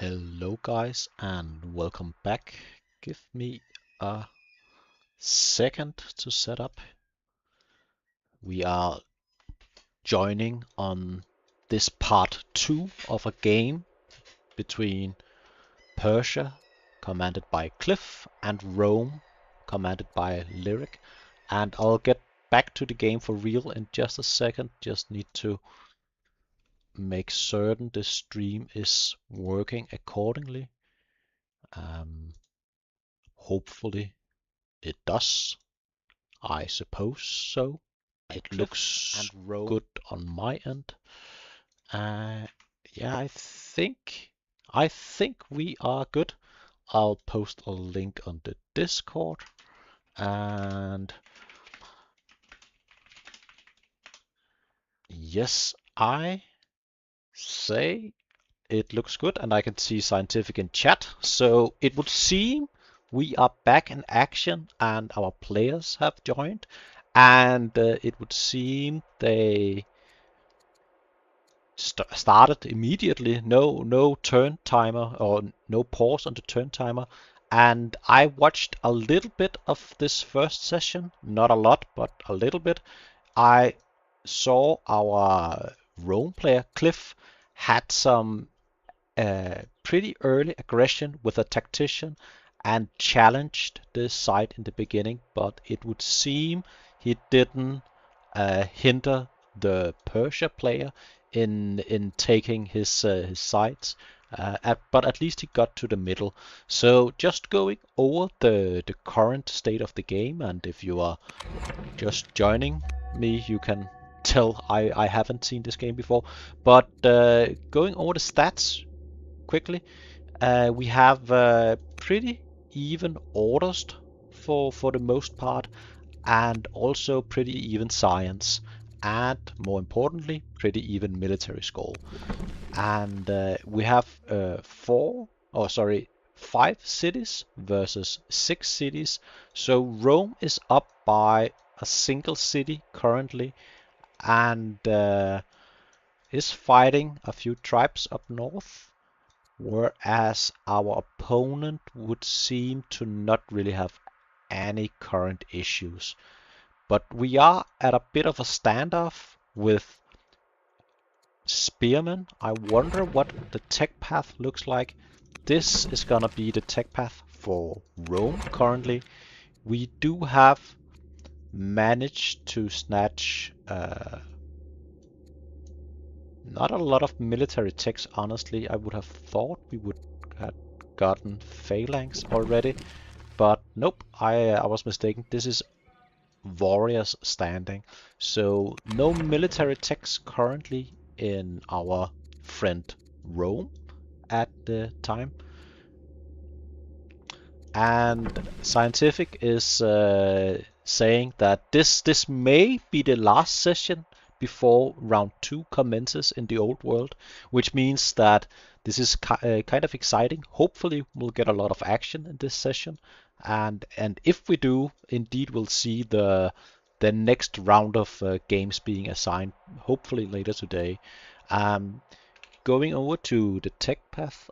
Hello guys and welcome back. Give me a second to set up. We are joining on this part 2 of a game between Persia, commanded by Cliff, and Rome, commanded by Lerrike. And I'll get back to the game for real in just a second. Just need to make certain the stream is working accordingly. Hopefully it does. I suppose so. It looks good on my end. Yeah, I think we are good. I'll post a link on the Discord, and yes, I say it looks good, and I can see scientific in chat. So it would seem we are back in action, and our players have joined, and it would seem they started immediately. No turn timer or no pause on the turn timer. And I watched a little bit of this first session, not a lot, but a little bit. I saw our Rome player Cliff had some pretty early aggression with a tactician and challenged this side in the beginning, but it would seem he didn't hinder the Persia player in taking his sides. But at least he got to the middle. So just going over the current state of the game, and if you are just joining me, you can tell I haven't seen this game before. But going over the stats quickly, we have pretty even orders for the most part, and also pretty even science, and more importantly, pretty even military score. And we have 5 cities versus 6 cities. So Rome is up by a single city currently, and is fighting a few tribes up north, whereas our opponent would seem to not really have any current issues. But we are at a bit of a standoff with spearmen. I wonder what the tech path looks like. This is gonna be the tech path for Rome currently. We do have managed to snatch not a lot of military techs, honestly. I would have thought we would have gotten phalanx already, but nope, I was mistaken. This is warriors standing. So no military techs currently in our friend Rome at the time. And scientific is saying that this may be the last session before round 2 commences in the old world, which means that this is kind of exciting. Hopefully we'll get a lot of action in this session, and if we do, indeed we'll see the next round of games being assigned, hopefully later today. Going over to the tech path.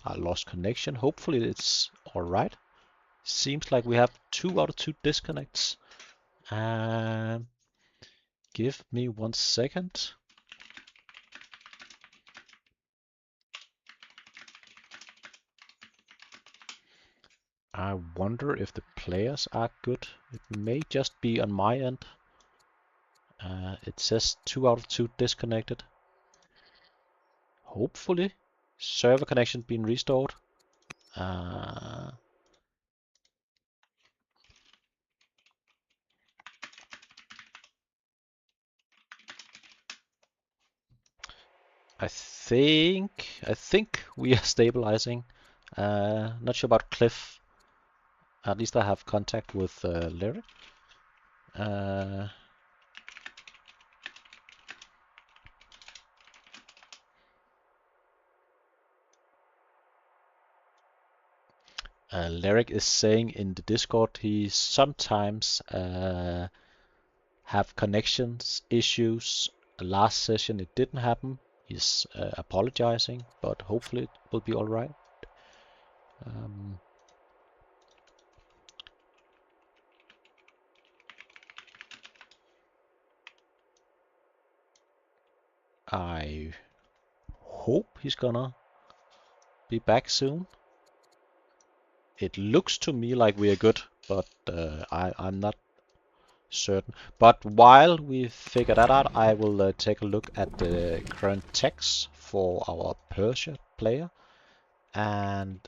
I lost connection. Hopefully it's alright. Seems like we have 2 out of 2 disconnects. Give me 1 second. I wonder if the players are good. It may just be on my end. It says 2 out of 2 disconnected. Hopefully. Server connection being restored. I think we are stabilizing. Not sure about Cliff. At least I have contact with Lerrike. Lerrike is saying in the Discord he sometimes have connections issues. Last session it didn't happen, He's apologizing, but hopefully it will be all right. I hope he's gonna be back soon. It looks to me like we are good, but I'm not certain. But while we figure that out, I will take a look at the current techs for our Persia player, and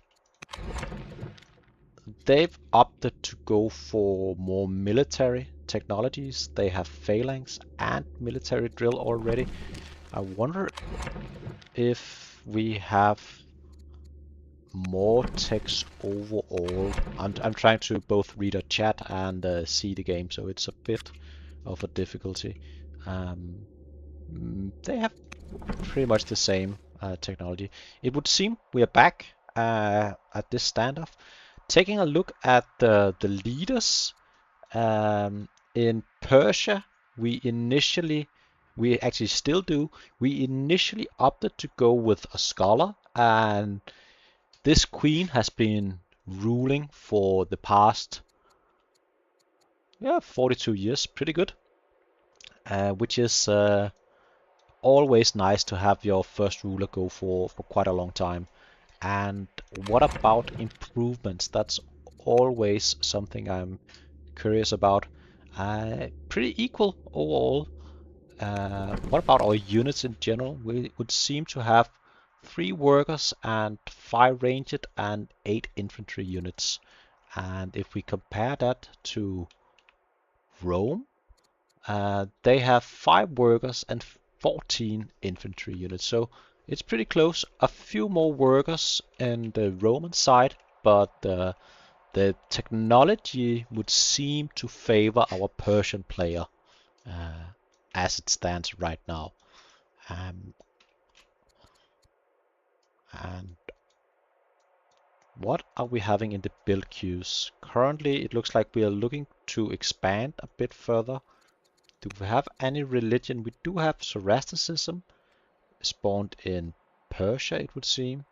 they've opted to go for more military technologies. They have phalanx and military drill already. I wonder if we have more text overall. I'm trying to both read a chat and see the game, so it's a bit of a difficulty. They have pretty much the same technology. It would seem we are back at this standoff. Taking a look at the leaders in Persia, we actually still do. We initially opted to go with a scholar, and this queen has been ruling for the past 42 years, pretty good, which is always nice to have your first ruler go for quite a long time. And what about improvements? That's always something I'm curious about. Pretty equal overall. What about our units in general? We would seem to have 3 workers and 5 ranged and 8 infantry units. And if we compare that to Rome, they have 5 workers and 14 infantry units. So it's pretty close. A few more workers in the Roman side, but the technology would seem to favor our Persian player as it stands right now. And what are we having in the build queues? Currently, it looks like we are looking to expand a bit further. Do we have any religion? We do have Zoroastrianism spawned in Persia, it would seem.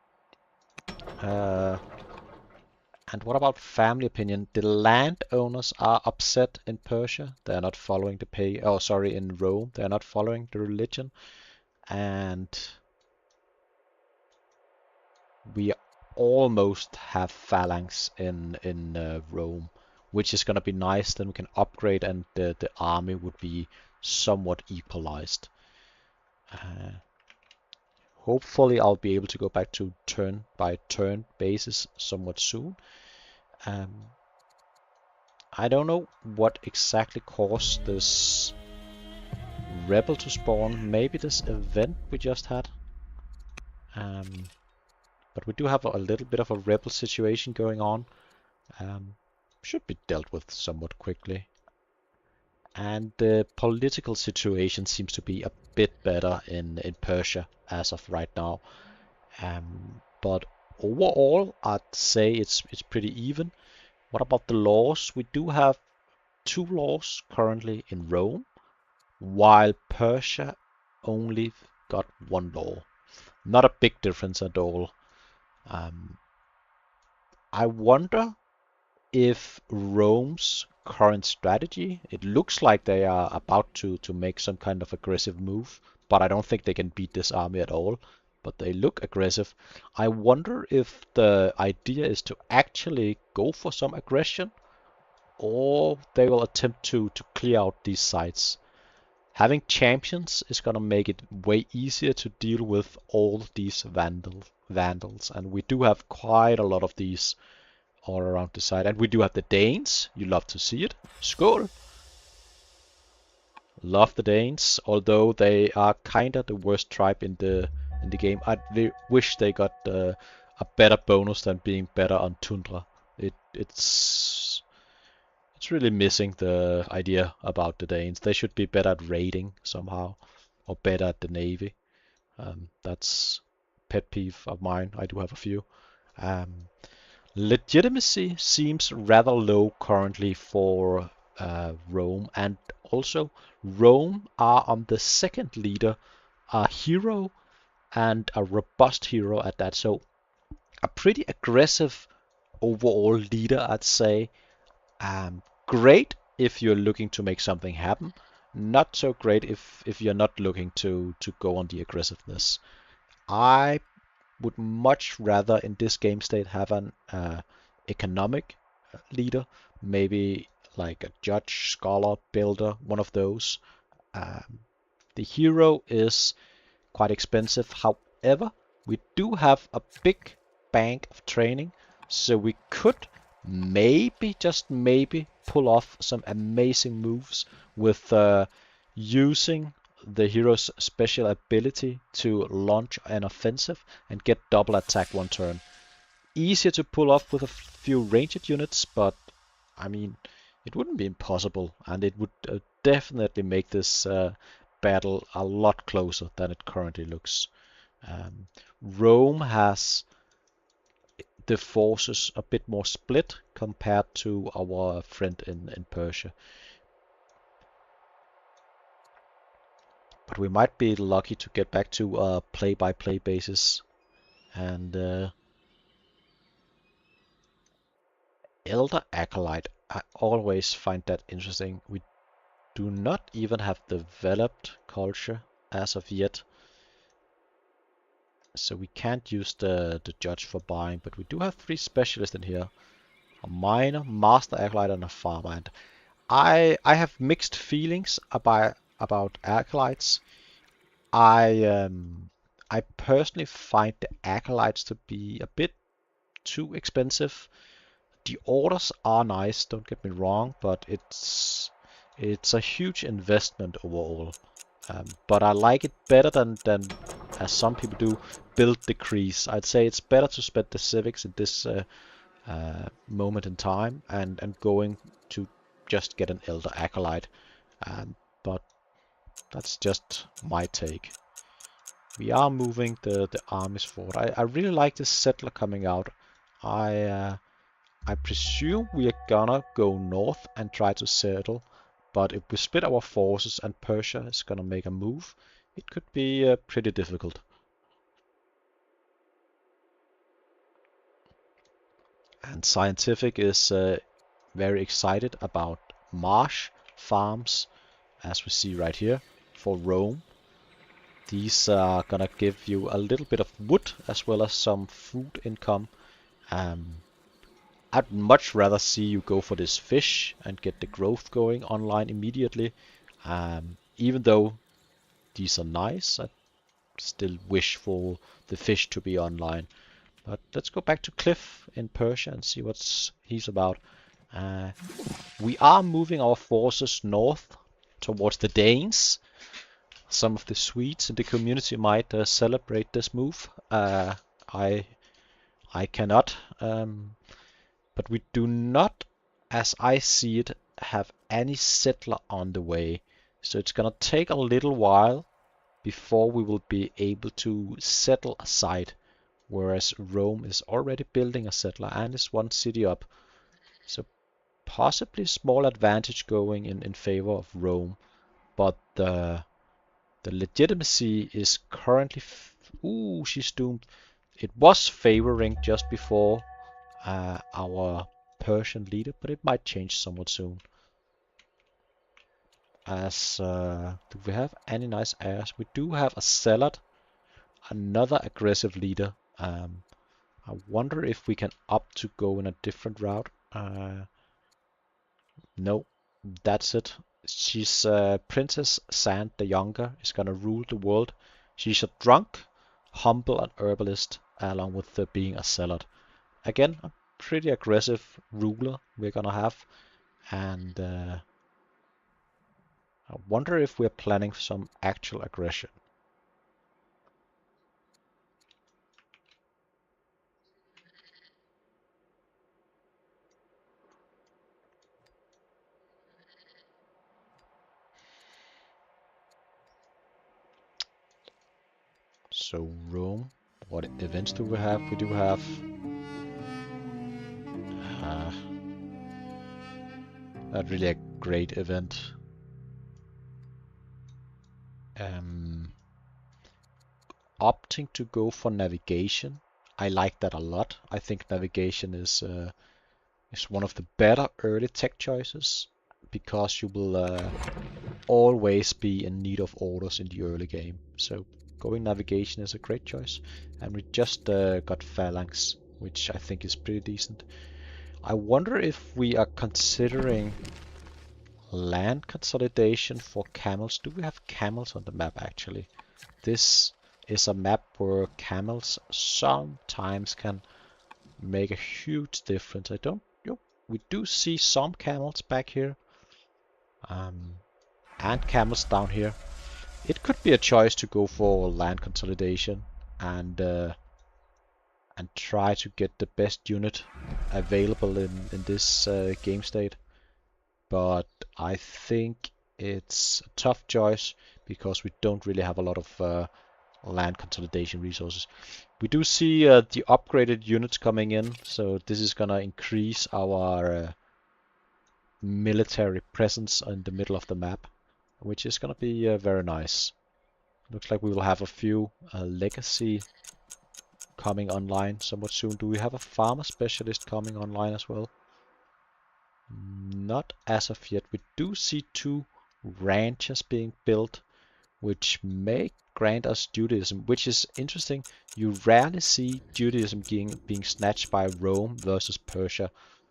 And what about family opinion? The landowners are upset in Persia. They are not following the in Rome. They are not following the religion. And we almost have phalanx in Rome, which is gonna be nice. Then we can upgrade, and the army would be somewhat equalized. Hopefully, I'll be able to go back to turn-by-turn basis somewhat soon. I don't know what exactly caused this rebel to spawn. Maybe this event we just had. But we do have a little bit of a rebel situation going on. Should be dealt with somewhat quickly. And the political situation seems to be a bit better in Persia as of right now. But overall, I'd say it's pretty even. What about the laws? We do have 2 laws currently in Rome, while Persia only got 1 law. Not a big difference at all. I wonder if Rome's current strategy, it looks like they are about to make some kind of aggressive move, but I don't think they can beat this army at all. But they look aggressive. I wonder if the idea is to actually go for some aggression, or they will attempt to clear out these sites. Having champions is gonna make it way easier to deal with all these vandals, and we do have quite a lot of these all around the side. And we do have the Danes. You love to see it. Skål! Love the Danes, although they are kinda the worst tribe in the game. I wish they got a better bonus than being better on Tundra. It's really missing the idea about the Danes. They should be better at raiding somehow, or better at the navy. That's pet peeve of mine. I do have a few. Legitimacy seems rather low currently for Rome, and also Rome are on the second leader, a hero and a robust hero at that. So a pretty aggressive overall leader, I'd say. Great if you're looking to make something happen. Not so great if you're not looking to go on the aggressiveness. I would much rather in this game state have an economic leader, maybe like a judge, scholar, builder, one of those. Um, the hero is quite expensive. However, we do have a big bank of training, so we could maybe, just maybe, pull off some amazing moves with using the hero's special ability to launch an offensive and get double attack one turn. Easier to pull off with a few ranged units, but I mean, it wouldn't be impossible, and it would definitely make this battle a lot closer than it currently looks. Rome has the forces a bit more split compared to our friend in Persia. But we might be lucky to get back to a play-by-play basis. And Elder Acolyte, I always find that interesting. We do not even have developed culture as of yet. So we can't use the judge for buying, but we do have 3 specialists in here. A miner, master acolyte, and a farmer. And I have mixed feelings about acolytes. I personally find the acolytes to be a bit too expensive. The orders are nice, don't get me wrong, but it's a huge investment overall. But I like it better than as some people do, build decrease. I'd say it's better to spend the civics in this moment in time and going to just get an Elder Acolyte. But that's just my take. We are moving the armies forward. I really like this settler coming out. I presume we are gonna go north and try to settle, but if we split our forces and Persia is gonna make a move, it could be pretty difficult. And Scientific is very excited about marsh farms, as we see right here, for Rome. These are gonna give you a little bit of wood as well as some food income. I'd much rather see you go for this fish and get the growth going online immediately. Even though these are nice, I still wish for the fish to be online. But let's go back to Cliff in Persia and see what he's about. We are moving our forces north towards the Danes. Some of the Swedes in the community might celebrate this move. I cannot. But we do not, as I see it, have any settler on the way. So it's gonna take a little while before we will be able to settle a site. Whereas Rome is already building a settler and is 1 city up. So possibly small advantage going in favor of Rome. But the legitimacy is currently... Ooh, she's doomed. It was favoring just before our Persian leader, but it might change somewhat soon. Do we have any nice heirs? We do have a Zealot, another aggressive leader. I wonder if we can opt to go in a different route. No, that's it. She's Princess Sand the Younger is gonna rule the world. She's a drunk, humble, and herbalist, along with being a zealot. Again, a pretty aggressive ruler we're gonna have, and I wonder if we're planning some actual aggression. So Rome, what events do we have? We do have not really a great event. opting to go for navigation. I like that a lot. I think navigation is one of the better early tech choices because you will always be in need of orders in the early game. So going navigation is a great choice. And we just got phalanx, which I think is pretty decent. I wonder if we are considering land consolidation for camels. Do we have camels on the map actually? This is a map where camels sometimes can make a huge difference. I don't, we do see some camels back here, and camels down here. It could be a choice to go for land consolidation and try to get the best unit available in this game state. But I think it's a tough choice because we don't really have a lot of land consolidation resources. We do see the upgraded units coming in, so this is gonna increase our military presence in the middle of the map, which is gonna be very nice. Looks like we will have a few legacy coming online somewhat soon. Do we have a farmer specialist coming online as well? Not as of yet. We do see 2 ranches being built, which may grant us Judaism, which is interesting. You rarely see Judaism being snatched by Rome versus Persia.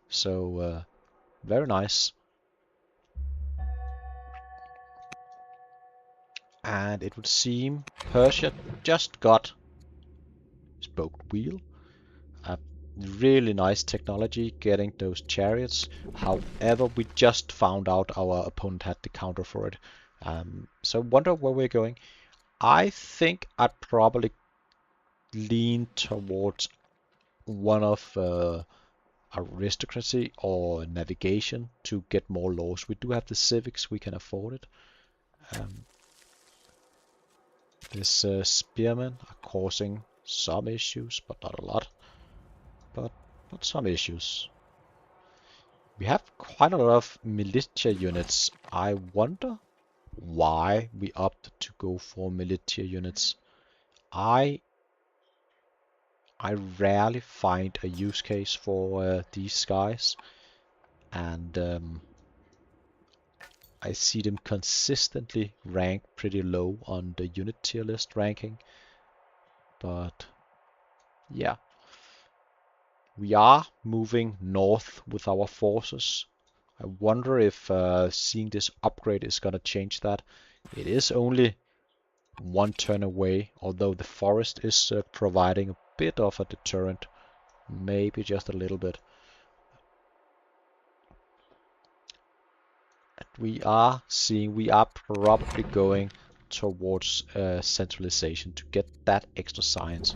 So very nice. And it would seem Persia just got spoked wheel. A really nice technology getting those chariots. However, we just found out our opponent had the counter for it. So wonder where we're going. I think I'd probably lean towards one of aristocracy or navigation to get more laws. We do have the civics, we can afford it. This spearmen are causing some issues, but not a lot. But some issues. We have quite a lot of militia units. I wonder why we opted to go for militia units. I rarely find a use case for these guys, and I see them consistently ranked pretty low on the unit tier list ranking. But yeah, we are moving north with our forces. I wonder if seeing this upgrade is gonna change that. It is only 1 turn away, although the forest is providing a bit of a deterrent, maybe just a little bit. We are probably going towards centralization to get that extra science.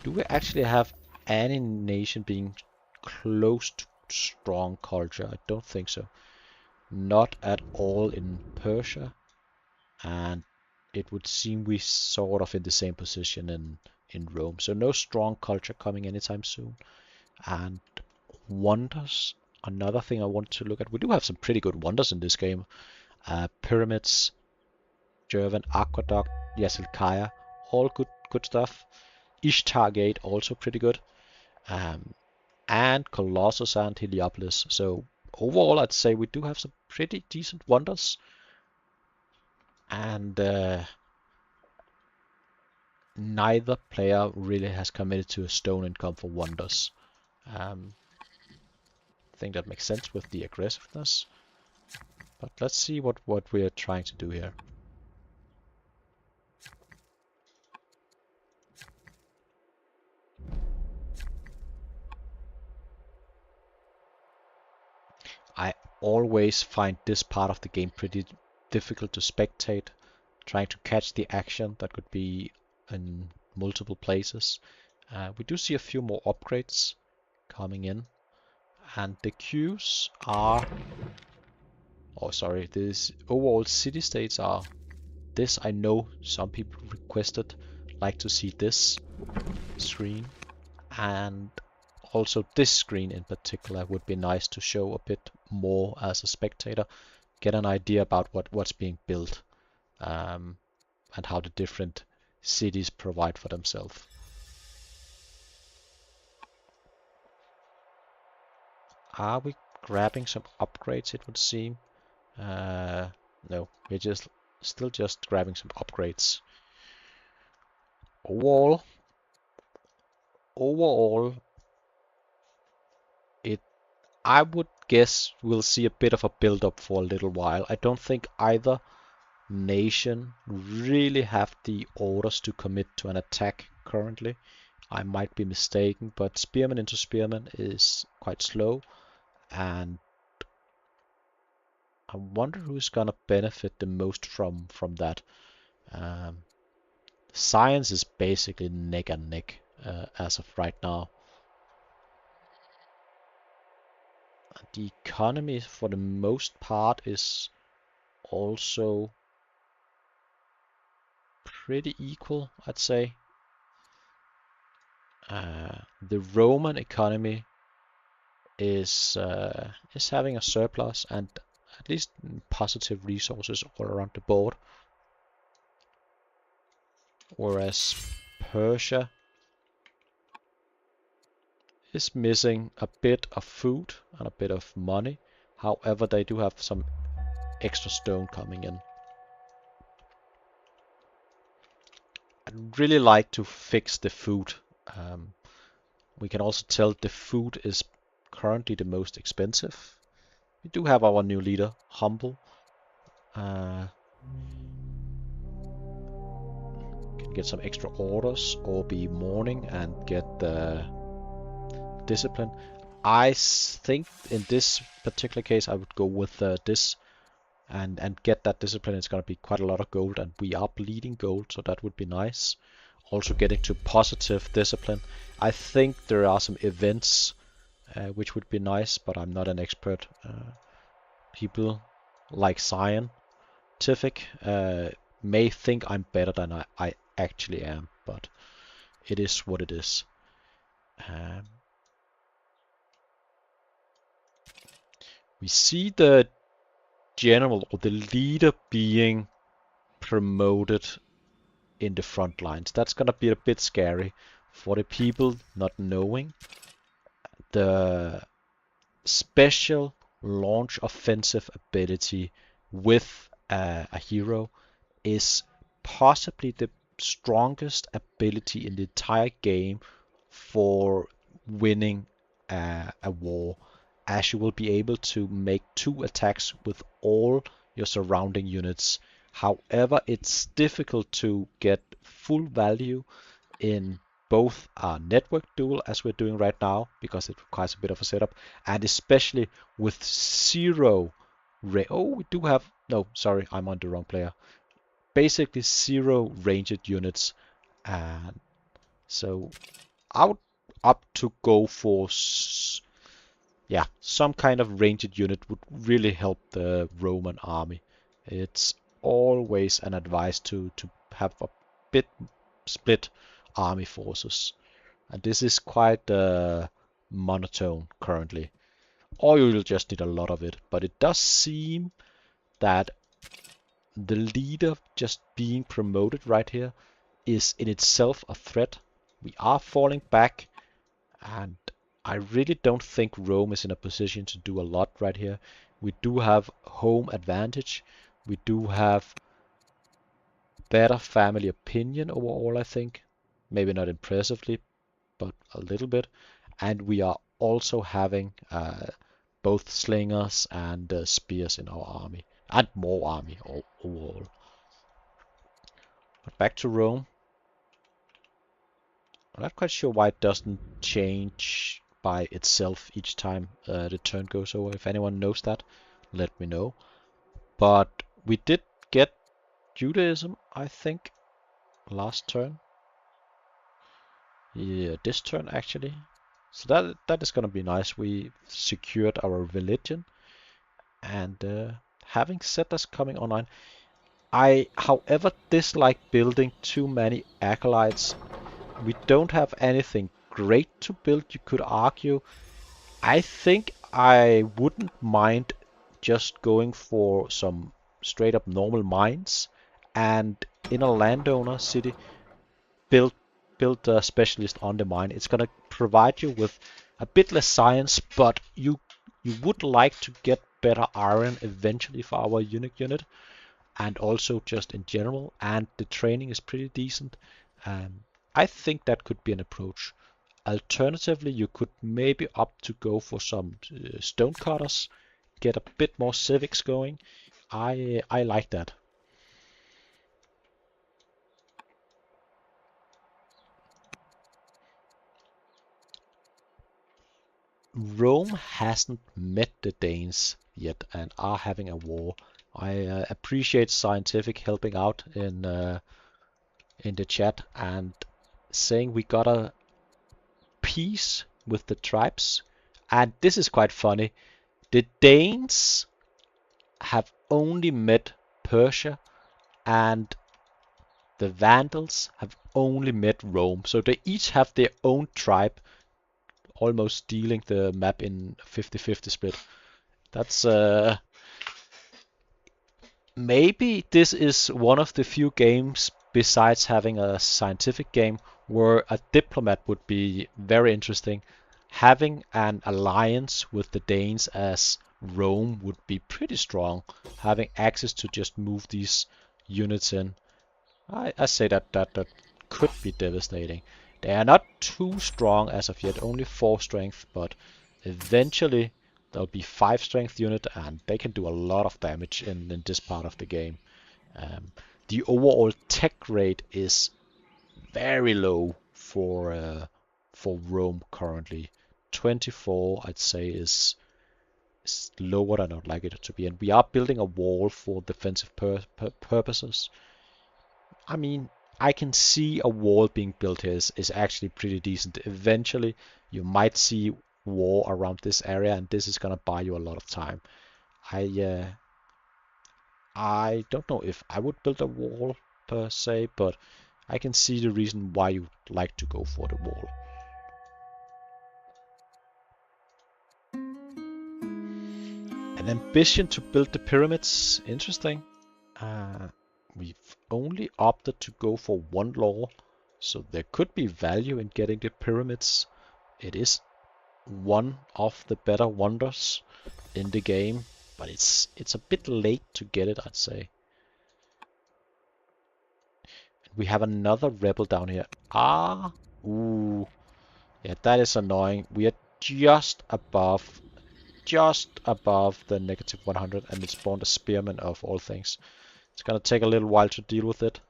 Do we actually have any nation being close to strong culture? I don't think so. Not at all in Persia, and it would seem we sort of in the same position in Rome. So no strong culture coming anytime soon. And wonders, another thing I want to look at. We do have some pretty good wonders in this game. Pyramids, German Aqueduct, Yasilkaya, all good stuff. Ishtar Gate also pretty good. And Colossus and Heliopolis. So overall, I'd say we do have some pretty decent wonders. And neither player really has committed to a stone income for wonders. I think that makes sense with the aggressiveness. But let's see what we're trying to do here. I always find this part of the game pretty difficult to spectate, trying to catch the action that could be in multiple places. We do see a few more upgrades coming in, and the queues are, oh sorry, these overall city states are, this I know some people requested, like to see this screen, and also this screen in particular would be nice to show a bit more as a spectator, get an idea about what's being built, and how the different cities provide for themselves. Are we grabbing some upgrades, it would seem? No, we're just still just grabbing some upgrades. Overall, I would guess we'll see a bit of a build-up for a little while. I don't think either nation really have the orders to commit to an attack currently. I might be mistaken, but spearman into spearman is quite slow, and I wonder who's gonna benefit the most from that. Science is basically neck and neck as of right now. The economy, for the most part, is also pretty equal, I'd say. The Roman economy is having a surplus and at least positive resources all around the board, whereas Persia is missing a bit of food and a bit of money. However, they do have some extra stone coming in. I'd really like to fix the food. We can also tell the food is currently the most expensive. We do have our new leader, Humble. Can get some extra orders or be mourning and get the discipline. I think in this particular case I would go with this and get that discipline. It's going to be quite a lot of gold, and we are bleeding gold, so that would be nice. Also getting to positive discipline. I think there are some events which would be nice, but I'm not an expert. People like Scientific may think I'm better than I actually am, but it is what it is. We see the general or the leader being promoted in the front lines. That's gonna be a bit scary for the people not knowing. The special launch offensive ability with a hero is possibly the strongest ability in the entire game for winning a war, as you will be able to make 2 attacks with all your surrounding units. However, it's difficult to get full value in both a network duel, as we're doing right now, because it requires a bit of a setup, and especially with zero we do have, no, sorry, I'm on the wrong player. Basically 0 ranged units, and so I would opt to go for some kind of ranged unit would really help the Roman army. It's always an advice to have a bit split army forces, and this is quite monotone currently, or you'll just need a lot of it. But it does seem that the leader just being promoted right here is in itself a threat. We are falling back, and I really don't think Rome is in a position to do a lot right here. We do have home advantage. We do have better family opinion overall, I think. Maybe not impressively, but a little bit. And we are also having both slingers and spears in our army, and more army overall. But back to Rome. I'm not quite sure why it doesn't change by itself each time the turn goes over. If anyone knows that, let me know. But we did get Judaism, I think, last turn. Yeah, this turn actually. So that is gonna be nice. We secured our religion, and having said that's coming online, I, however, dislike building too many acolytes. We don't have anything great to build, you could argue. I think I wouldn't mind just going for some straight up normal mines, and in a landowner city build a specialist on the mine. It's gonna provide you with a bit less science, but you would like to get better iron eventually for our unit, and also just in general. And the training is pretty decent. I think that could be an approach. Alternatively, you could maybe opt to go for some stone cutters, get a bit more civics going. I like that. Rome hasn't met the Danes yet and are having a war. I appreciate Scientific helping out in the chat and saying we got a peace with the tribes. And this is quite funny. The Danes have only met Persia, and the Vandals have only met Rome. So they each have their own tribe, almost stealing the map in 50-50 split. That's maybe this is one of the few games besides having a scientific game where a diplomat would be very interesting. Having an alliance with the Danes as Rome would be pretty strong. Having access to just move these units in. I say that could be devastating. They are not too strong as of yet, only 4 strength, but eventually there'll be 5 strength unit and they can do a lot of damage in this part of the game. Um, the overall tech rate is very low for Rome currently. 24, I'd say, is lower than I'd like it to be, and we are building a wall for defensive purposes. I mean, I can see a wall being built here is actually pretty decent. Eventually, you might see war around this area, and this is gonna buy you a lot of time. I don't know if I would build a wall per se, but I can see the reason why you'd like to go for the wall. An ambition to build the pyramids, interesting. Uh, we've only opted to go for one law, so there could be value in getting the pyramids. It is one of the better wonders in the game, but it's a bit late to get it, I'd say. We have another rebel down here. Ah, ooh, yeah, that is annoying. We are just above the negative 100, and it spawned a spearman of all things. It's gonna take a little while to deal with it,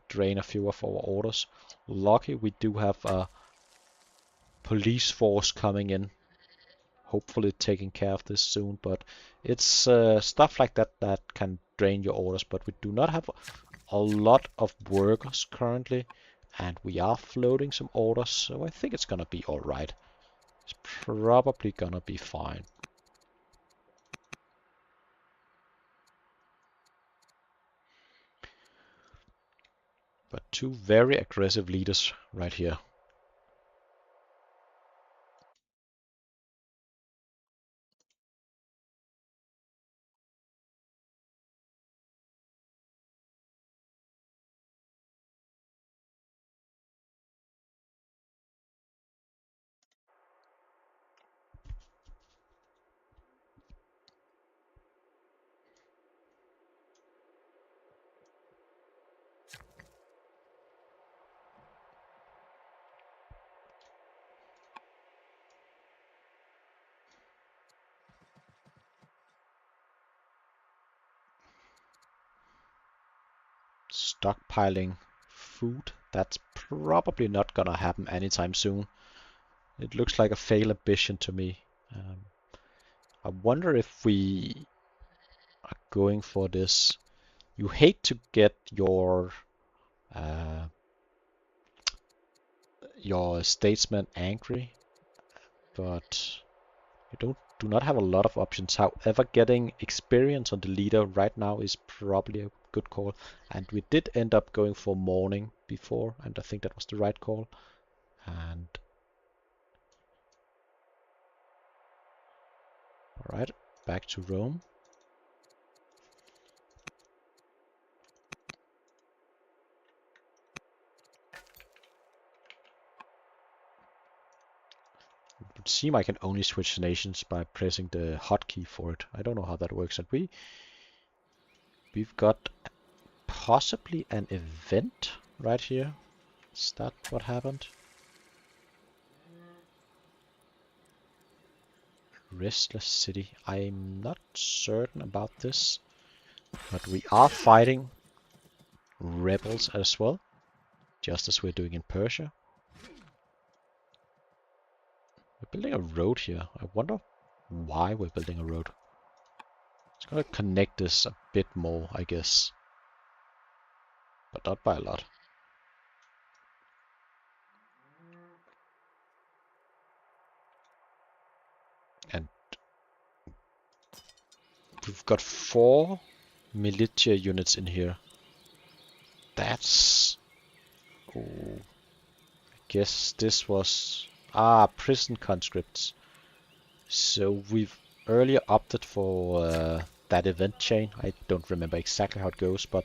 drain a few of our orders. Lucky we do have a police force coming in, hopefully taking care of this soon, but it's stuff like that that can drain your orders, but we do not have a lot of workers currently, and we are floating some orders, so I think it's gonna be alright. It's probably gonna be fine. But 2 very aggressive leaders right here. Stockpiling food, that's probably not gonna happen anytime soon. It looks like a failed ambition to me. Um, I wonder if we are going for this. You hate to get uh, your statesman angry, but you do not have a lot of options. However, getting experience on the leader right now is probably a good call. And we did end up going for morning before, and I think that was the right call. And all right, back to Rome. would seem I can only switch nations by pressing the hotkey for it. I don't know how that works. And we've got possibly an event right here. Is that what happened? Restless City. I'm not certain about this, but we are fighting rebels as well, just as we're doing in Persia. We're building a road here. I wonder why we're building a road. It's gonna connect this a bit more, I guess, but not by a lot. And we've got 4 militia units in here. That's... Oh, I guess this was... prison conscripts. So we've earlier opted for that event chain. I don't remember exactly how it goes, but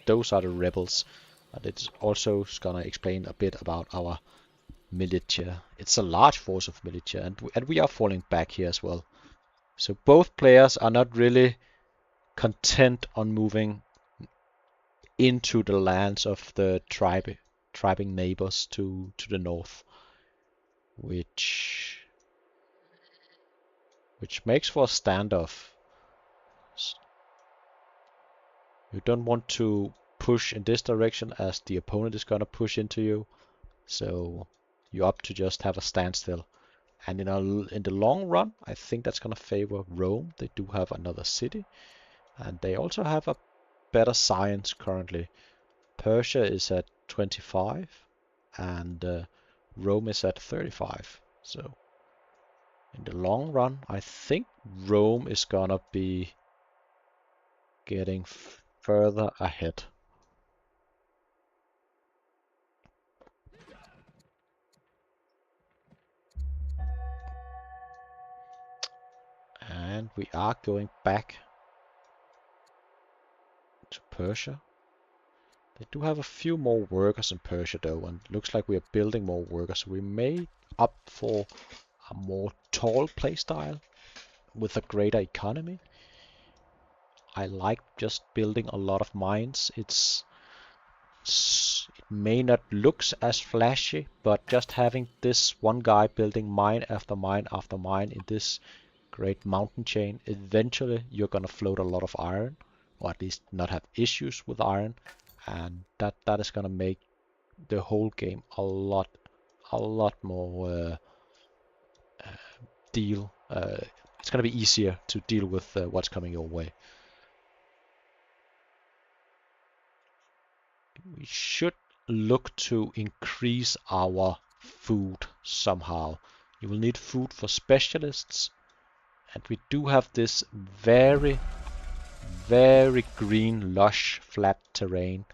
those are the rebels. And it's also gonna explain a bit about our militia. It's a large force of militia, and we are falling back here as well. So both players are not really content on moving into the lands of the tribing neighbors to the north, which makes for a standoff. You don't want to push in this direction as the opponent is gonna push into you, so you opt to just have a standstill. And in the long run, I think that's gonna favor Rome. They do have another city, and they also have a better science currently. Persia is at 25, and Rome is at 35. So in the long run, I think Rome is gonna be getting further ahead. And we are going back to Persia. They do have a few more workers in Persia though, and it looks like we are building more workers. So we may opt for a more tall playstyle with a greater economy. I like just building a lot of mines. It may not look as flashy, but just having this one guy building mine after mine after mine in this great mountain chain, eventually you're gonna float a lot of iron, or at least not have issues with iron, and that is gonna make the whole game a lot more it's gonna be easier to deal with what's coming your way. We should look to increase our food somehow. You will need food for specialists, and we do have this very green, lush, flat terrain.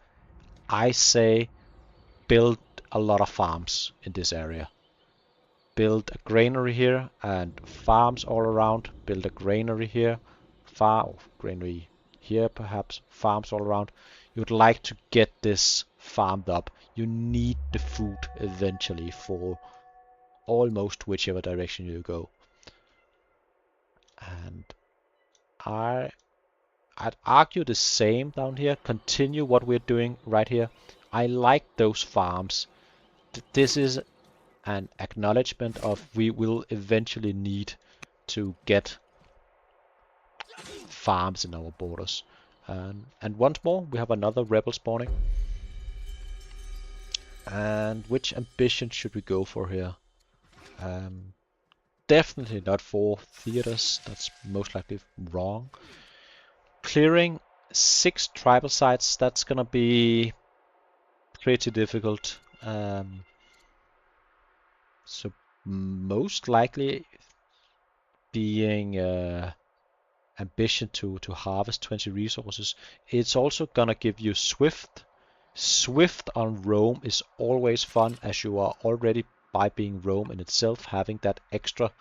I say build a lot of farms in this area. Build a granary here and farms all around. Build a granary here, granary here perhaps, farms all around. You'd like to get this farmed up. You need the food eventually for almost whichever direction you go. And I'd argue the same down here. Continue what we're doing right here. I like those farms. This is an acknowledgement of we will eventually need to get farms in our borders. And once more, we have another rebel spawning. And which ambition should we go for here? Definitely not 4 theaters. That's most likely wrong. Clearing 6 tribal sites, that's gonna be pretty difficult. So most likely being ambition to harvest 20 resources. It's also gonna give you Swift. Swift on Rome is always fun, as you are already, by being Rome in itself, having that extra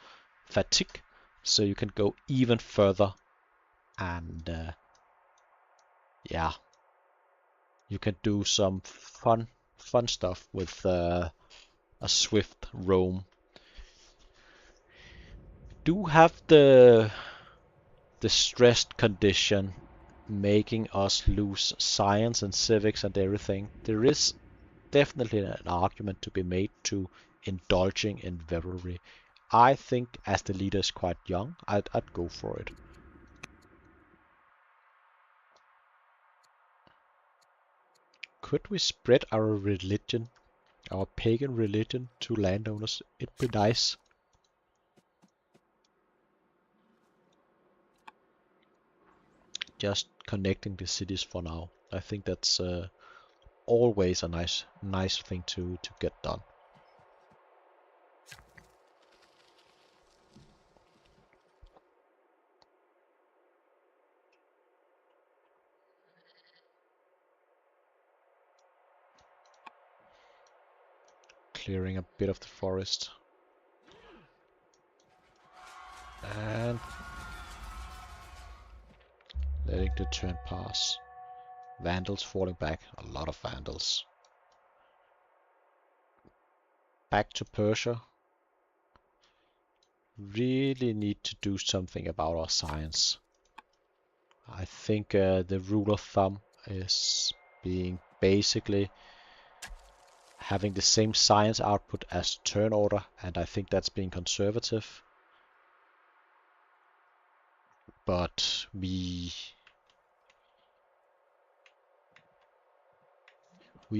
fatigue, so you can go even further. And yeah, you can do some fun stuff with a Swift Rome. do have the stressed condition making us lose science and civics and everything. There is definitely an argument to be made to indulging in revelry. I think as the leader is quite young, I'd go for it. Could we spread our religion, our pagan religion, to landowners? It'd be nice. Just connecting the cities for now. I think that's always a nice thing to get done. Clearing a bit of the forest. And letting the turn pass. Vandals falling back. A lot of vandals. Back to Persia. Really need to do something about our science. I think the rule of thumb is being basically having the same science output as turn order, and I think that's being conservative. But we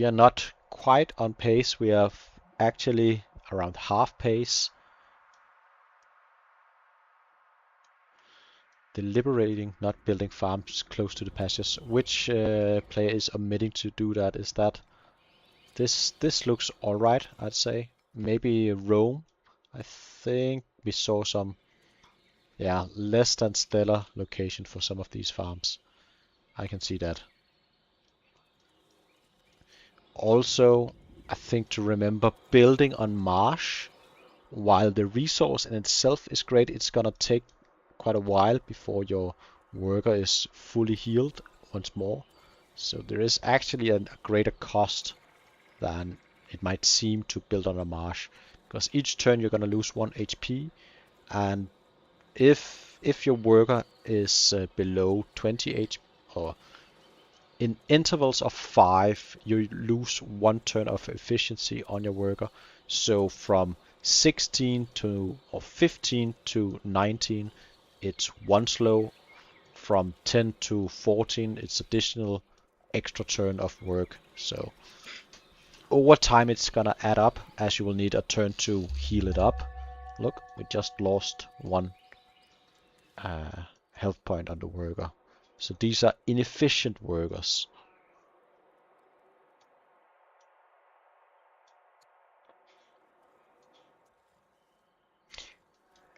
are not quite on pace. We are actually around half pace. Deliberating, not building farms close to the pastures. Which player is omitting to do that? Is that this looks alright, I'd say. Maybe Rome. I think we saw some, yeah, less than stellar location for some of these farms. I can see that. Also, I think to remember building on marsh, while the resource in itself is great, it's gonna take quite a while before your worker is fully healed once more. So there is actually a greater cost than it might seem to build on a marsh, because each turn you're gonna lose 1 HP, and if your worker is below 20 HP, or in intervals of 5, you lose 1 turn of efficiency on your worker. So from 16 to or 15 to 19, it's 1 slow. From 10 to 14, it's additional extra turn of work. So over time, it's gonna add up, as you will need a turn to heal it up. Look, we just lost 1 health point on the worker. So these are inefficient workers.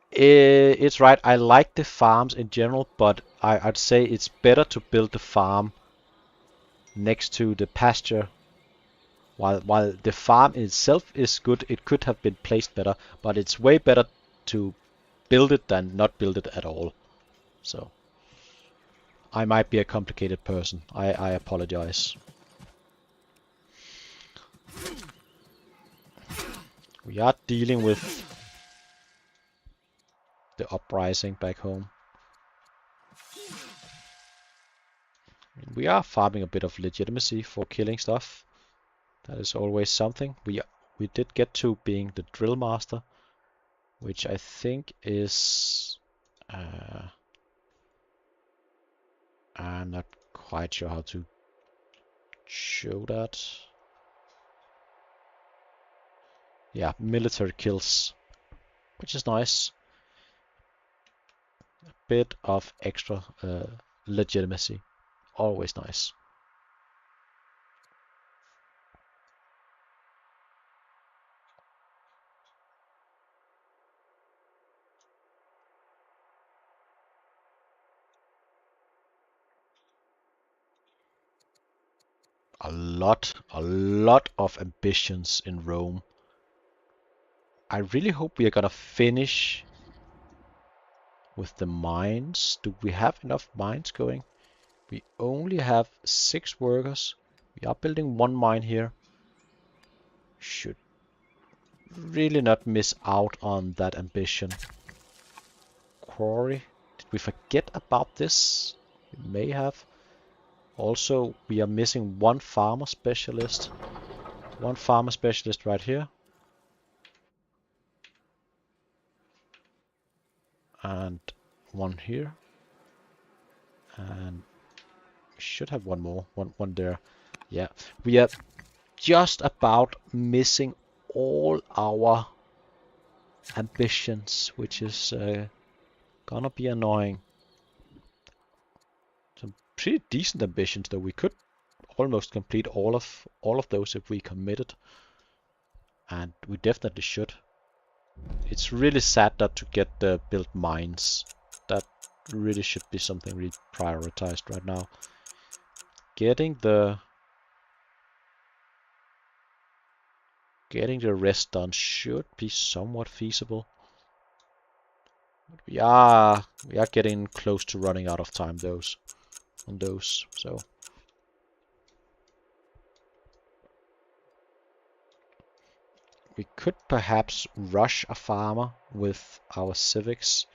It's right. I like the farms in general, but I'd say it's better to build the farm next to the pasture. While the farm in itself is good, it could have been placed better, but it's way better to build it than not build it at all. So I might be a complicated person. I apologize. We are dealing with the uprising back home. We are farming a bit of legitimacy for killing stuff. That is always something. We did get to being the drill master, which I think is I'm not quite sure how to show that. Yeah, military kills, which is nice. A bit of extra legitimacy, always nice. A lot of ambitions in Rome. I really hope we are gonna finish with the mines. Do we have enough mines going? We only have 6 workers. We are building 1 mine here. Should really not miss out on that ambition. quarry. Did we forget about this? We may have. Also, we are missing one farmer specialist. One farmer specialist right here. And one here. And we should have one more. One there. Yeah. We are just about missing all our ambitions, which is gonna be annoying. Some pretty decent ambitions though. We could almost complete all of those if we committed, and we definitely should. It's really sad not to get the built mines. That really should be something really prioritized right now. Getting the rest done should be somewhat feasible. We are getting close to running out of time on those. So we could perhaps rush a farmer with our civics.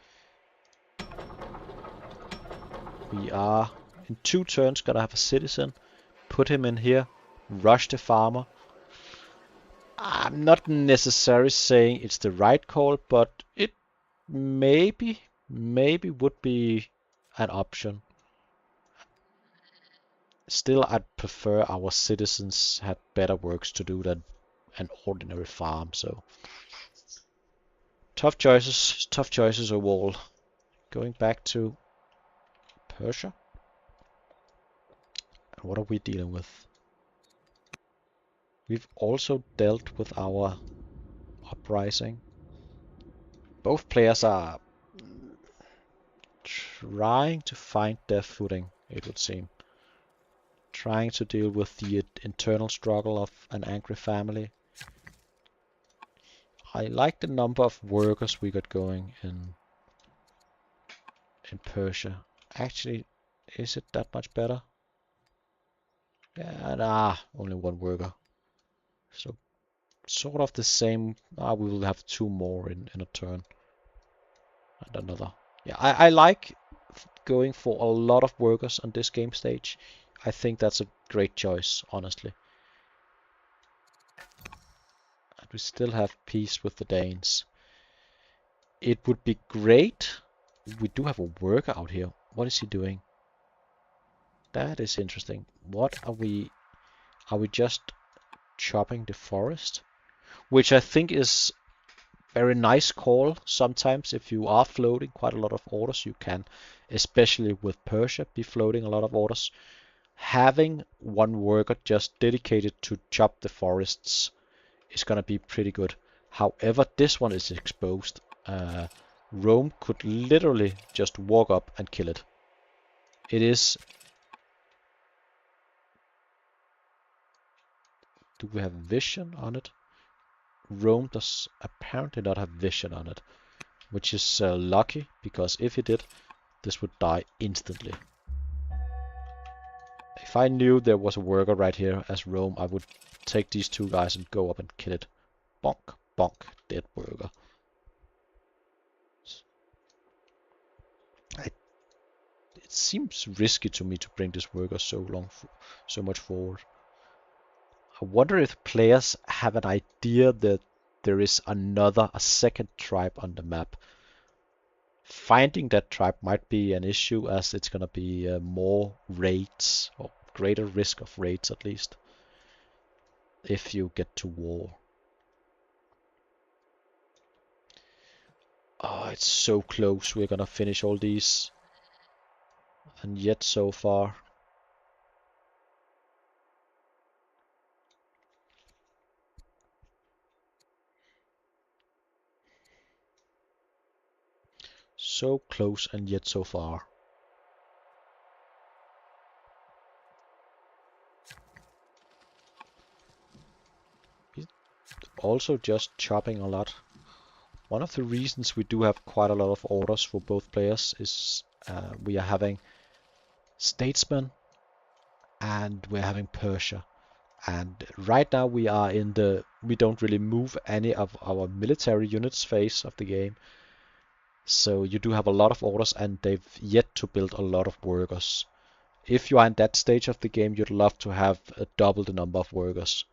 We are in 2 turns gonna have a citizen. Put him in here. Rush the farmer. I'm not necessarily saying it's the right call, but it maybe would be an option. Still, I'd prefer our citizens had better works to do than an ordinary farm, so tough choices overall. Going back to Persia. And what are we dealing with? We've also dealt with our uprising. Both players are trying to find their footing, it would seem. Trying to deal with the internal struggle of an angry family. I like the number of workers we got going in Persia. Actually, is it that much better? Yeah, nah, only 1 worker. So sort of the same. We will have 2 more in a turn. And another. Yeah, I like going for a lot of workers on this game stage. I think that's a great choice, honestly. And we still have peace with the Danes. It would be great. We do have a worker out here. What is he doing? That is interesting. What are we... Are we just chopping the forest? Which I think is very nice call. Sometimes if you are floating quite a lot of orders, you can, especially with Persia, be floating a lot of orders. Having 1 worker just dedicated to chop the forests is gonna be pretty good. However, this one is exposed. Rome could literally just walk up and kill it. It is... Do we have vision on it? Rome does apparently not have vision on it, which is lucky, because if it did, this would die instantly. If I knew there was a worker right here as Rome, I would take these 2 guys and go up and kill it. Bonk, bonk, dead worker. It seems risky to me to bring this worker so much forward. I wonder if players have an idea that there is a second tribe on the map. Finding that tribe might be an issue, as it's gonna be more raids, or greater risk of raids at least, if you get to war. Oh, it's so close. We're gonna finish all these. And yet so far. So close and yet so far. He's also just chopping a lot. One of the reasons we do have quite a lot of orders for both players is we are having statesmen and we're having Persia. And right now we are in the... We don't really move any of our military units phase of the game. So you do have a lot of orders, and they've yet to build a lot of workers. If you are in that stage of the game, you'd love to have double the number of workers.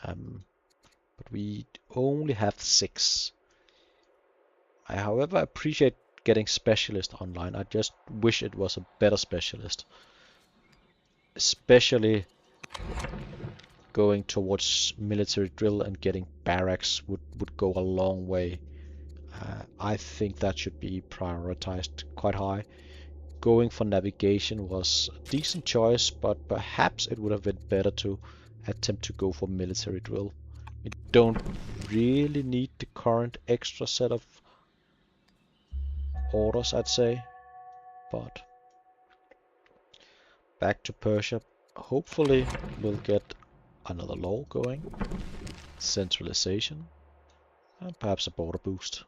But we only have 6. I, however, appreciate getting specialist online. I just wish it was a better specialist. Especially going towards military drill and getting barracks would go a long way. I think that should be prioritized quite high. Going for navigation was a decent choice, but perhaps it would have been better to attempt to go for military drill. We don't really need the current extra set of orders, I'd say, but back to Persia. Hopefully we'll get another law going, centralization, and perhaps a border boost.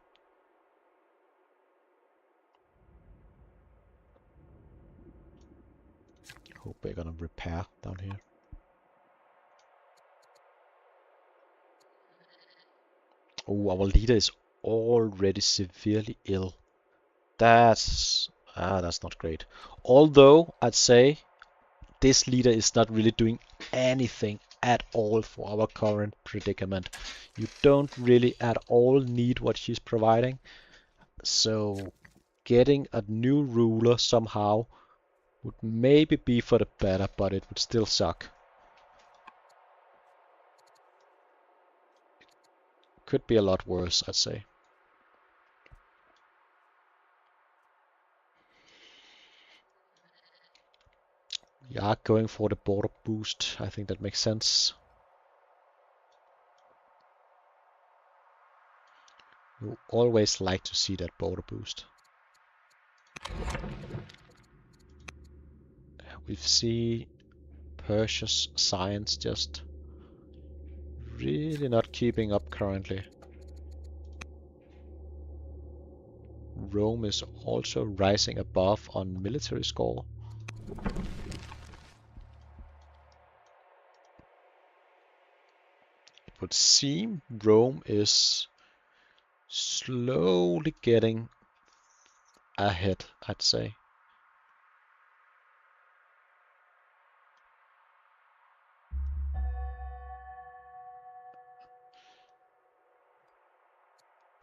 Hope we're gonna repair down here. Oh, our leader is already severely ill. That's not great. Although I'd say this leader is not really doing anything at all for our current predicament. You don't really at all need what she's providing. So getting a new ruler somehow would maybe be for the better, but it would still suck. Could be a lot worse, I'd say. We are going for the border boost. I think that makes sense. You always like to see that border boost. We see Persia's science just really not keeping up currently. Rome is also rising above on military score. It would seem Rome is slowly getting ahead, I'd say.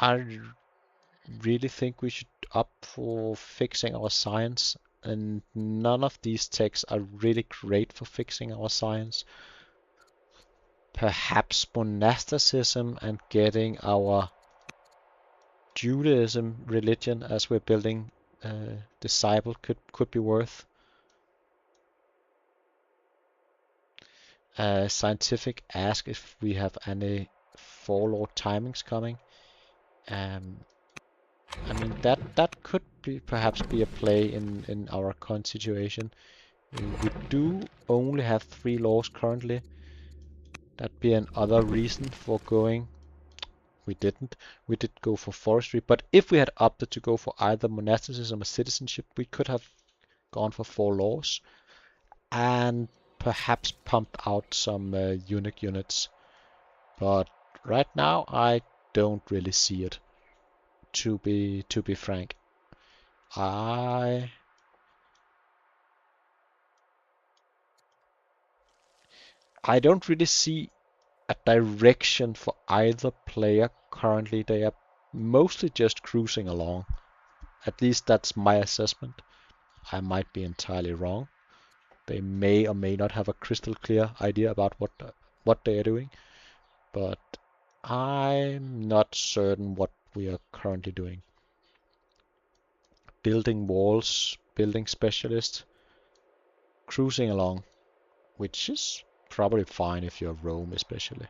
I really think we should opt for fixing our science, and none of these techs are really great for fixing our science. Perhaps monasticism and getting our Judaism religion as we're building disciple could be worth. Scientific ask if we have any four-lord timings coming. I mean that could be perhaps be a play in our current situation. We do only have 3 laws currently. That'd be another reason for going. We didn't. We did go for forestry, but if we had opted to go for either monasticism or citizenship, we could have gone for 4 laws and perhaps pumped out some eunuch units. But right now, I don't really see it. To be frank, I don't really see a direction for either player currently. They are mostly just cruising along. At least that's my assessment. I might be entirely wrong. They may or may not have a crystal clear idea about what they are doing, but I'm not certain what we are currently doing. Building walls, building specialists, cruising along, which is probably fine if you're Rome especially.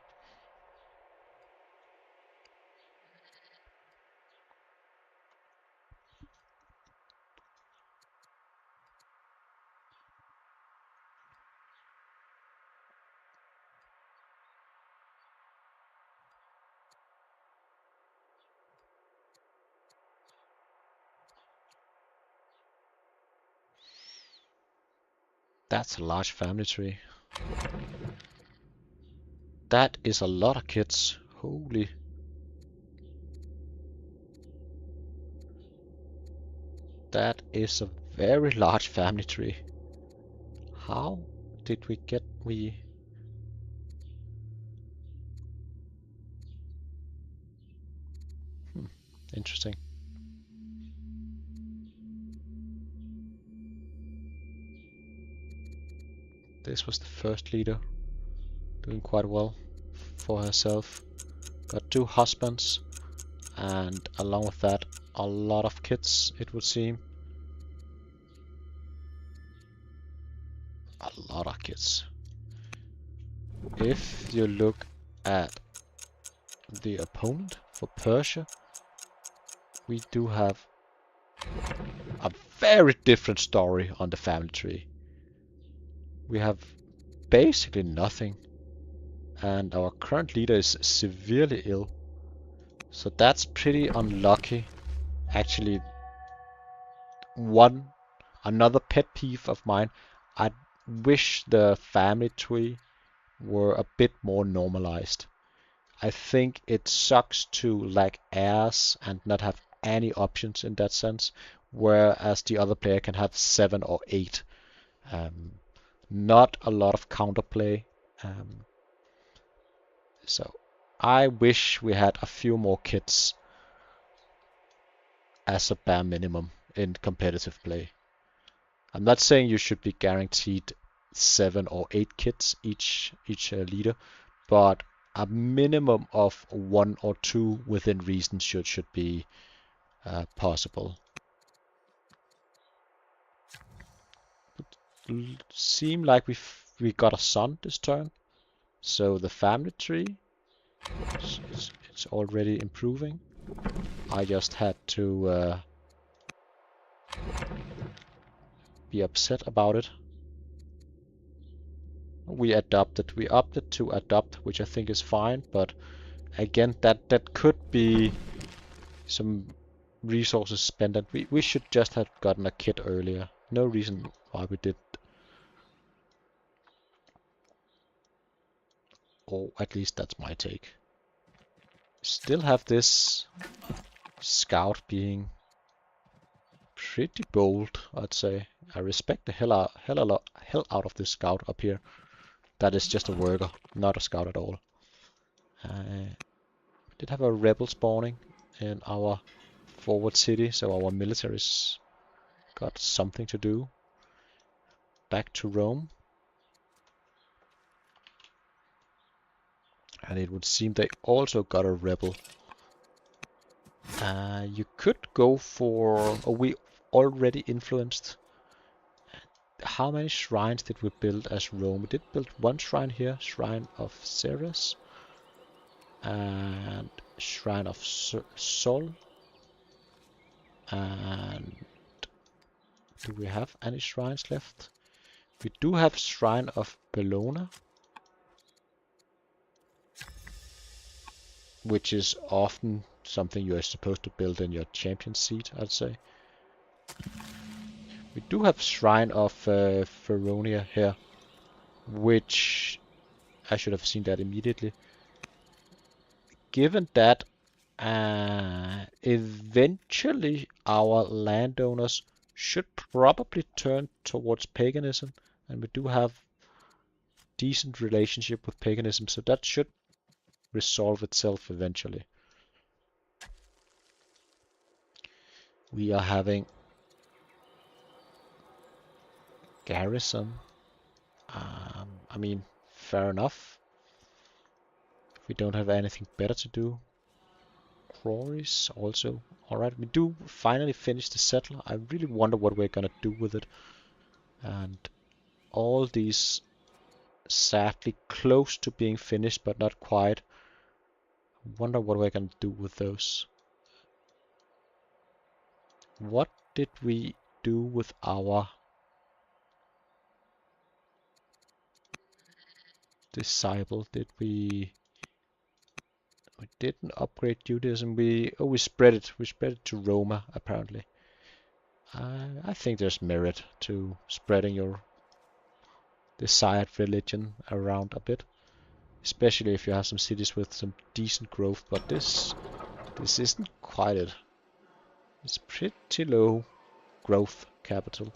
That's a large family tree. That is a lot of kids. Holy. That is a very large family tree. How did we get interesting. This was the first leader, doing quite well for herself. Got 2 husbands, and along with that, a lot of kids, it would seem. A lot of kids. If you look at the opponent for Persia, we do have a very different story on the family tree. We have basically nothing, and our current leader is severely ill. So that's pretty unlucky. Actually, another pet peeve of mine, I wish the family tree were a bit more normalized. I think it sucks to lack heirs and not have any options in that sense, whereas the other player can have 7 or 8. Not a lot of counterplay. So I wish we had a few more kids as a bare minimum in competitive play. I'm not saying you should be guaranteed 7 or 8 kids each leader, but a minimum of 1 or 2 within reason should be possible. It seemed like we got a son this turn, so the family tree it's already improving. I just had to be upset about it. We opted to adopt, which I think is fine, but again, that could be some resources spent, and we should just have gotten a kid earlier. No reason why we did, or at least that's my take. Still have this scout being pretty bold, I'd say. I respect the hell out of this scout up here. That is just a worker, not a scout at all. We did have a rebel spawning in our forward city, so our military's got something to do. Back to Rome. And it would seem they also got a rebel. You could go for... Oh, we already influenced. How many shrines did we build as Rome? We did build 1 shrine here, Shrine of Ceres. And Shrine of Sol. And do we have any shrines left? We do have Shrine of Bellona, which is often something you are supposed to build in your champion seat, I'd say. We do have Shrine of Feronia here, which I should have seen that immediately. Given that eventually our landowners should probably turn towards paganism, and we do have decent relationship with paganism, so that should resolve itself eventually. We are having garrison. I mean, fair enough. If we don't have anything better to do. Quarries also. Alright, we do finally finish the settler. I really wonder what we're gonna do with it. And all these sadly close to being finished, but not quite. I wonder what we're gonna do with those. What did we do with our disciple? Did we didn't upgrade Judaism. We spread it. We spread it to Roma apparently. I think there's merit to spreading your desired religion around a bit, especially if you have some cities with some decent growth. But this isn't quite it. It's pretty low growth capital.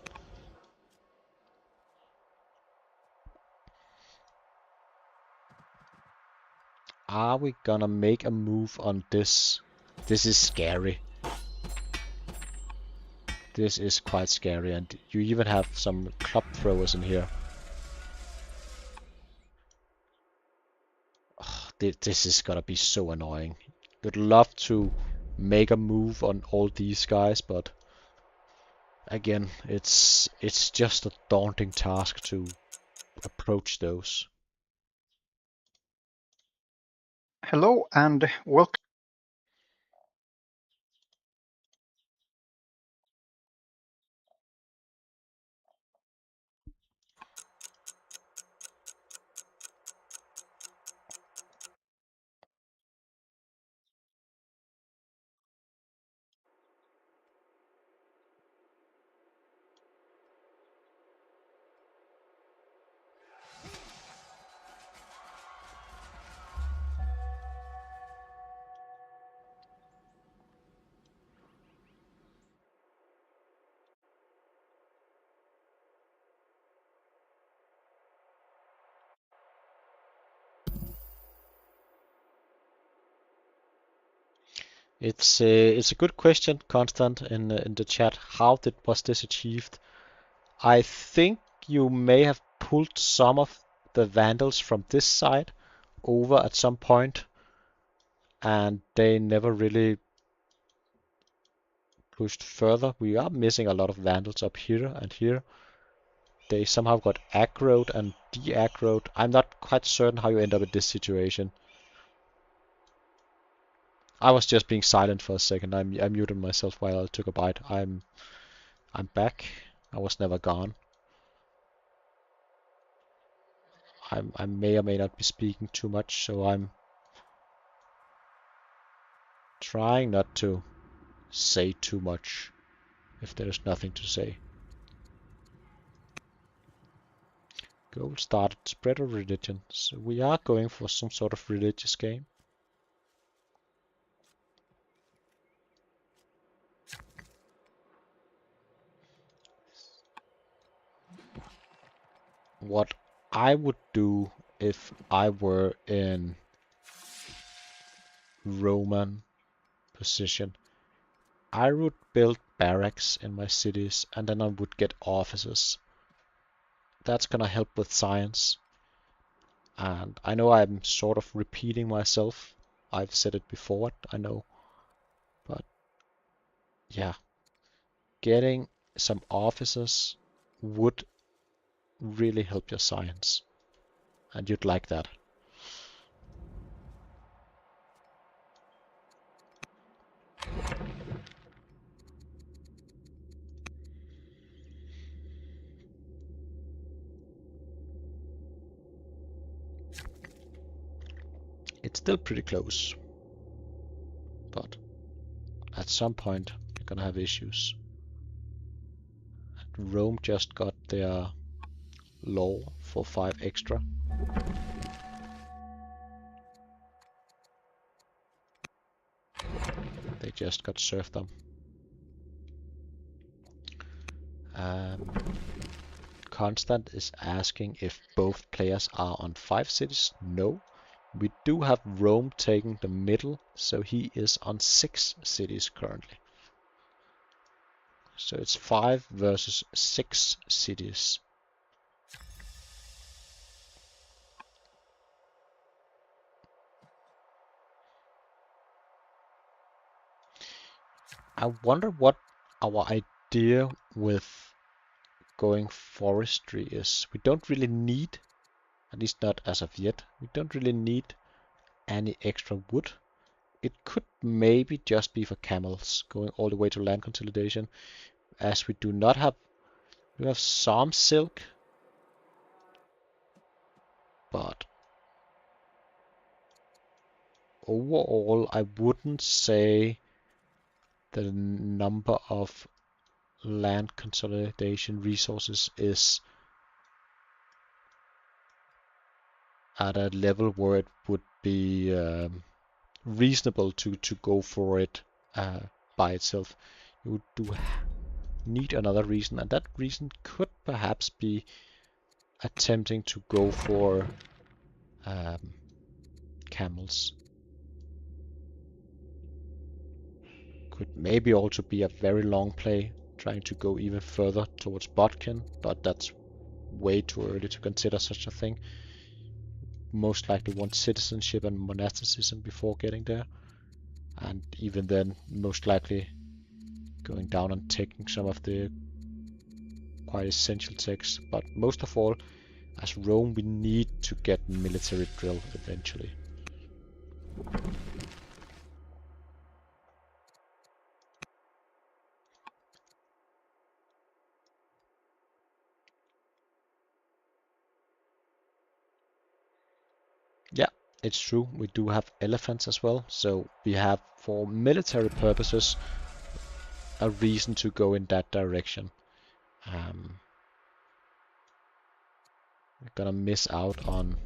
Are we gonna make a move on this? This is scary. This is quite scary, and you even have some club throwers in here. Oh, this is gonna be so annoying. Would love to make a move on all these guys, but again, it's just a daunting task to approach those. Hello and welcome. It's a good question, Constant, in the chat. How was this achieved? I think you may have pulled some of the vandals from this side over at some point, and they never really pushed further. We are missing a lot of vandals up here and here. They somehow got aggroed and de-aggroed. I'm not quite certain how you end up in this situation. I was just being silent for a second. I muted myself while I took a bite. I'm back. I was never gone. I may or may not be speaking too much, so I'm trying not to say too much if there's nothing to say. Gold started spread of religion. So we are going for some sort of religious game. What I would do if I were in Roman position, I would build barracks in my cities and then I would get officers. That's gonna help with science. And I know I'm sort of repeating myself. I've said it before, I know. But yeah, getting some officers would really help your science. And you'd like that. It's still pretty close. But at some point, you're gonna have issues. Rome just got their law for 5 extra. They just got served them. Constant is asking if both players are on 5 cities. No. We do have Rome taking the middle, so he is on 6 cities currently. So it's 5 versus 6 cities. I wonder what our idea with going forestry is. We don't really need, at least not as of yet, we don't really need any extra wood. It could maybe just be for camels going all the way to land consolidation, as we do not have, we have some silk, but overall I wouldn't say the number of land consolidation resources is at a level where it would be reasonable to go for it by itself. You do need another reason, and that reason could perhaps be attempting to go for camels. Could maybe also be a very long play, trying to go even further towards Botkin, but that's way too early to consider such a thing. Most likely want citizenship and monasticism before getting there, and even then most likely going down and taking some of the quite essential texts. But most of all, as Rome, we need to get military drill eventually. Yeah, it's true, we do have elephants as well, so we have, for military purposes, a reason to go in that direction. We're gonna miss out on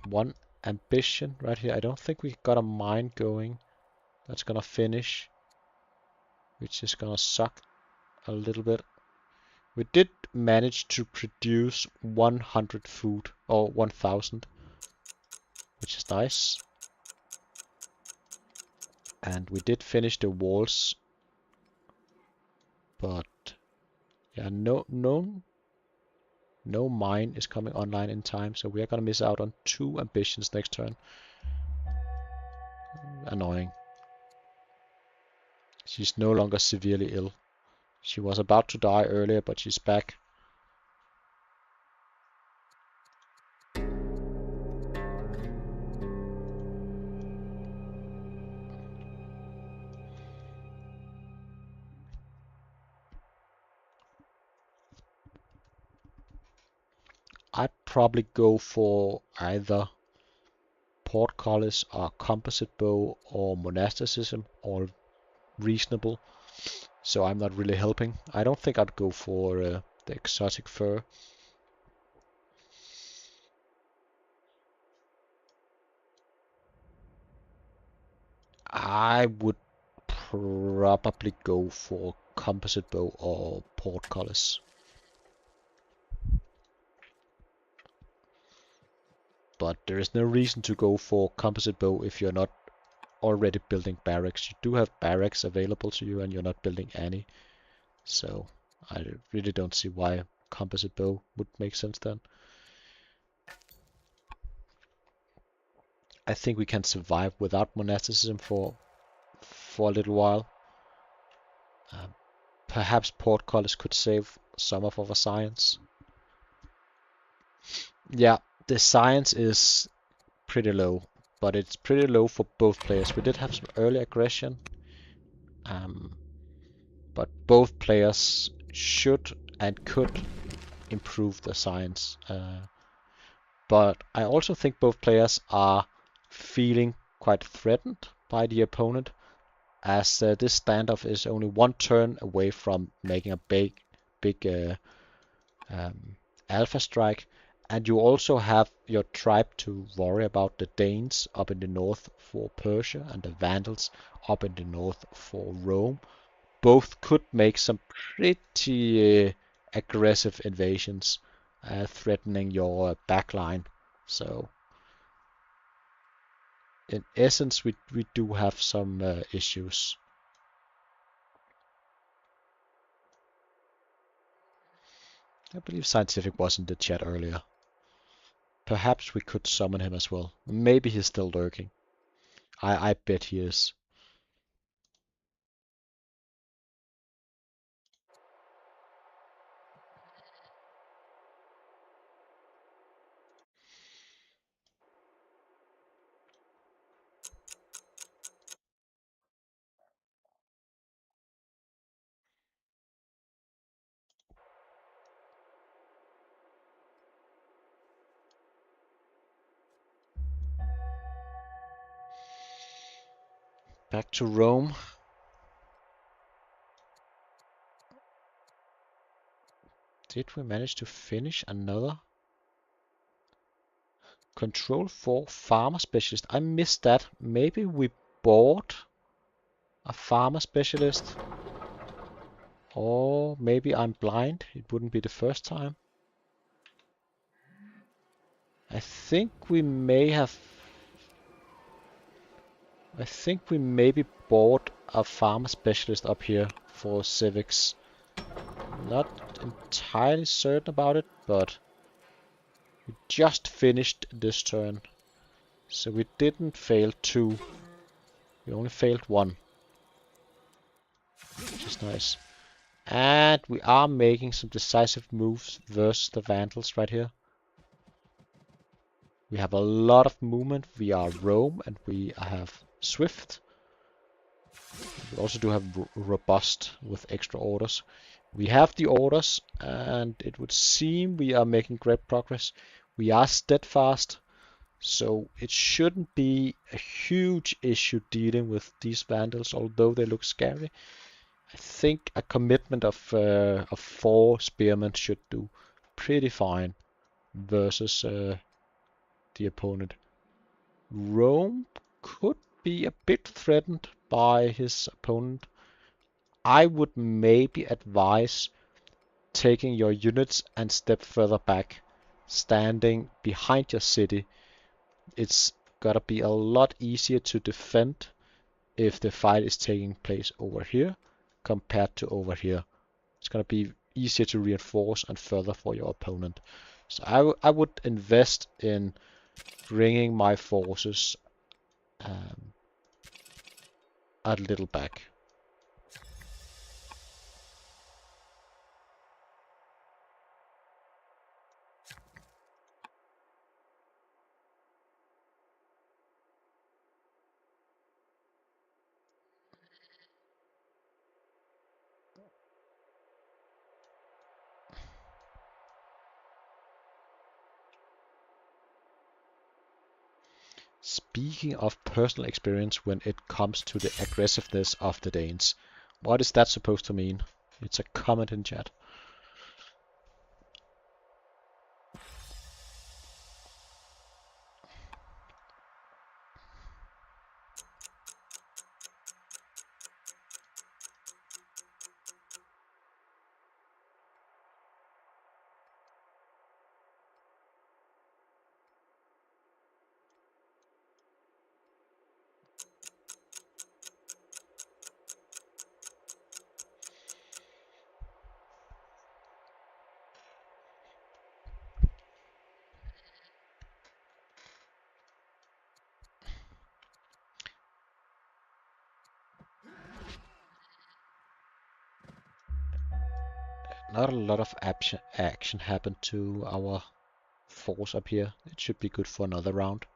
one ambition right here. I don't think we got a mine going. That's gonna finish, which is gonna suck a little bit. We did manage to produce 100 food, or 1000, which is nice. And we did finish the walls, but yeah, no mine is coming online in time, so we are gonna miss out on 2 ambitions next turn. Annoying. She's no longer severely ill. She was about to die earlier, but she's back. I'd probably go for either portcullis or composite bow or monasticism, all reasonable, so I'm not really helping. I don't think I'd go for the exotic fur. I would probably go for composite bow or portcullis. But there is no reason to go for composite bow if you're not already building barracks. You do have barracks available to you and you're not building any. So I really don't see why composite bow would make sense then. I think we can survive without monasticism for a little while. Perhaps portcullis could save some of our science. Yeah, the science is pretty low, but it's pretty low for both players. We did have some early aggression, but both players should and could improve the science. But I also think both players are feeling quite threatened by the opponent, as this standoff is only 1 turn away from making a big alpha strike, and you also have your tribe to worry about, the Danes up in the north for Persia and the Vandals up in the north for Rome. Both could make some pretty aggressive invasions, threatening your backline. So in essence, we do have some issues. I believe Scientific was in the chat earlier. Perhaps we could summon him as well. Maybe he's still lurking. I bet he is. Back to Rome. Did we manage to finish another? Control 4 farmer specialist. I missed that. Maybe we bought a farmer specialist. Or maybe I'm blind. It wouldn't be the first time. I think we may have... I think we maybe bought a farmer specialist up here for civics. Not entirely certain about it, but we just finished this turn. So we didn't fail 2. We only failed 1. Which is nice. And we are making some decisive moves versus the Vandals right here. We have a lot of movement. We are Rome and we have Swift. We also do have Robust with extra orders. We have the orders and it would seem we are making great progress. We are steadfast, so it shouldn't be a huge issue dealing with these Vandals, although they look scary. I think a commitment of 4 spearmen should do pretty fine versus the opponent. Rome could be a bit threatened by his opponent. I would maybe advise taking your units and step further back, standing behind your city. It's gotta be a lot easier to defend if the fight is taking place over here compared to over here. It's gonna be easier to reinforce and further for your opponent. So I would invest in bringing my forces a little back. Speaking of personal experience when it comes to the aggressiveness of the Danes, what is that supposed to mean? It's a comment in chat. Not a lot of action happened to our force up here. It should be good for another round.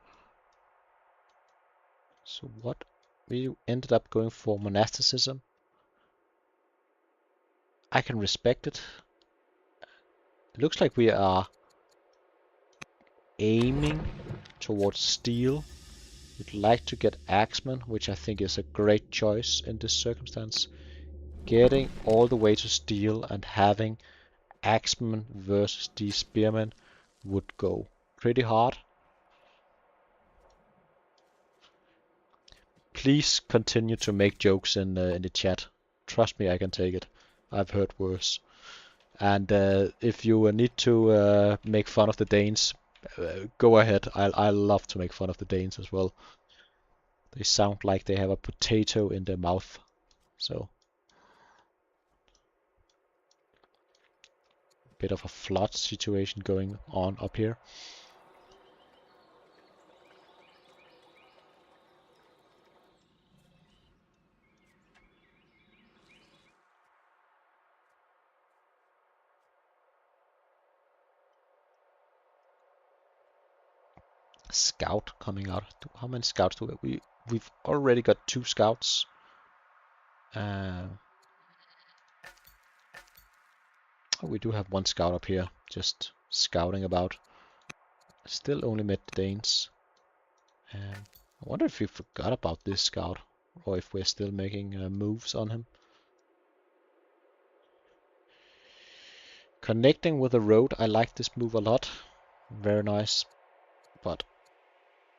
So what? We ended up going for monasticism. I can respect it. It looks like we are aiming towards steel. We'd like to get axemen, which I think is a great choice in this circumstance. Getting all the way to steel and having axemen versus these spearmen would go pretty hard. Please continue to make jokes in the chat. Trust me, I can take it. I've heard worse. And if you need to make fun of the Danes, go ahead. I love to make fun of the Danes as well. They sound like they have a potato in their mouth. So, bit of a flood situation going on up here. Scout coming out. How many scouts do we? We've already got 2 scouts. We do have 1 scout up here, just scouting about. Still only met the Danes. I wonder if we forgot about this scout, or if we're still making moves on him. Connecting with the road, I like this move a lot. Very nice. But,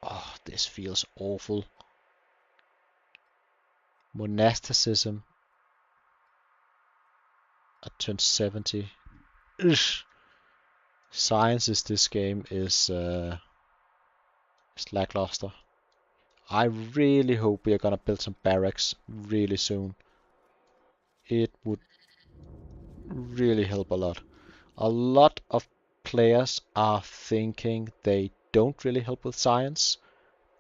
oh, this feels awful. Monasticism turn 70. Ugh. Science is this game is lackluster. I really hope we are gonna build some barracks really soon. It would really help a lot. A lot of players are thinking they don't really help with science,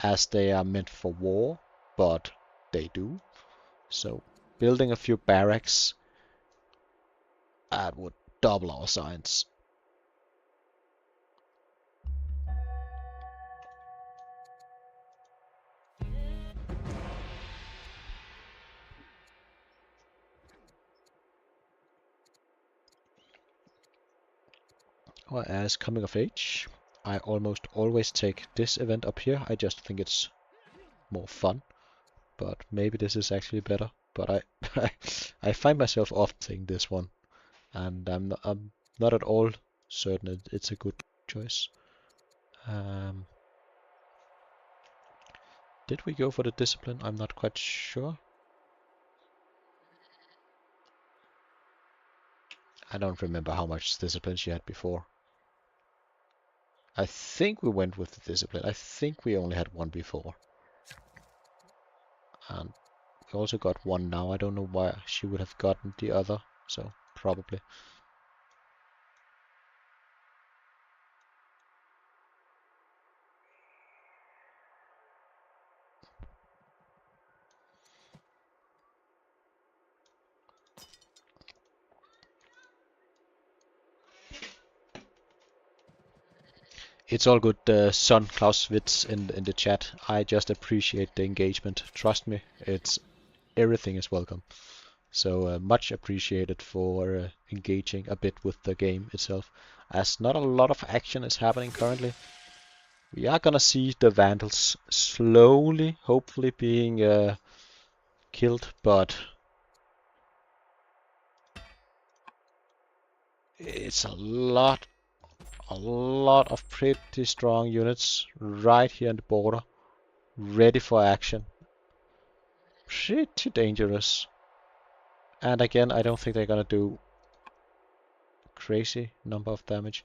as they are meant for war, but they do. So building a few barracks, that would double our science. Well, as coming of age, I almost always take this event up here. I just think it's more fun, but maybe this is actually better. But I find myself often taking this one, and I'm not at all certain it's a good choice. Um, did we go for the discipline? I'm not quite sure. I don't remember how much discipline she had before. I think we went with the discipline. I think we only had one before. And we also got one now. I don't know why she would have gotten the other, so probably. It's all good, son Clausewitz in the chat. I just appreciate the engagement. Trust me, it's everything is welcome. So much appreciated for engaging a bit with the game itself, as not a lot of action is happening currently. We are gonna see the Vandals slowly, hopefully being killed, but it's a lot of pretty strong units right here on the border, ready for action. Pretty dangerous. And again, I don't think they're gonna do crazy number of damage.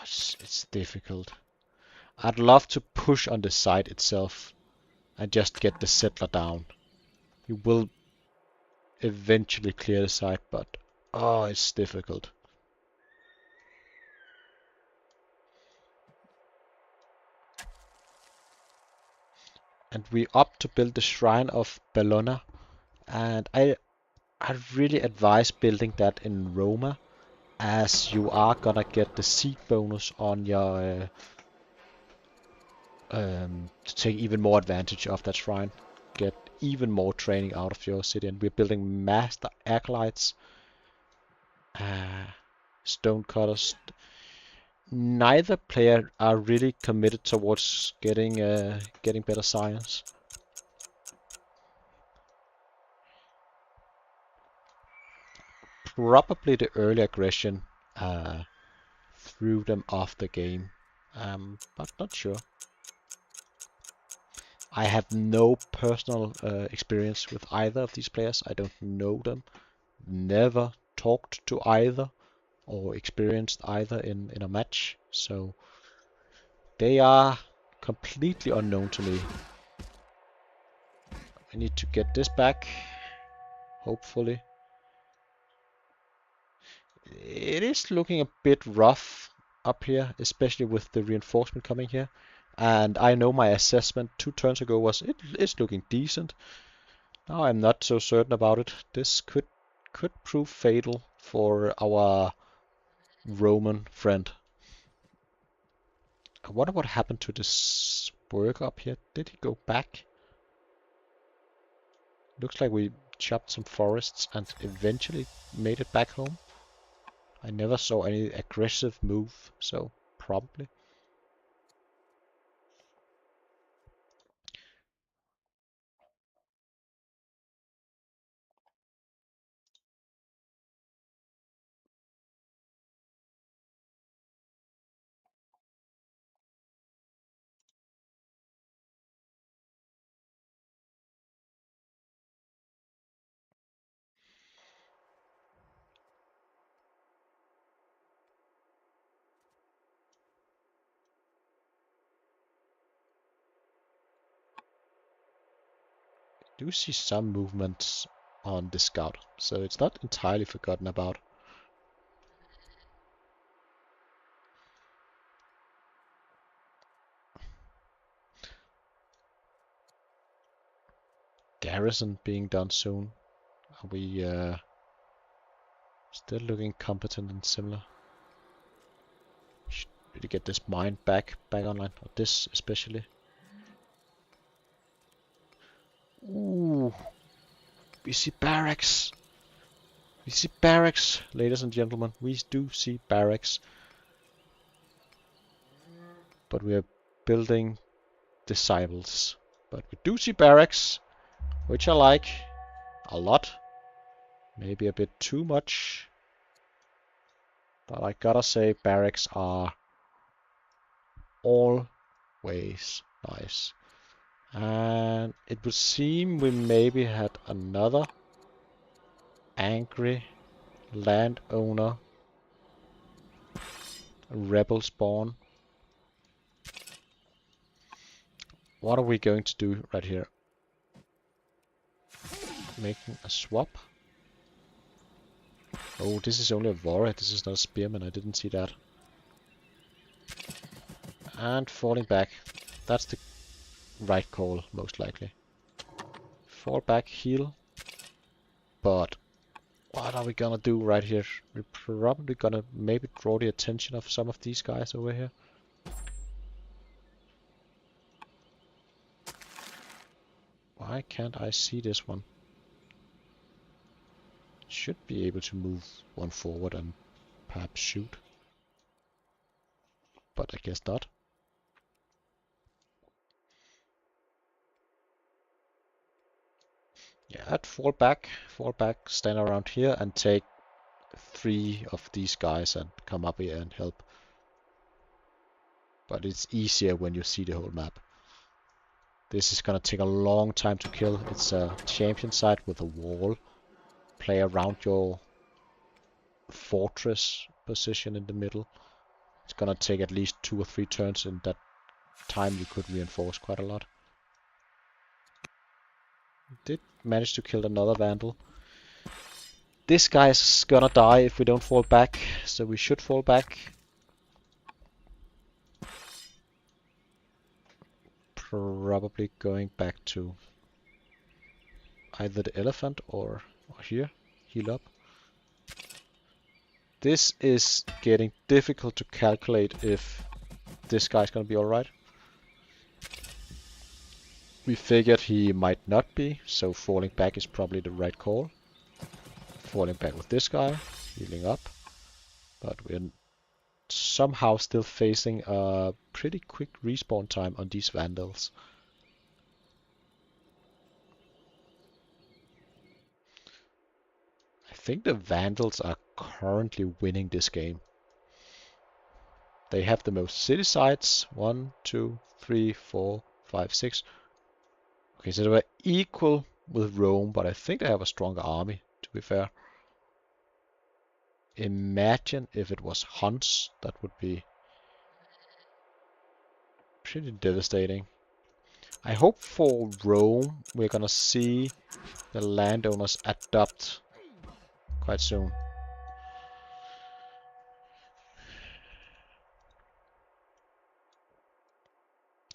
It's difficult. I'd love to push on the side itself and just get the settler down. You will eventually clear the side, but oh, it's difficult. And we opt to build the Shrine of Bellona, and I really advise building that in Roma, as you are gonna get the seed bonus on your to take even more advantage of that shrine, get even more training out of your city, and we're building master acolytes, uh, stone cutters. Neither player are really committed towards getting better science. Probably the early aggression threw them off the game, but not sure. I have no personal experience with either of these players. I don't know them. Never talked to either or experienced either in a match. So they are completely unknown to me. I need to get this back, hopefully. It is looking a bit rough up here, especially with the reinforcement coming here. And I know my assessment 2 turns ago was it is looking decent. Now I'm not so certain about it. This could prove fatal for our Roman friend. I wonder what happened to this worker up here. Did he go back? Looks like we chopped some forests and eventually made it back home. I never saw any aggressive move, so probably. Do see some movements on the scout, so it's not entirely forgotten about. Garrison being done soon. Are we still looking competent and similar? Should really get this mine back online, or this especially. Ooh, we see barracks. We see barracks, ladies and gentlemen. We do see barracks. But we are building disciples. But we do see barracks, which I like a lot. Maybe a bit too much. But I gotta say, barracks are always nice. And it would seem we maybe had another angry landowner rebel spawn. What are we going to do right here? Making a swap? Oh, this is only a warrior. This is not a spearman. I didn't see that. And falling back. That's the right call, most likely. Fall back, heal. But what are we gonna do right here? We're probably gonna maybe draw the attention of some of these guys over here. Why can't I see this one? Should be able to move one forward and perhaps shoot. But I guess not. Yeah, I'd fall back, stand around here and take 3 of these guys and come up here and help. But it's easier when you see the whole map. This is gonna take a long time to kill. It's a champion site with a wall. Play around your fortress position in the middle. It's gonna take at least 2 or 3 turns. In that time you could reinforce quite a lot. Did manage to kill another vandal. This guy's gonna die if we don't fall back, so we should fall back. Probably going back to either the elephant or here. Heal up. This is getting difficult to calculate if this guy's gonna be alright. We figured he might not be, so falling back is probably the right call. Falling back with this guy, healing up. But we're somehow still facing a pretty quick respawn time on these vandals. I think the vandals are currently winning this game. They have the most city sites. 1, 2, 3, 4, 5, 6. Okay, so they were equal with Rome, but I think they have a stronger army, to be fair. Imagine if it was Huns, that would be pretty devastating. I hope for Rome we're gonna see the landowners adopt quite soon.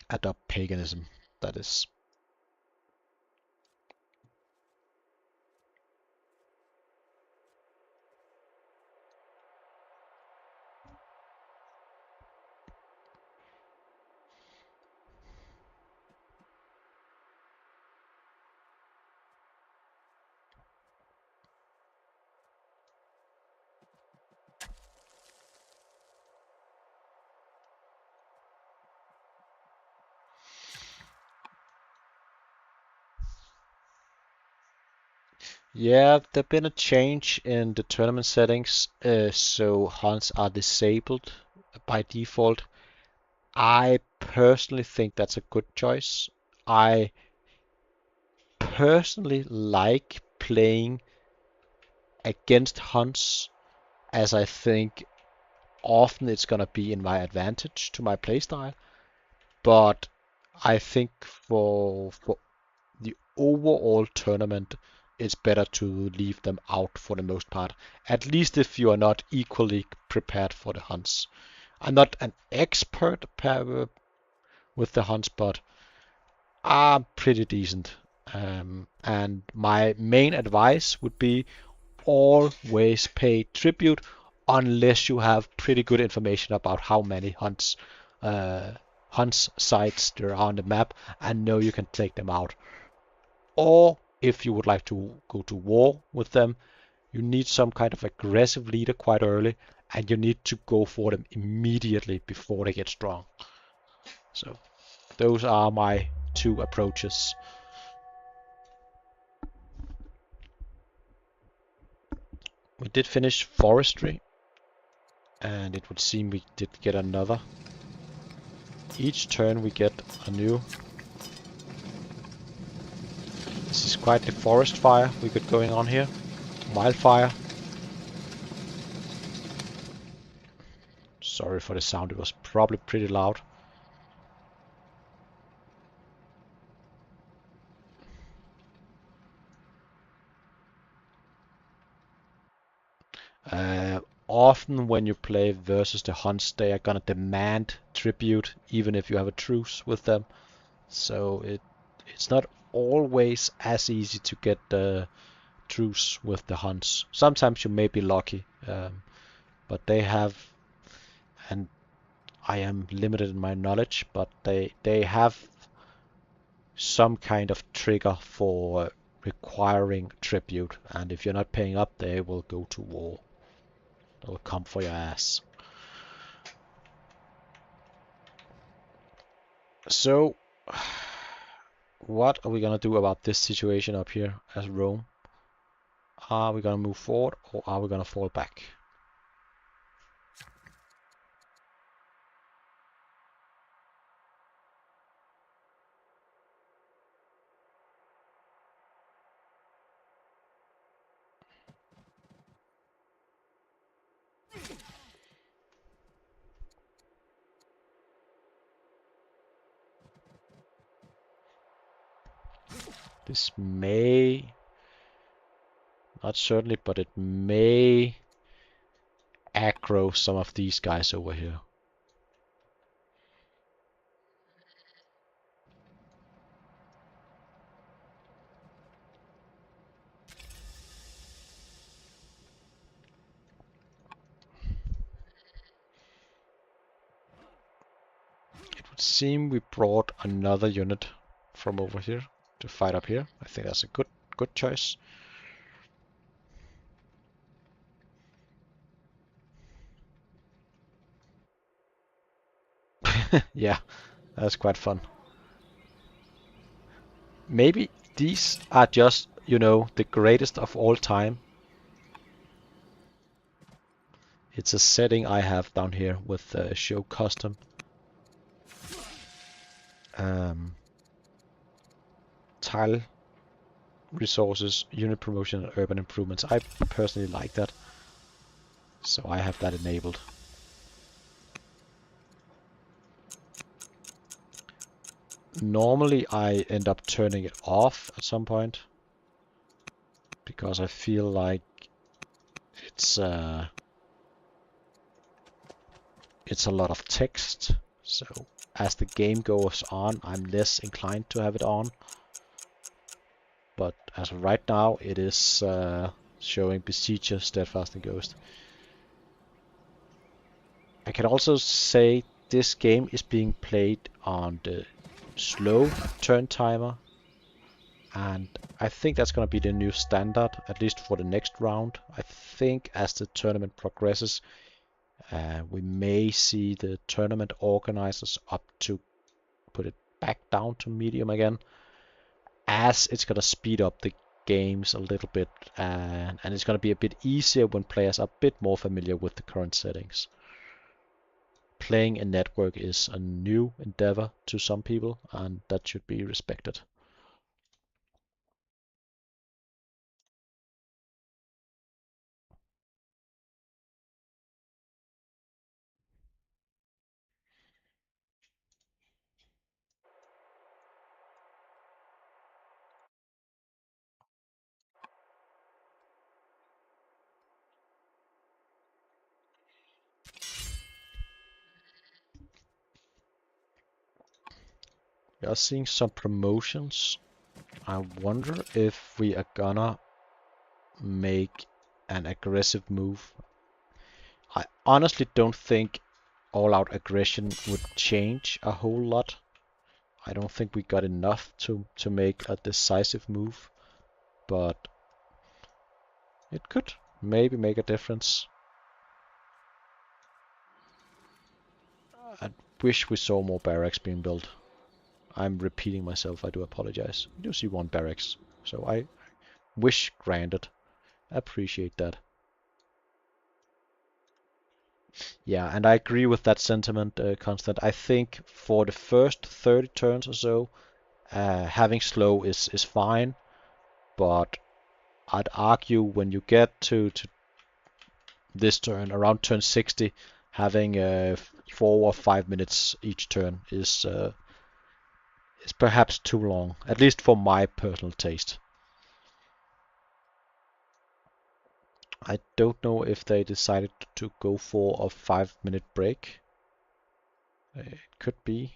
Adopt paganism, that is. Yeah, there's been a change in the tournament settings, so Huns are disabled by default. I personally think that's a good choice. I personally like playing against Huns, as I think often it's gonna be in my advantage to my playstyle. But I think for the overall tournament, it's better to leave them out for the most part. At least if you are not equally prepared for the hunts. I'm not an expert with the hunts, but I'm pretty decent. And my main advice would be always pay tribute unless you have pretty good information about how many uh, hunts sites there are on the map and know you can take them out. Or if you would like to go to war with them, you need some kind of aggressive leader quite early, and you need to go for them immediately before they get strong. So those are my two approaches. We did finish forestry, and it would seem we did get another. Each turn we get a new. This is quite the forest fire we got going on here. Wildfire. Sorry for the sound, it was probably pretty loud. Uh, Often when you play versus the hunts, they are gonna demand tribute even if you have a truce with them. So it's not always as easy to get the truce with the hunts. Sometimes you may be lucky, but they have, and I am limited in my knowledge, but they have some kind of trigger for requiring tribute, and if you're not paying up, they will go to war. They will come for your ass. So, what are we gonna do about this situation up here as Rome? Are we gonna move forward or are we gonna fall back? This may, not certainly, but it may aggro some of these guys over here. It would seem we brought another unit from over here to fight up here. I think that's a good choice. Yeah, that's quite fun. Maybe these are just, the greatest of all time. It's a setting I have down here with show custom. Tile resources, unit promotion, and urban improvements. I personally like that, so I have that enabled. Normally I end up turning it off at some point because I feel like it's a lot of text. So as the game goes on, I'm less inclined to have it on. But as of right now, it is showing Besieger, Steadfast, and Ghost. I can also say this game is being played on the slow turn timer, and I think that's going to be the new standard, at least for the next round. I think as the tournament progresses, we may see the tournament organizers up to put it back down to medium again, as it's going to speed up the games a little bit, and it's going to be a bit easier when players are a bit more familiar with the current settings. Playing in network is a new endeavor to some people, and that should be respected. We are seeing some promotions. I wonder if we are gonna make an aggressive move. I honestly don't think all-out aggression would change a whole lot. I don't think we got enough to make a decisive move, but it could maybe make a difference. I wish we saw more barracks being built. I'm repeating myself, I do apologize. We do see one barracks, so I wish granted. Appreciate that. Yeah, and I agree with that sentiment, Constant. I think for the first 30 turns or so, having slow is fine, but I'd argue when you get to this turn, around turn 60, having 4 or 5 minutes each turn is perhaps too long, at least for my personal taste. I don't know if they decided to go for a 5-minute break. It could be.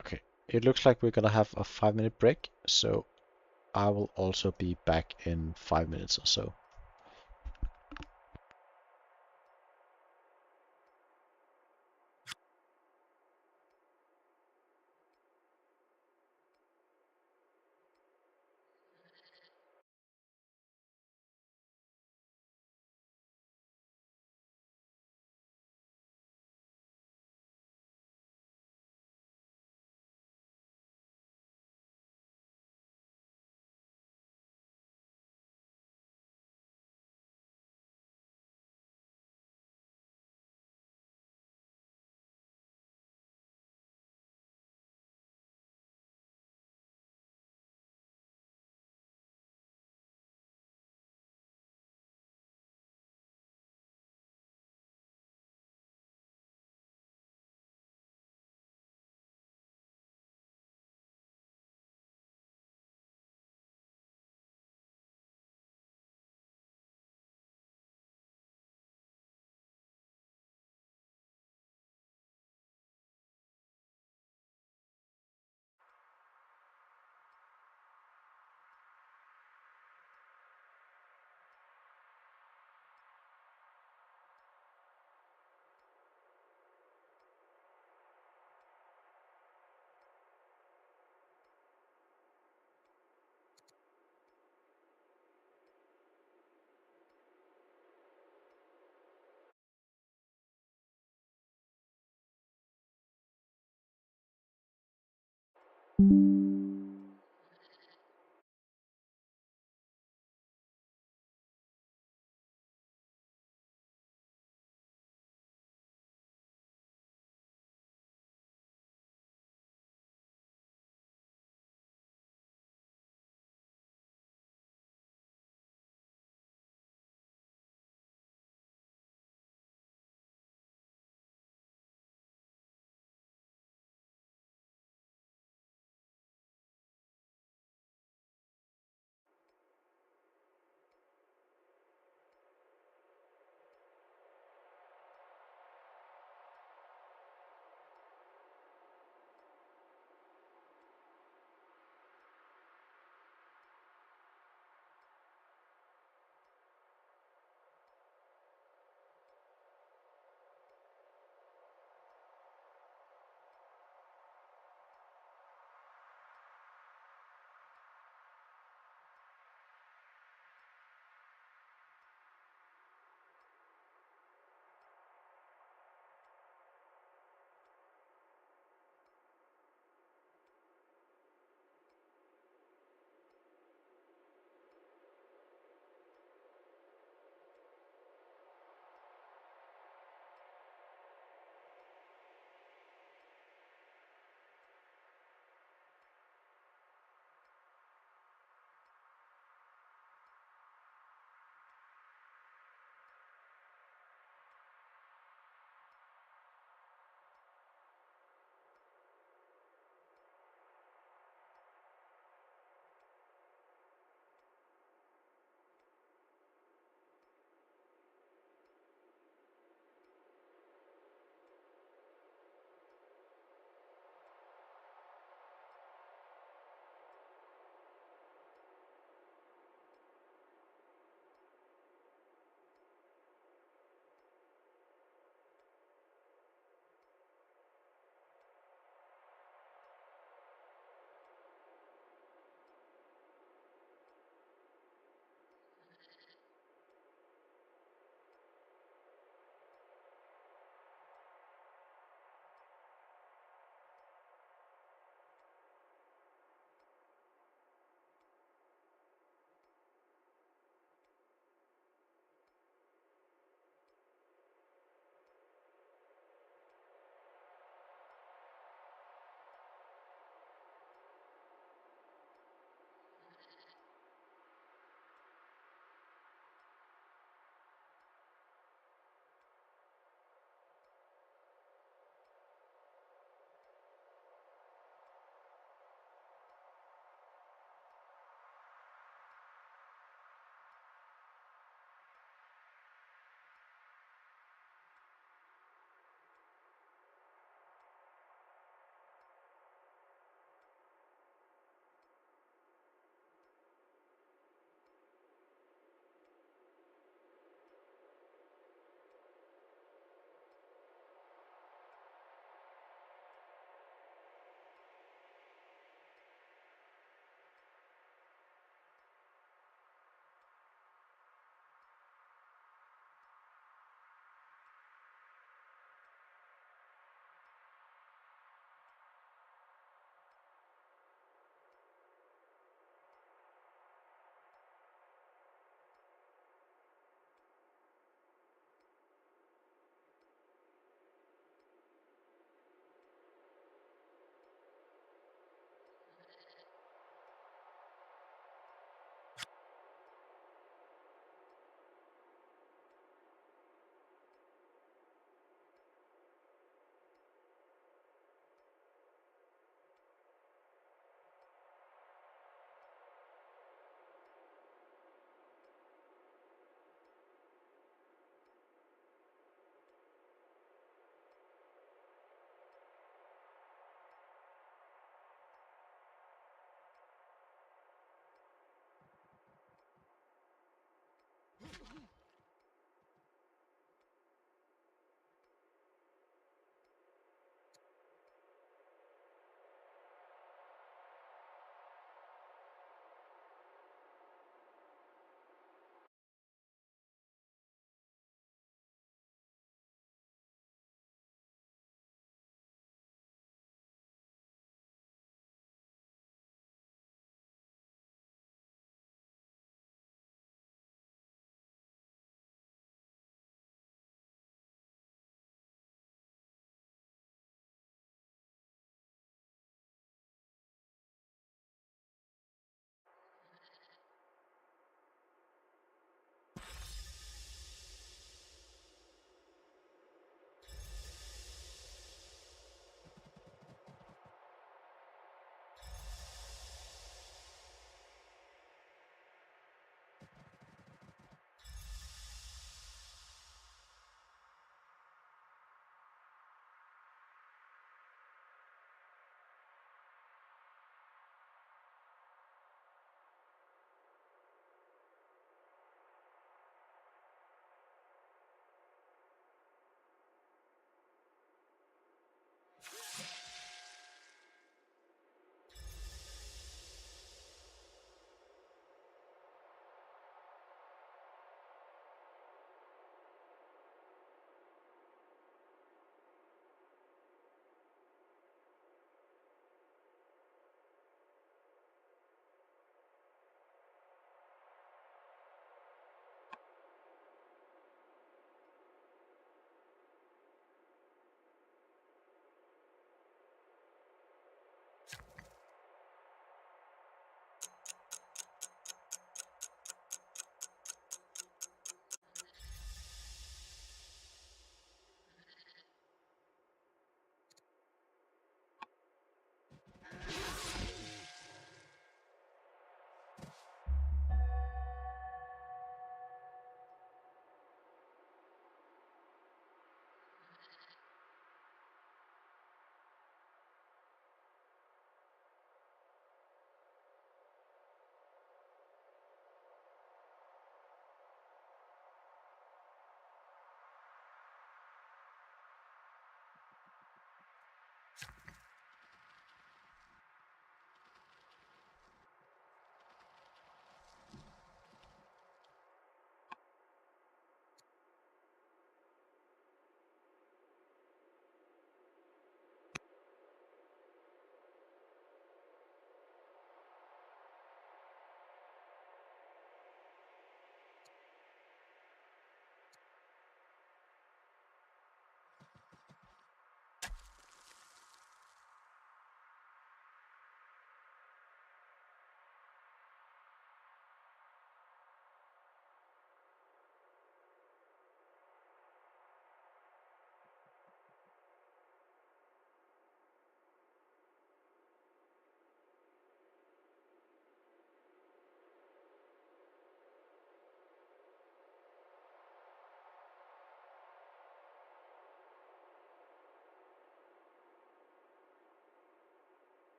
Okay, it looks like we're gonna have a 5-minute break, so I will also be back in 5 minutes or so.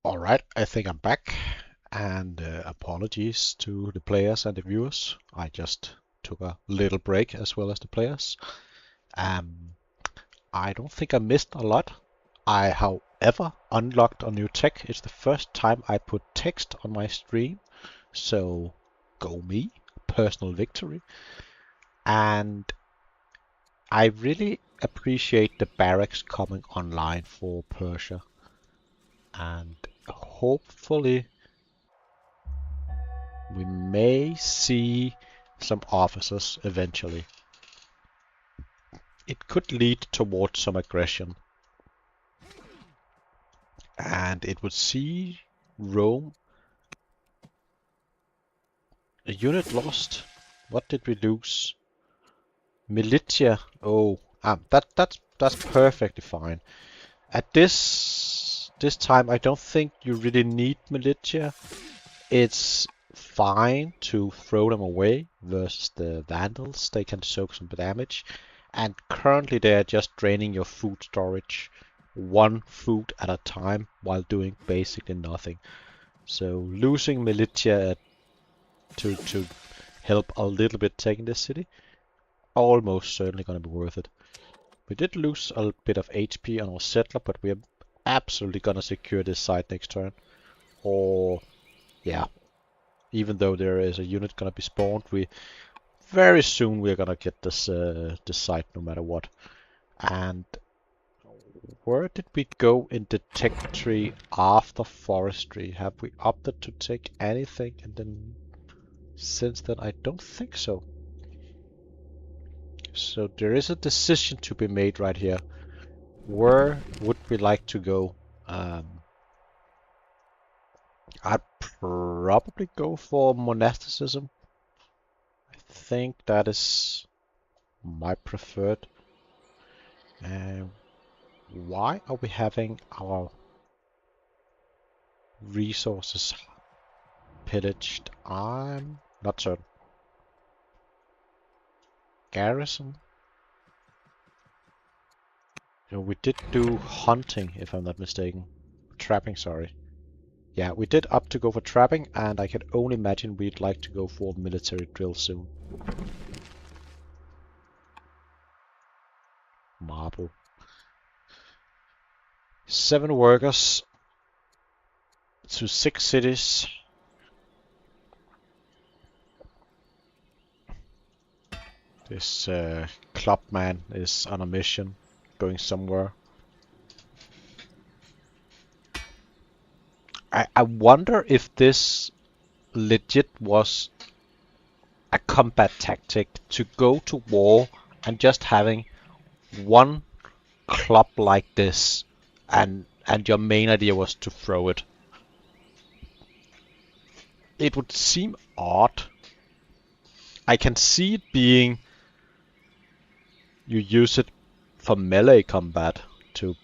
Alright, I think I'm back. And apologies to the players and the viewers. I just took a little break as well as the players. I don't think I missed a lot. I, however, unlocked a new tech. It's the first time I put text on my stream. So, go me. Personal victory. And I really appreciate the barracks coming online for Persia. And hopefully we may see some officers eventually. It could lead towards some aggression. And it would see Rome. A unit lost. What did we lose? Militia. Oh, that's perfectly fine. At this time, I don't think you really need militia. It's fine to throw them away versus the Vandals. They can soak some damage. And currently they are just draining your food storage one food at a time while doing basically nothing. So losing militia to help a little bit taking this city, almost certainly going to be worth it. We did lose a bit of HP on our settler, but we are absolutely going to secure this site next turn. Or, yeah, even though there is a unit going to be spawned, very soon we're going to get this site no matter what. And where did we go in the tech tree after forestry? Have we opted to take anything? And then since then, I don't think so. So there is a decision to be made right here. Where would we like to go? I'd probably go for monasticism. I think that is my preferred. Why are we having our resources pillaged? I'm not certain. Garrison? No, we did do hunting, if I'm not mistaken. Trapping, sorry. Yeah, we did opt to go for trapping, and I can only imagine we'd like to go for military drill soon. Marble. 7 workers to 6 cities. This clubman is on a mission, going somewhere. I wonder if this legit was a combat tactic to go to war and just having one club like this, and your main idea was to throw it. It would seem odd. I can see it being you use it for melee combat, to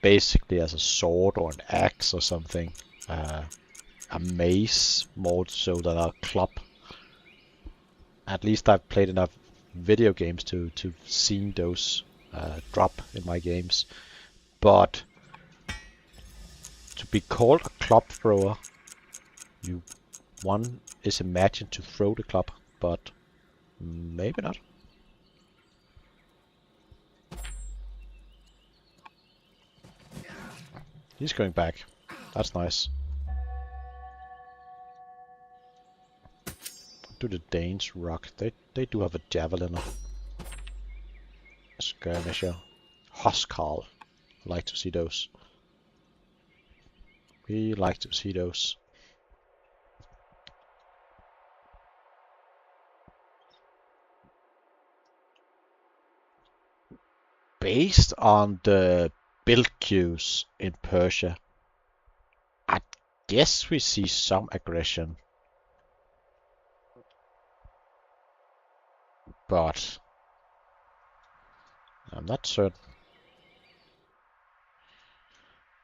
basically as a sword or an axe or something. A mace more so than a club. At least I've played enough video games to see those drop in my games. But to be called a club thrower, one is imagined to throw the club, but maybe not. He's going back. That's nice. What do the Danes rock? They do have a javelin. Skirmisher. Huskarl. I like to see those. We like to see those. Based on the build queues in Persia, I guess we see some aggression. But I'm not certain.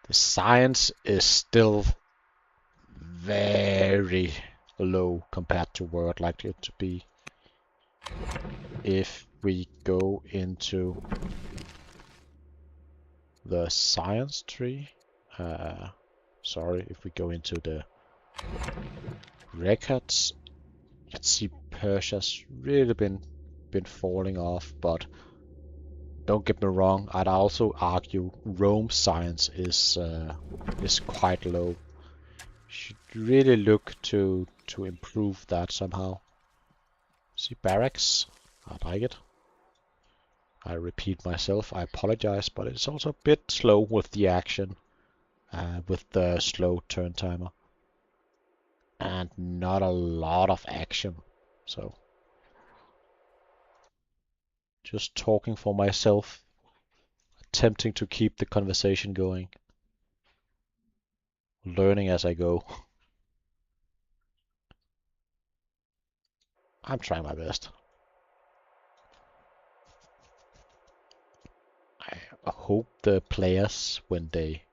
The science is still very low compared to where I'd like it to be. If we go into the science tree, Sorry, if we go into the records, let's see, Persia's really been falling off, but don't get me wrong, I'd also argue Rome's science is quite low. Should really look to improve that somehow. See, barracks, I like it. I repeat myself, I apologize, but it's also a bit slow with the action, with the slow turn timer, and not a lot of action. So, just talking for myself, attempting to keep the conversation going, learning as I go. I'm trying my best. I hope the players, when they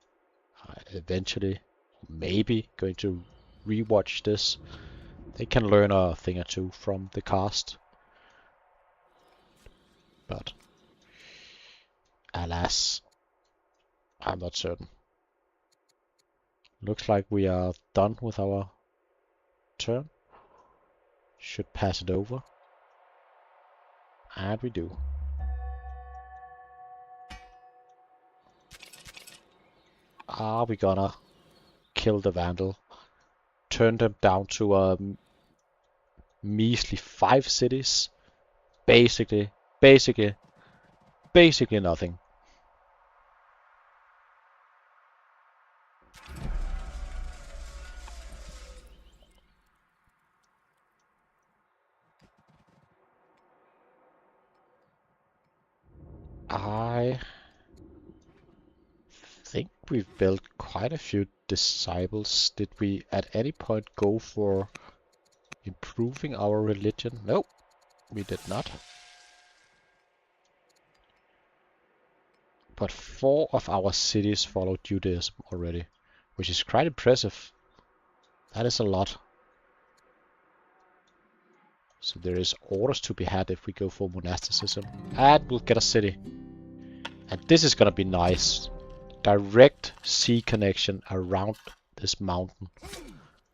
eventually, maybe going to rewatch this, they can learn a thing or two from the cast. But alas, I'm not certain. Looks like we are done with our turn. Should pass it over. And we do. Are we gonna kill the Vandal? Turn them down to a measly 5 cities? Basically nothing. I think we've built quite a few disciples. Did we at any point go for improving our religion? No, we did not. But 4 of our cities follow Judaism already, which is quite impressive. That is a lot. So there is orders to be had if we go for monasticism. And we'll get a city. And this is gonna be nice. Direct sea connection around this mountain.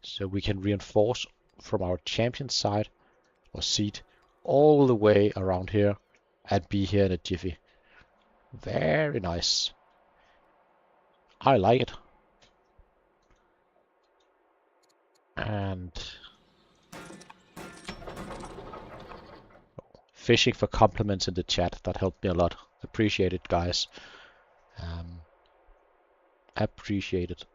So we can reinforce from our champion side or seat all the way around here and be here in a jiffy. Very nice. I like it. And fishing for compliments in the chat, that helped me a lot. Appreciate it, guys. Appreciate it.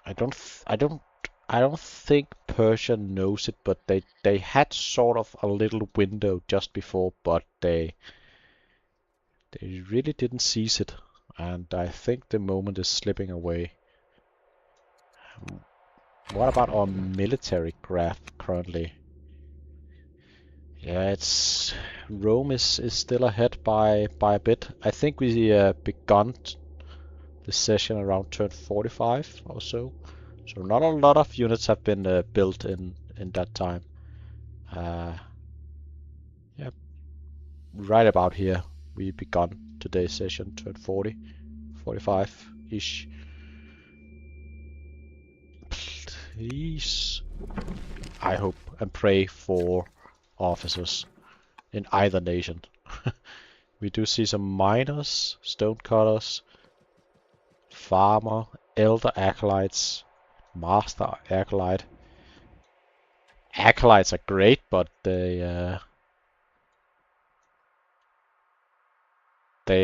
I don't think Persia knows it, but they had sort of a little window just before, but they really didn't seize it, and I think the moment is slipping away. What about our military graph currently? Yeah, it's Rome is still ahead by a bit. I think we begun the session around turn 45 or so. So not a lot of units have been built in that time. Yeah, right about here we begun today's session, turn 40, 45-ish. Please, I hope and pray for officers in either nation. We do see some miners, stonecutters, farmer, elder acolytes, master acolyte. Acolytes are great, but they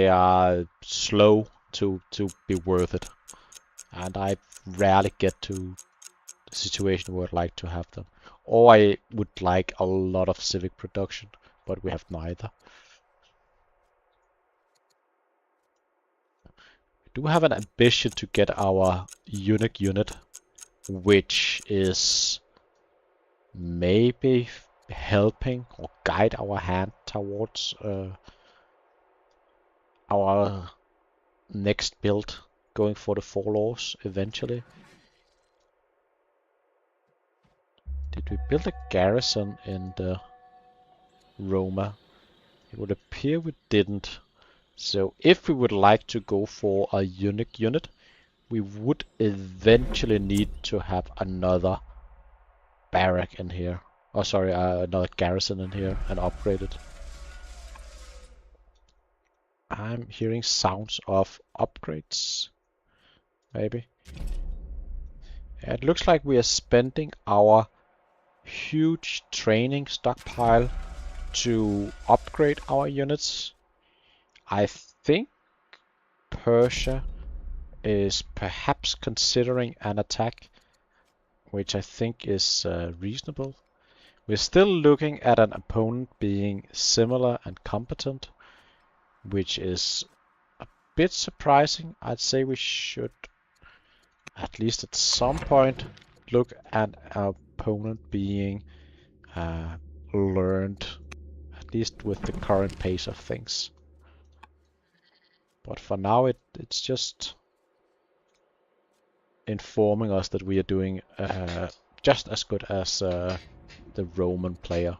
are slow to be worth it, and I rarely get to the situation where I'd like to have them. Or I would like a lot of civic production, but we have neither. We do have an ambition to get our eunuch unit, which is maybe helping or guide our hand towards our next build, going for the 4 laws eventually. Did we build a garrison in the Roma. It would appear we didn't. So if we would like to go for a unique unit, we would eventually need to have another barrack in here. Oh, sorry, another garrison in here and upgrade it. I'm hearing sounds of upgrades. Maybe. It looks like we are spending our huge training stockpile to upgrade our units. I think Persia is perhaps considering an attack, which I think is reasonable. We're still looking at an opponent being similar and competent, which is a bit surprising. I'd say we should, at least at some point, look at our opponent being learned, at least with the current pace of things. But for now, it's just informing us that we are doing just as good as the Roman player.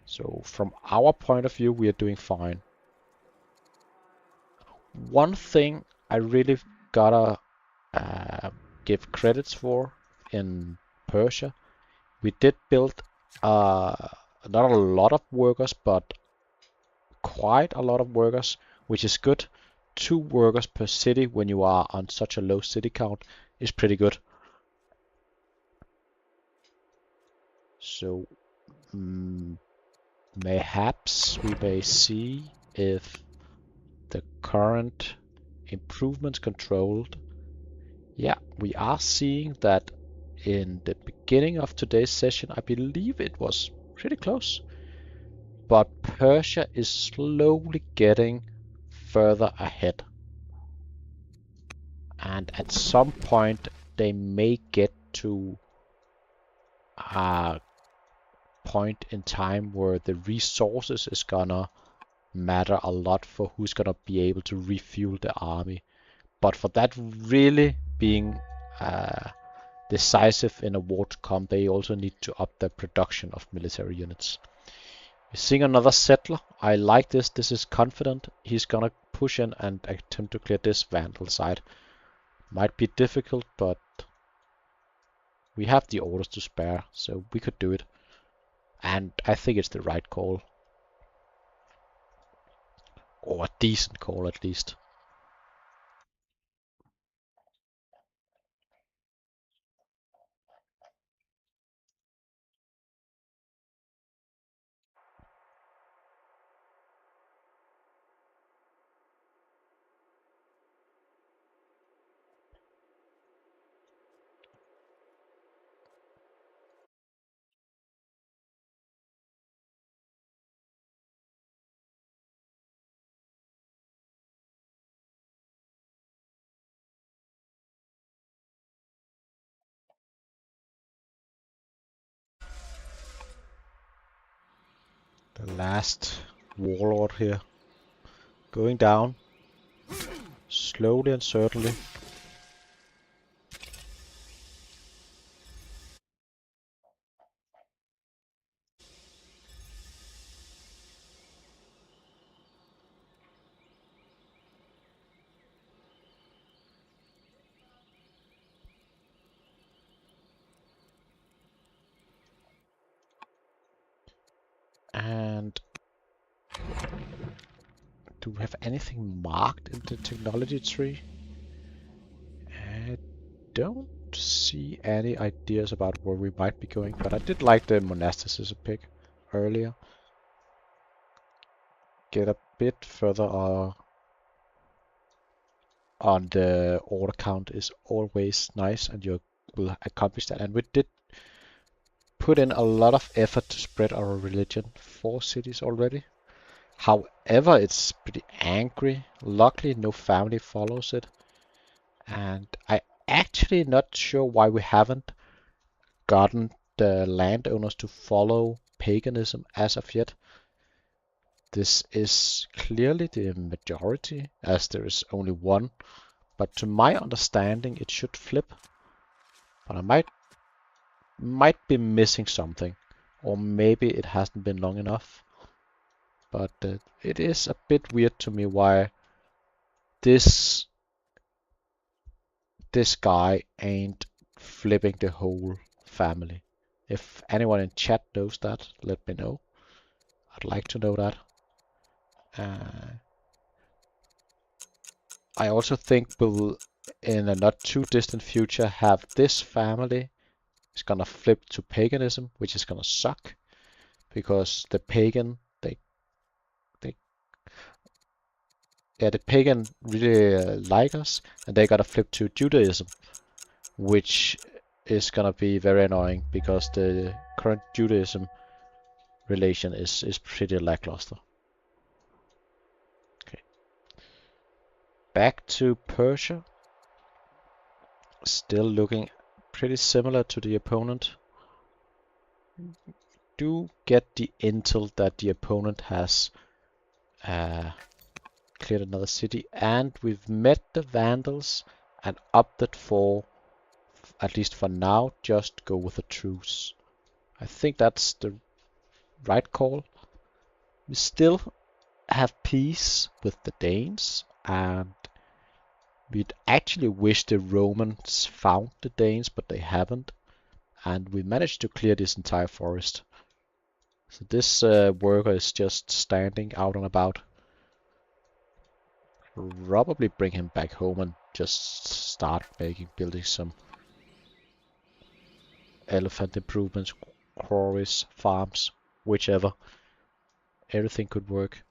So from our point of view, we are doing fine. One thing I really gotta give credits for in Persia, we did build not a lot of workers, but quite a lot of workers, which is good. 2 workers per city when you are on such a low city count is pretty good. So mayhaps we may see if the current improvements controlled. Yeah, we are seeing that in the beginning of today's session. I believe it was pretty close. But Persia is slowly getting further ahead. And at some point they may get to a point in time where the resources is gonna matter a lot for who's gonna be able to refuel the army. But for that really being decisive in a war to come, they also need to up their production of military units. We're seeing another settler. I like this. This is confident. He's gonna push in and attempt to clear this Vandal side. Might be difficult, but we have the orders to spare, so we could do it. And I think it's the right call. Or a decent call at least. The last warlord here. Going down. Slowly and certainly. And do we have anything marked in the technology tree? I don't see any ideas about where we might be going, but I did like the monasticism pick earlier. Get a bit further on the order count is always nice, and you will accomplish that. And we did put in a lot of effort to spread our religion. 4 cities already. However, it's pretty angry. Luckily, no family follows it. And I actually not sure why we haven't gotten the landowners to follow paganism as of yet. This is clearly the majority, as there is only one. But to my understanding, it should flip. But I might be missing something. or maybe it hasn't been long enough. But it is a bit weird to me why this guy ain't flipping the whole family. If anyone in chat knows that, let me know. I'd like to know that. I also think we'll, in a not too distant future, have this family is gonna flip to paganism, which is gonna suck because the pagan the pagan really like us, and they gotta flip to Judaism, which is gonna be very annoying because the current Judaism relation is pretty lackluster. Okay, back to Persia. Still looking pretty similar to the opponent. Do get the intel that the opponent has cleared another city, and we've met the Vandals and opted for, at least for now, just go with a truce. I think that's the right call. We still have peace with the Danes, and we'd actually wish the Romans found the Danes, but they haven't, and we managed to clear this entire forest. So this worker is just standing out and about. Probably bring him back home and just start building some elephant improvements, quarries, farms, whichever. Everything could work.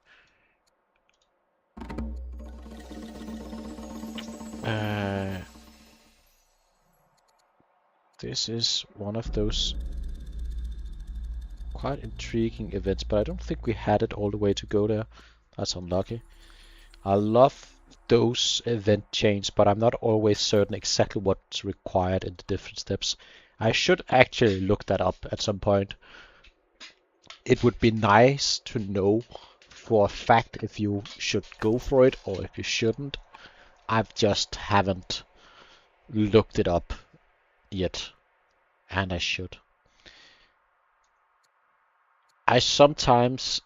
This is one of those quite intriguing events, but I don't think we had it all the way to go there. That's unlucky. I love those event chains, but I'm not always certain exactly what's required in the different steps. I should actually look that up at some point. It would be nice to know for a fact if you should go for it or if you shouldn't. I've just haven't looked it up yet, and I should. I sometimes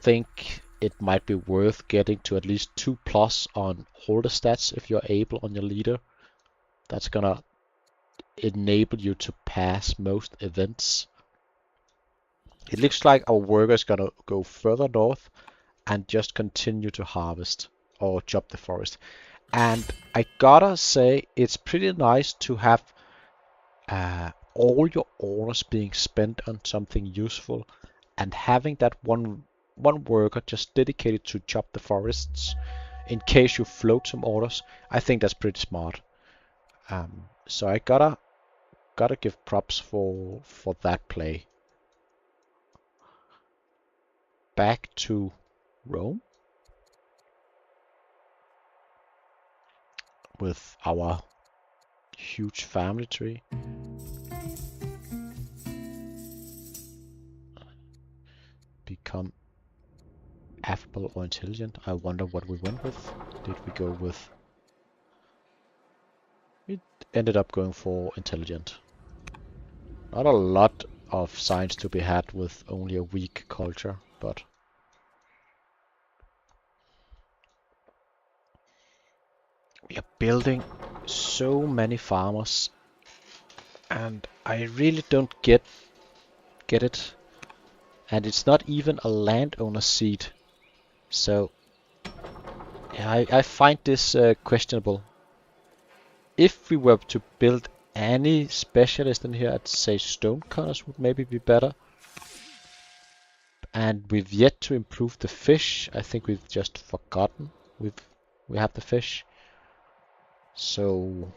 think it might be worth getting to at least 2+ on all the stats if you're able on your leader. That's gonna enable you to pass most events. It looks like our worker is gonna go further north and just continue to harvest or chop the forest. And I gotta say, it's pretty nice to have all your orders being spent on something useful, and having that one worker just dedicated to chop the forests in case you float some orders. I think that's pretty smart. So I gotta give props for that play. Back to Rome with our huge family tree. Become affable or intelligent. I wonder what we went with. Did we go with... We ended up going for intelligent. Not a lot of science to be had with only a weak culture, but... We are building so many farmers, and I really don't get it. And it's not even a landowner seat. So yeah, I find this questionable. If we were to build any specialist in here, I'd say stonecutters would maybe be better. And we've yet to improve the fish. I think we've just forgotten we have the fish. So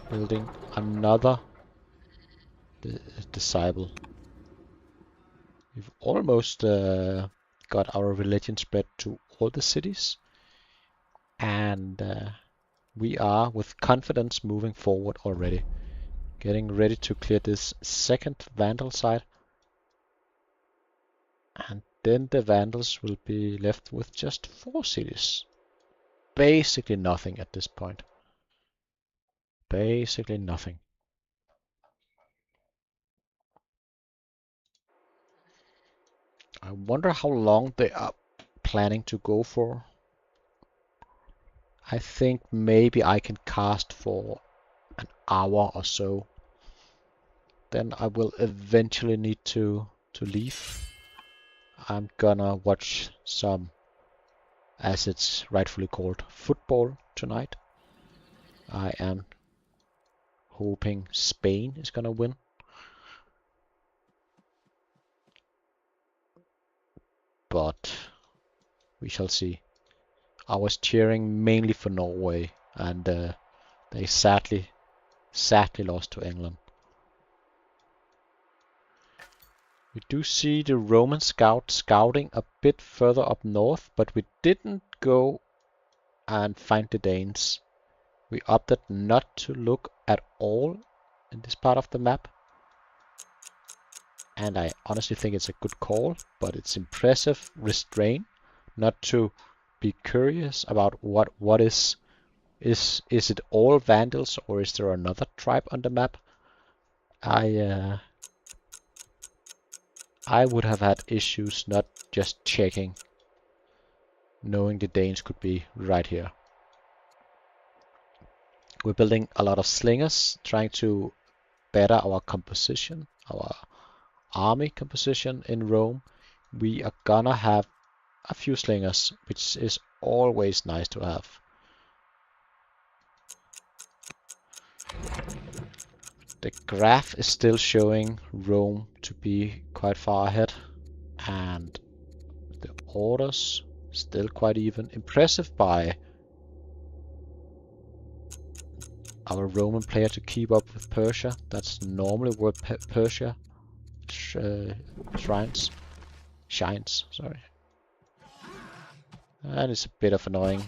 building another disciple. We've almost got our religion spread to all the cities, and we are with confidence moving forward already. Getting ready to clear this second Vandal site, and then the Vandals will be left with just 4 cities. Basically nothing at this point. Basically nothing. I wonder how long they are planning to go for. I think maybe I can cast for an hour or so. Then I will eventually need to leave. I'm gonna watch some, as it's rightfully called, football tonight. I am hoping Spain is gonna win. But we shall see. I was cheering mainly for Norway, and they sadly lost to England. We do see the Roman scout scouting a bit further up north, but we didn't go and find the Danes. We opted not to look at all in this part of the map. And I honestly think it's a good call, but it's impressive restraint not to be curious about what is it all Vandals or is there another tribe on the map? I would have had issues not just checking, knowing the Danes could be right here. We're building a lot of slingers, trying to better our composition, our army composition in Rome. We are gonna have a few slingers, which is always nice to have. The graph is still showing Rome to be quite far ahead, and the orders still quite even. Impressive by our Roman player to keep up with Persia. That's normally where Persia shines. Sorry. And it's a bit of annoying.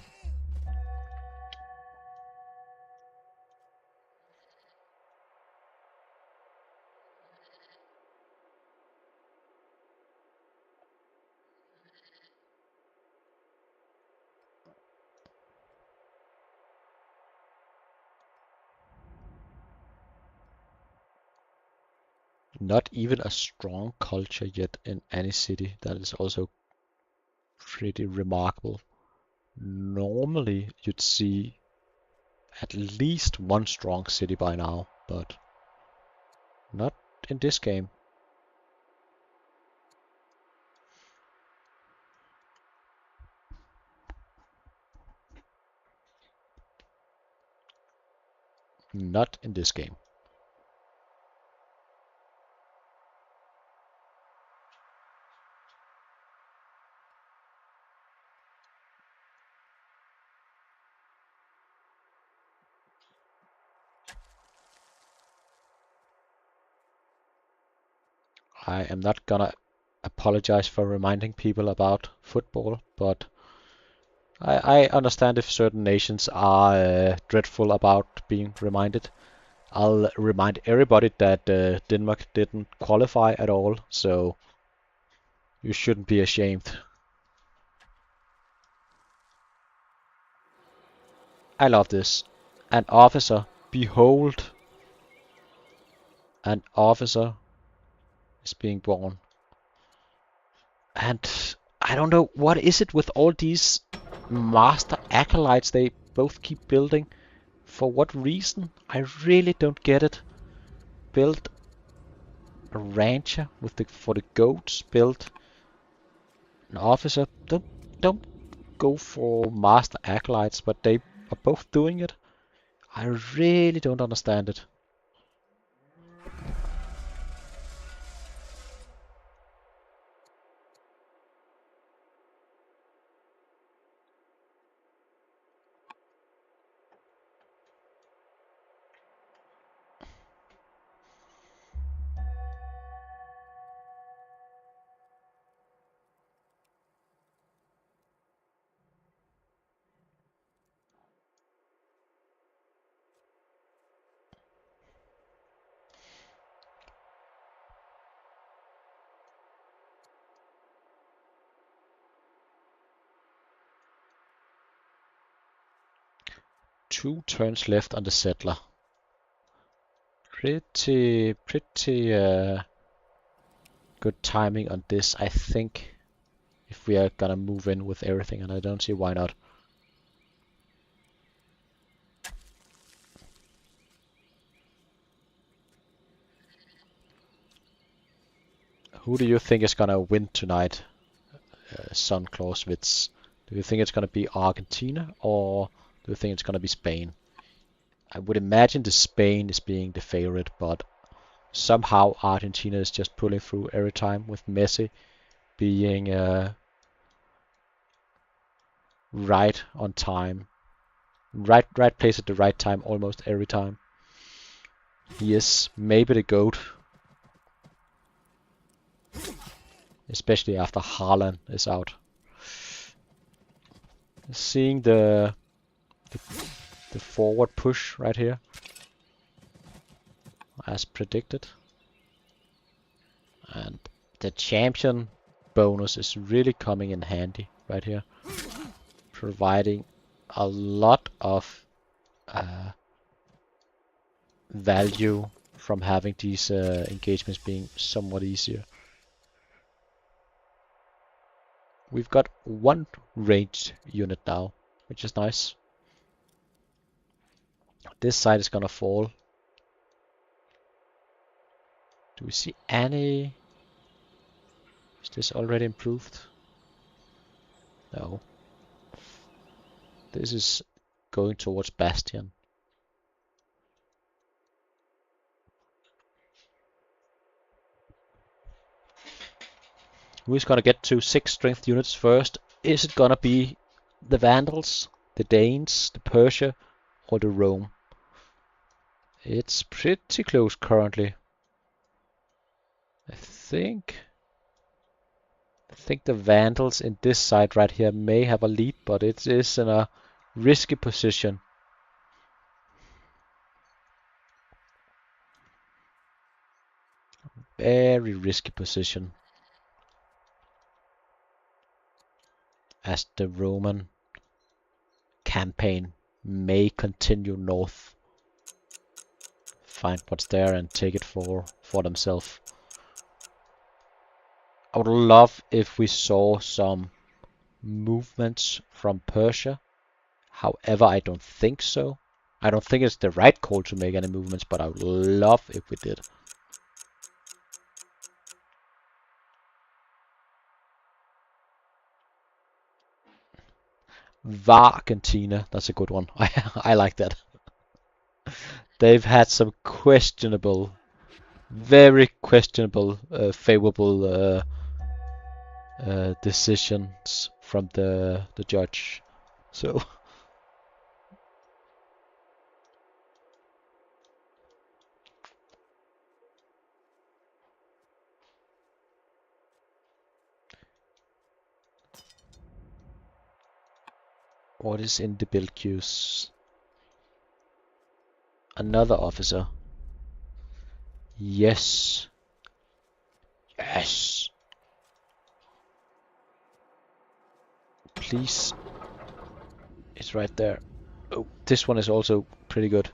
Not even a strong culture yet in any city. That is also pretty remarkable. Normally, you'd see at least one strong city by now, but not in this game. Not in this game. I am not gonna apologize for reminding people about football, but I understand if certain nations are dreadful about being reminded. I'll remind everybody that Denmark didn't qualify at all, so you shouldn't be ashamed. I love this. An officer, behold, an officer is being born. And I don't know, what is it with all these master acolytes they both keep building? For what reason? I really don't get it. Build a rancher for the goats. Build an officer. Don't go for master acolytes, but they are both doing it. I really don't understand it. Two turns left on the settler. Pretty good timing on this, I think, if we are gonna move in with everything, and I don't see why not. Who do you think is gonna win tonight, Son Clausewitz? Do you think it's gonna be Argentina, or do you think it's gonna be Spain? I would imagine the Spain is being the favorite, but somehow Argentina is just pulling through every time, with Messi being right on time, right place at the right time almost every time. He is maybe the GOAT, especially after Haaland is out. Seeing the forward push right here, as predicted, and the champion bonus is really coming in handy right here, providing a lot of value from having these engagements being somewhat easier. We've got one ranged unit now, which is nice. This side is gonna fall. Do we see any? Is this already improved? No. This is going towards Bastion. Who's gonna get to 6 strength units first? Is it gonna be the Vandals, the Danes, the Persia, or the Rome? It's pretty close currently. I think the Vandals in this side right here may have a lead, but it is in a risky position. Very risky position, as the Roman campaign may continue north, find what's there and take it for themselves. I would love if we saw some movements from Persia. However, I don't think so. I don't think it's the right call to make any movements, but I would love if we did. Argentina, that's a good one. I like that. They've had some questionable, very questionable, favorable decisions from the judge. So what is in the build queues? Another officer. Yes. Yes. Please. It's right there. Oh, this one is also pretty good.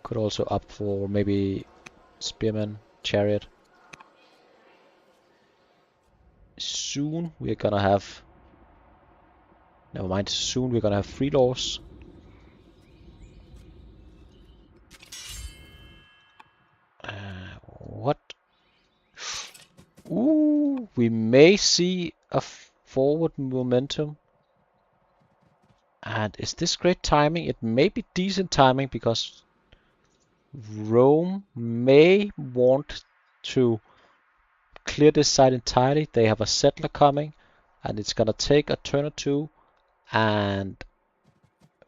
Could also opt for maybe Spearman, Chariot. Soon we're gonna have... Never mind, soon we're gonna have 3 laws. What? Ooh, we may see a forward momentum. And is this great timing? It may be decent timing because Rome may want to clear this side entirely. They have a settler coming, and it's gonna take a turn or two, and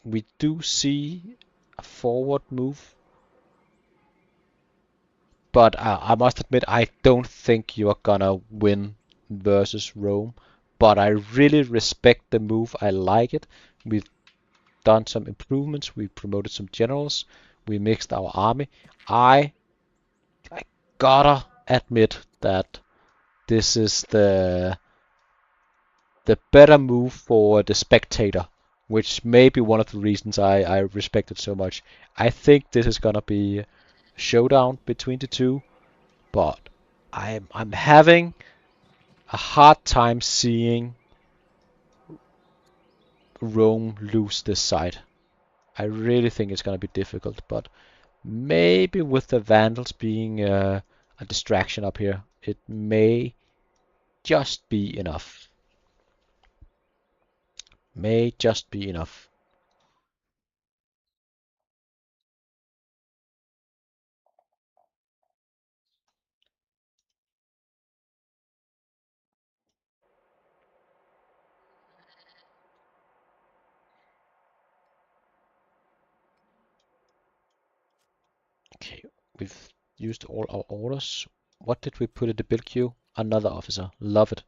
we do see a forward move. But I must admit, I don't think you are gonna win versus Rome. But I really respect the move. I like it. We've done some improvements. We promoted some generals. We mixed our army. I gotta admit that this is the better move for the spectator, which may be one of the reasons I respect it so much. I think this is gonna be showdown between the two, but I'm having a hard time seeing Rome lose this side. I really think it's going to be difficult, but maybe with the Vandals being a distraction up here, it may just be enough. May just be enough. Okay, we've used all our orders. What did we put in the build queue? Another officer. Love it.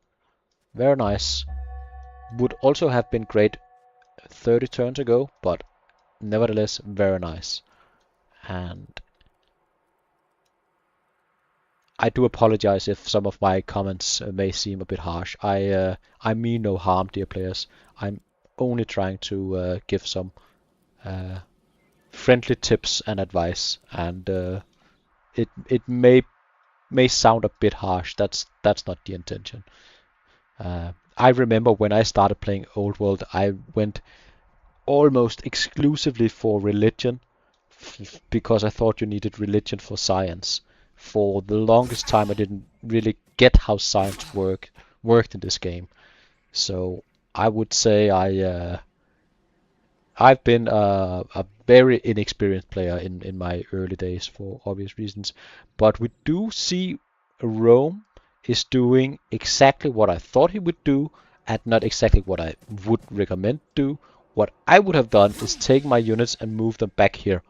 Very nice. Would also have been great 30 turns ago, but nevertheless very nice. And I do apologize if some of my comments may seem a bit harsh. I mean no harm, dear players. I'm only trying to give some uh, friendly tips and advice, and it may sound a bit harsh. That's not the intention. I remember when I started playing Old World, I went almost exclusively for religion because I thought you needed religion for science. For the longest time, I didn't really get how science worked in this game. So I would say I've been a very inexperienced player in my early days for obvious reasons. But we do see Rome is doing exactly what I thought he would do, and not exactly what I would recommend do. What I would have done is take my units and move them back here.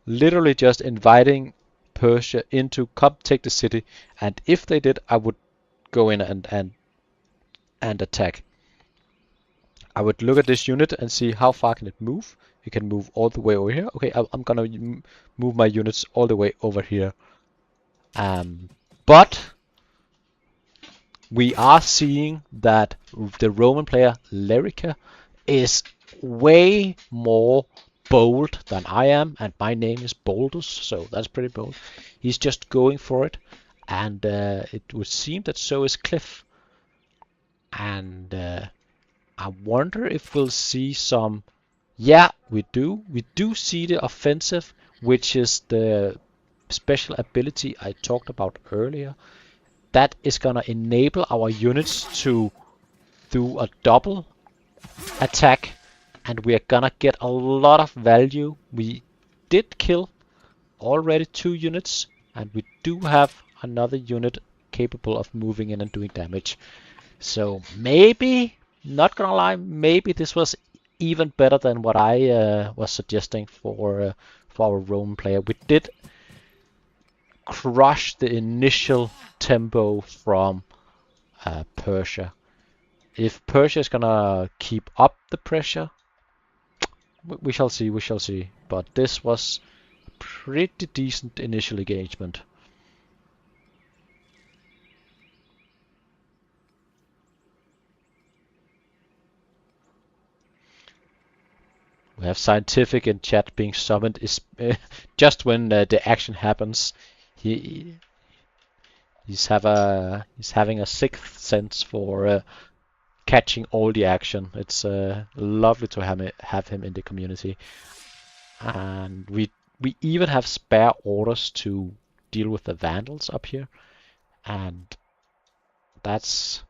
Literally just inviting Persia in to come take the city, and if they did, I would go in and attack. I would look at this unit and see how far can it move. It can move all the way over here. Okay, I'm gonna move my units all the way over here. Um, but we are seeing that the Roman player Lerrike is way more bold than I am, and my name is Boldus, so that's pretty bold. He's just going for it, and it would seem that so is Cliff. And I wonder if we'll see some. Yeah, we do. We do see the offensive, which is the special ability I talked about earlier. That is gonna enable our units to do a double attack, and we are gonna get a lot of value. We did kill already 2 units, and we do have another unit capable of moving in and doing damage. So maybe, not gonna lie, maybe this was even better than what I was suggesting for our Roman player. We did crush the initial tempo from Persia. If Persia is gonna keep up the pressure, we shall see, we shall see. But this was a pretty decent initial engagement. We have scientific in chat being summoned is just when the action happens. He he's having a sixth sense for catching all the action. It's lovely to have him in the community, and we even have spare orders to deal with the vandals up here, and that's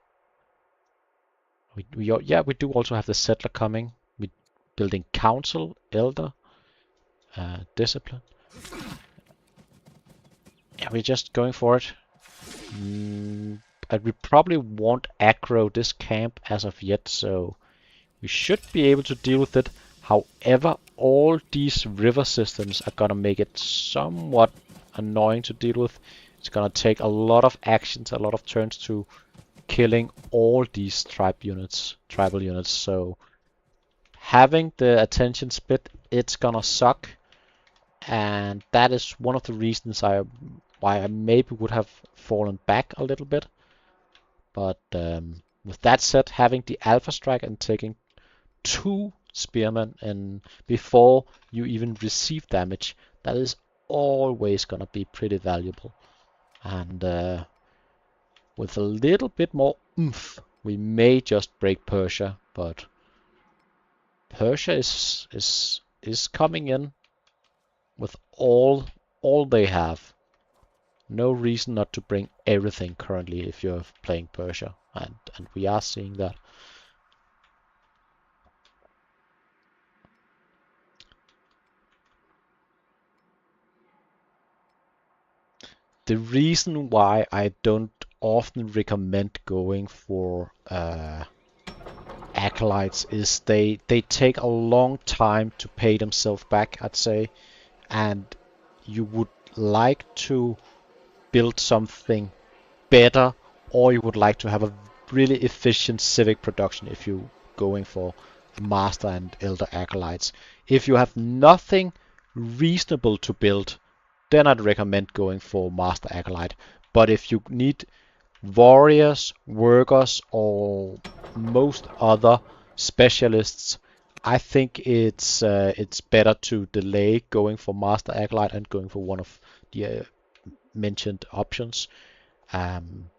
yeah, we do also have the settler coming. We building council, elder, discipline. Yeah, we're just going for it. And we probably won't aggro this camp as of yet, so we should be able to deal with it. However, all these river systems are gonna make it somewhat annoying to deal with. It's gonna take a lot of actions, a lot of turns to killing all these tribal units. So having the attention split, it's gonna suck, and that is one of the reasons why I maybe would have fallen back a little bit. But with that said, having the Alpha Strike and taking 2 Spearmen and before you even receive damage, that is always gonna be pretty valuable. And with a little bit more oomph, we may just break Persia, but Persia is coming in with all they have. No reason not to bring everything currently if you're playing Persia, and we are seeing that. The reason why I don't often recommend going for acolytes is they take a long time to pay themselves back, I'd say, and you would like to build something better, or you would like to have a really efficient civic production if you're going for master and elder acolytes. If you have nothing reasonable to build, then I'd recommend going for master acolyte. But if you need warriors, workers, or most other specialists, I think it's better to delay going for master acolyte and going for one of the mentioned options. Um,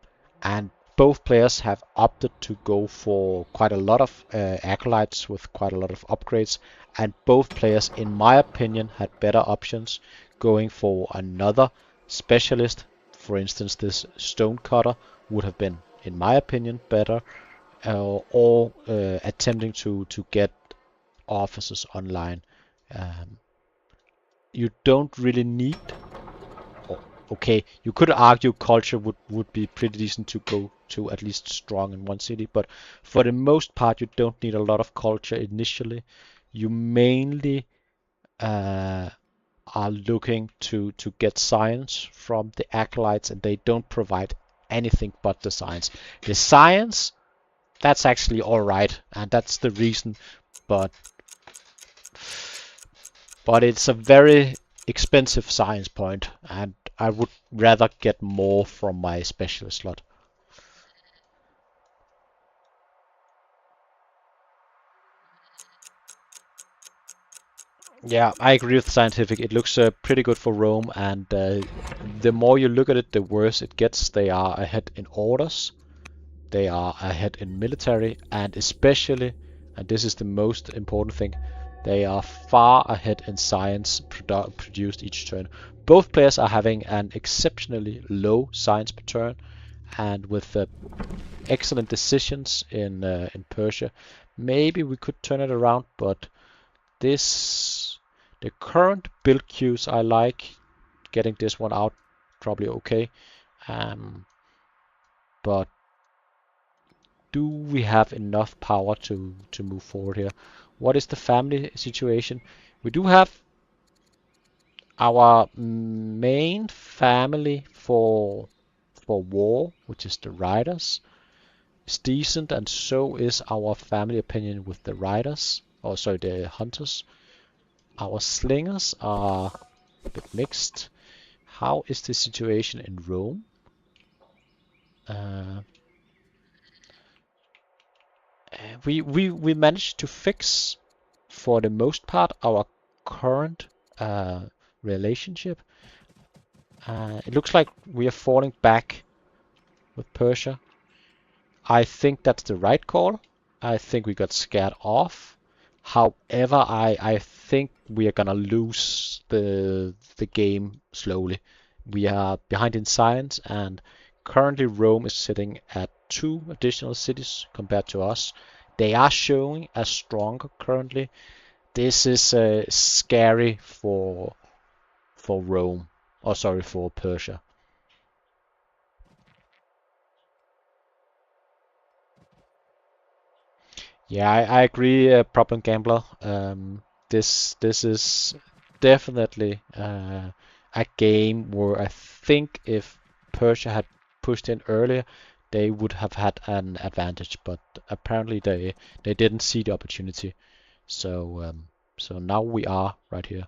and both players have opted to go for quite a lot of acolytes with quite a lot of upgrades, and both players, in my opinion, had better options going for another specialist. For instance, this stonecutter would have been, in my opinion, better, or attempting to get officers online. Um, you don't really need. Okay, you could argue culture would be pretty decent to go to at least strong in one city, but for the most part, you don't need a lot of culture initially. You mainly uh, are looking to get science from the acolytes, and they don't provide anything but the science. The science, that's actually all right, and that's the reason, but it's a very expensive science point, and I would rather get more from my specialist slot. Yeah, I agree with scientific. It looks pretty good for Rome, and the more you look at it, the worse it gets. They are ahead in orders, they are ahead in military, and especially, and this is the most important thing, they are far ahead in science produced each turn. Both players are having an exceptionally low science per turn, and with excellent decisions in Persia, maybe we could turn it around. But this, the current build queues, I like getting this one out probably okay. Um, but do we have enough power to move forward here? What is the family situation? We do have our main family for war, which is the riders. Is decent, and so is our family opinion with the riders, or sorry, the hunters. Our slingers are a bit mixed. How is the situation in Rome? Uh, we managed to fix, for the most part, our current relationship. It looks like we are falling back with Persia. I think that's the right call. I think we got scared off. However, I think we are gonna lose the game slowly. We are behind in science, and currently Rome is sitting at 2 additional cities compared to us. They are showing as stronger currently. This is scary for Rome, or sorry, for Persia. Yeah, I agree, Problem Gambler. This is definitely a game where I think if Persia had pushed in earlier, they would have had an advantage, but apparently they didn't see the opportunity. So now we are right here.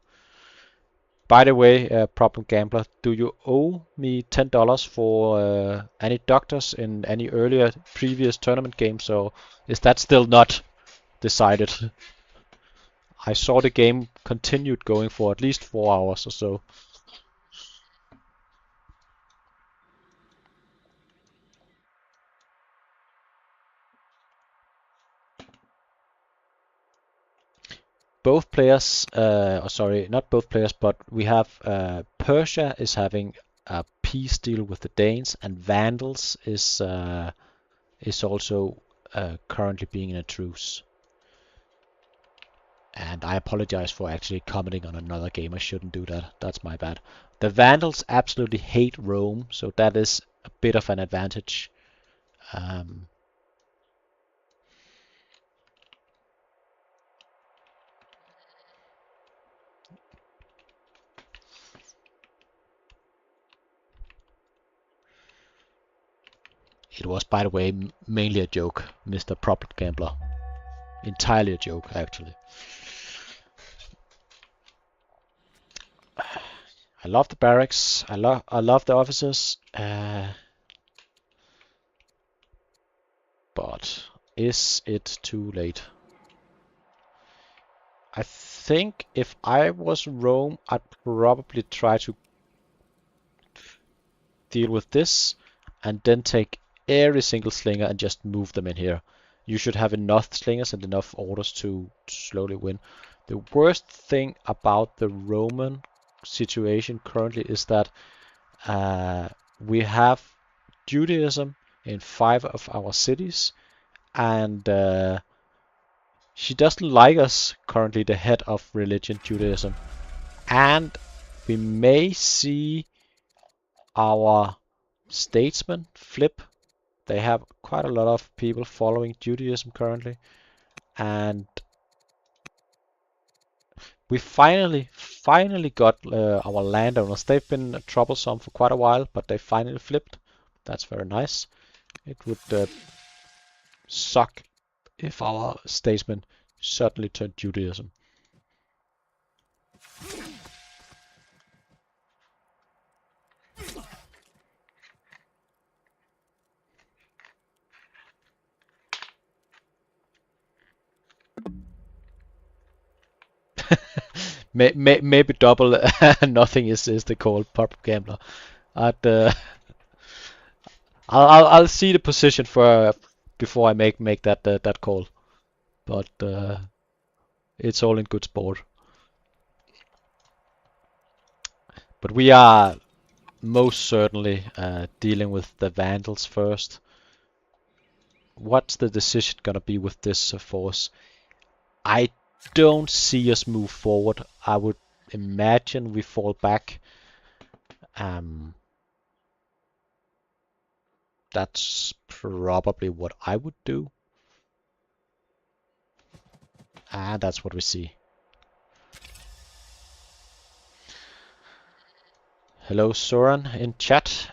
By the way, Problem Gambler, do you owe me $10 for any doctors in any earlier previous tournament games, or is that still not decided? I saw the game continued going for at least 4 hours or so. both players, or sorry, not both players, but we have Persia is having a peace deal with the Danes, and Vandals is also currently being in a truce. And I apologize for actually commenting on another game. I shouldn't do that. That's my bad. The Vandals absolutely hate Rome, so that is a bit of an advantage. Um, it was, by the way, mainly a joke, Mr. Prop Gambler. Entirely a joke, actually. I love the barracks. I love the officers. But is it too late? I think if I was Rome, I'd probably try to deal with this and then take every single slinger and just move them in here. You should have enough slingers and enough orders to slowly win. The worst thing about the Roman situation currently is that we have Judaism in 5 of our cities, and she doesn't like us currently, the head of religion Judaism. And we may see our statesmen flip. They have quite a lot of people following Judaism currently, and we finally got our landowners. They've been troublesome for quite a while, but they finally flipped. That's very nice. It would suck if our statesmen suddenly turned Judaism. Maybe double nothing is the call, pub gambler. I'd, I'll see the position for before I make that call, but it's all in good sport. But we are most certainly dealing with the Vandals first. What's the decision gonna be with this force? I don't see us move forward. I would imagine we fall back. That's probably what I would do. And that's what we see. Hello, Soren in chat.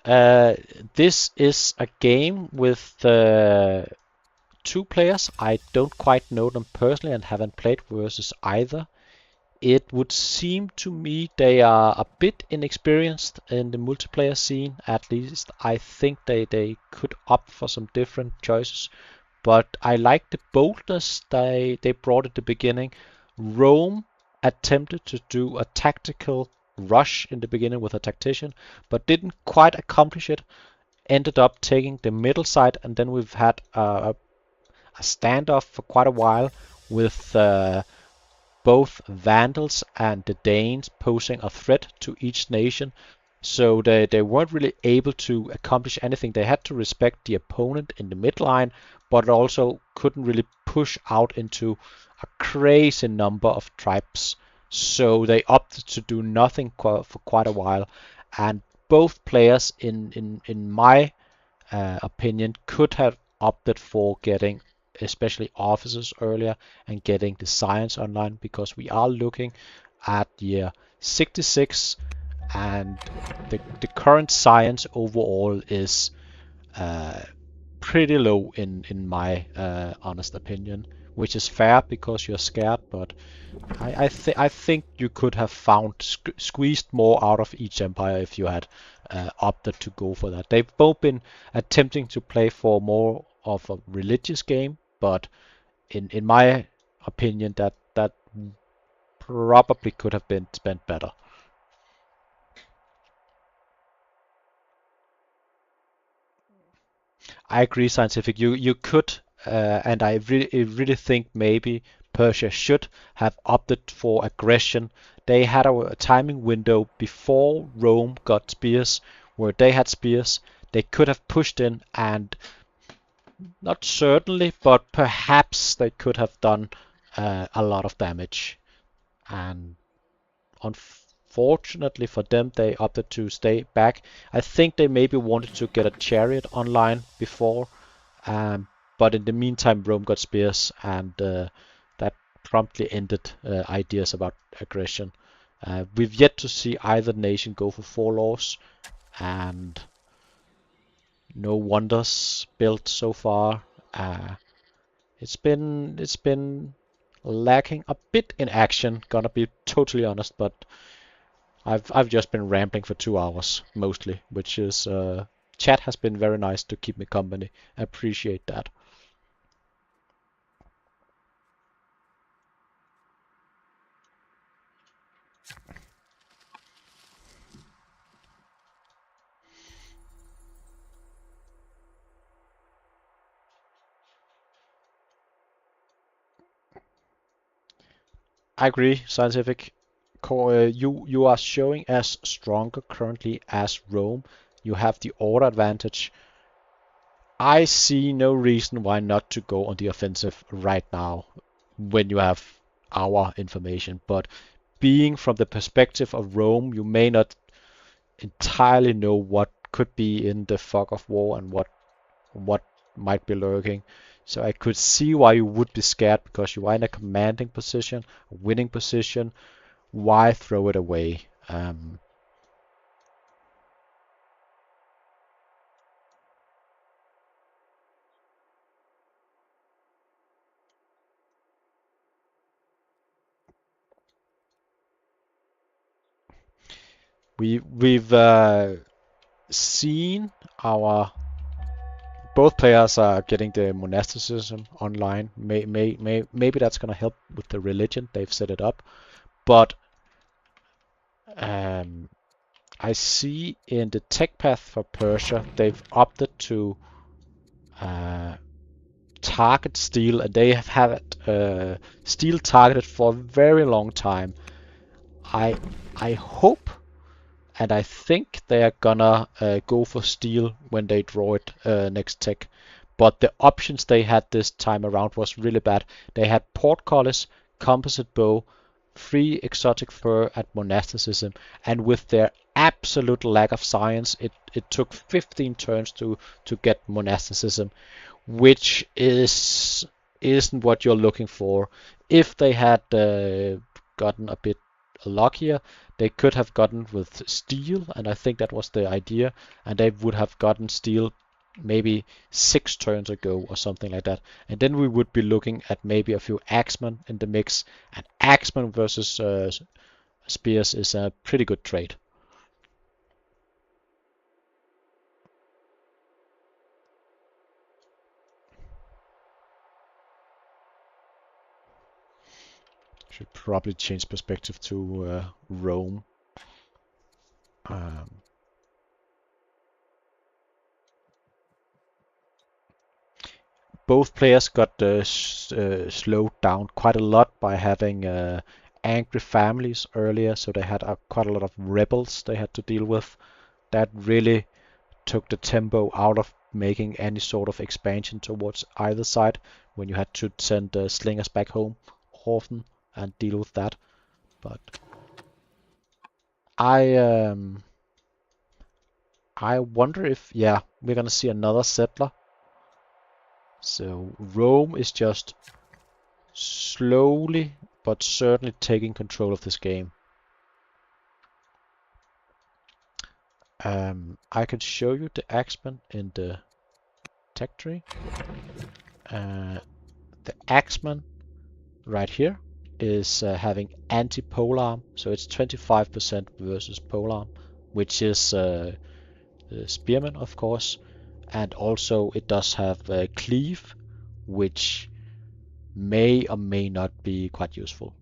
This is a game with 2 players. I don't quite know them personally and haven't played versus either. It would seem to me they are a bit inexperienced in the multiplayer scene. At least I think they could opt for some different choices. But I like the boldness they brought at the beginning. Rome attempted to do a tactical rush in the beginning with a tactician, but didn't quite accomplish it. Ended up taking the middle side, and then we've had a standoff for quite a while with both Vandals and the Danes posing a threat to each nation. So they weren't really able to accomplish anything. They had to respect the opponent in the midline, but also couldn't really push out into a crazy number of tribes. So they opted to do nothing for quite a while. And both players, in my opinion, could have opted for getting especially officers earlier and getting the science online, because we are looking at year 66 and the current science overall is pretty low in my honest opinion, which is fair because you're scared, but I think you could have found squeezed more out of each empire if you had opted to go for that. They've both been attempting to play for more of a religious game, but in my opinion, that probably could have been spent better. I agree, scientific. You could, and I really think maybe Persia should have opted for aggression. They had a timing window before Rome got spears, where they had spears. They could have pushed in, and not certainly, but perhaps they could have done a lot of damage. And unfortunately for them, they opted to stay back. I think they maybe wanted to get a chariot online before, but in the meantime, Rome got spears, and that promptly ended ideas about aggression. We've yet to see either nation go for 4 laws, and no wonders built so far. Uh, it's been lacking a bit in action. Gonna be totally honest, but I've just been rambling for 2 hours mostly, which is chat has been very nice to keep me company. I appreciate that. I agree, scientific. You are showing as stronger currently as Rome. You have the order advantage. I see no reason why not to go on the offensive right now when you have our information. But being from the perspective of Rome, you may not entirely know what could be in the fog of war and what might be lurking. So I could see why you would be scared because you are in a commanding position, a winning position. Why throw it away? We've seen our both players are getting the monasticism online. Maybe that's gonna help with the religion. They've set it up, but um, I see in the tech path for Persia they've opted to uh, target steel, and they have had steel targeted for a very long time. I I hope and I think they are gonna go for steel when they draw it next tech. But the options they had this time around was really bad. They had portcullis, composite bow, free exotic fur, and monasticism. And with their absolute lack of science, it took 15 turns to get monasticism, which isn't what you're looking for. If they had gotten a bit luckier, they could have gotten with steel, and I think that was the idea, and they would have gotten steel maybe 6 turns ago or something like that. And then we would be looking at maybe a few axemen in the mix, and axemen versus spears is a pretty good trade. Should probably change perspective to Rome. Um, both players got slowed down quite a lot by having angry families earlier, so they had quite a lot of rebels they had to deal with. That really took the tempo out of making any sort of expansion towards either side when you had to send slingers back home often and deal with that. But I I wonder if yeah we're gonna see another settler. So Rome is just slowly but certainly taking control of this game. I can show you the axeman in the tech tree. Uh, the axeman right here is having anti-polearm, so it's 25% versus polearm, which is the spearman, of course, and also it does have cleave, which may or may not be quite useful.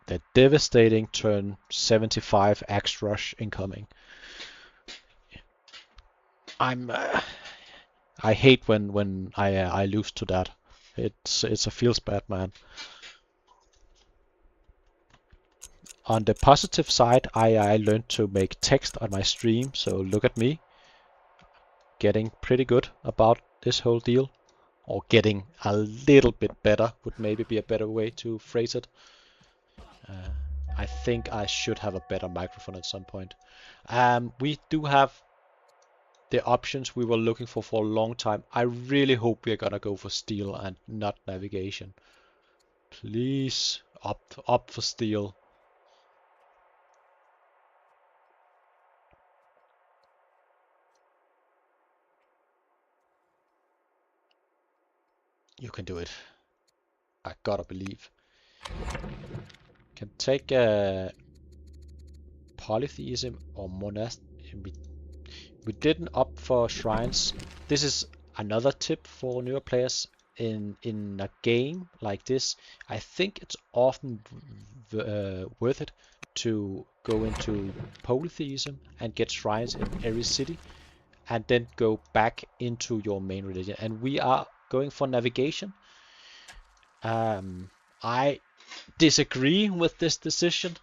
The devastating turn 75 axe rush incoming. I hate when I lose to that. It's a feels bad, man. On the positive side, I learned to make text on my stream, so look at me, getting pretty good about this whole deal, or getting a little bit better would maybe be a better way to phrase it. I think I should have a better microphone at some point. We do have the options we were looking for a long time. I really hope we're gonna go for steel and not navigation. Please opt for steel. You can do it. I gotta believe. Can take polytheism or monastic. We didn't opt for shrines. This is another tip for newer players in a game like this. I think it's often worth it to go into polytheism and get shrines in every city, and then go back into your main religion. And we are going for navigation. I disagree with this decision.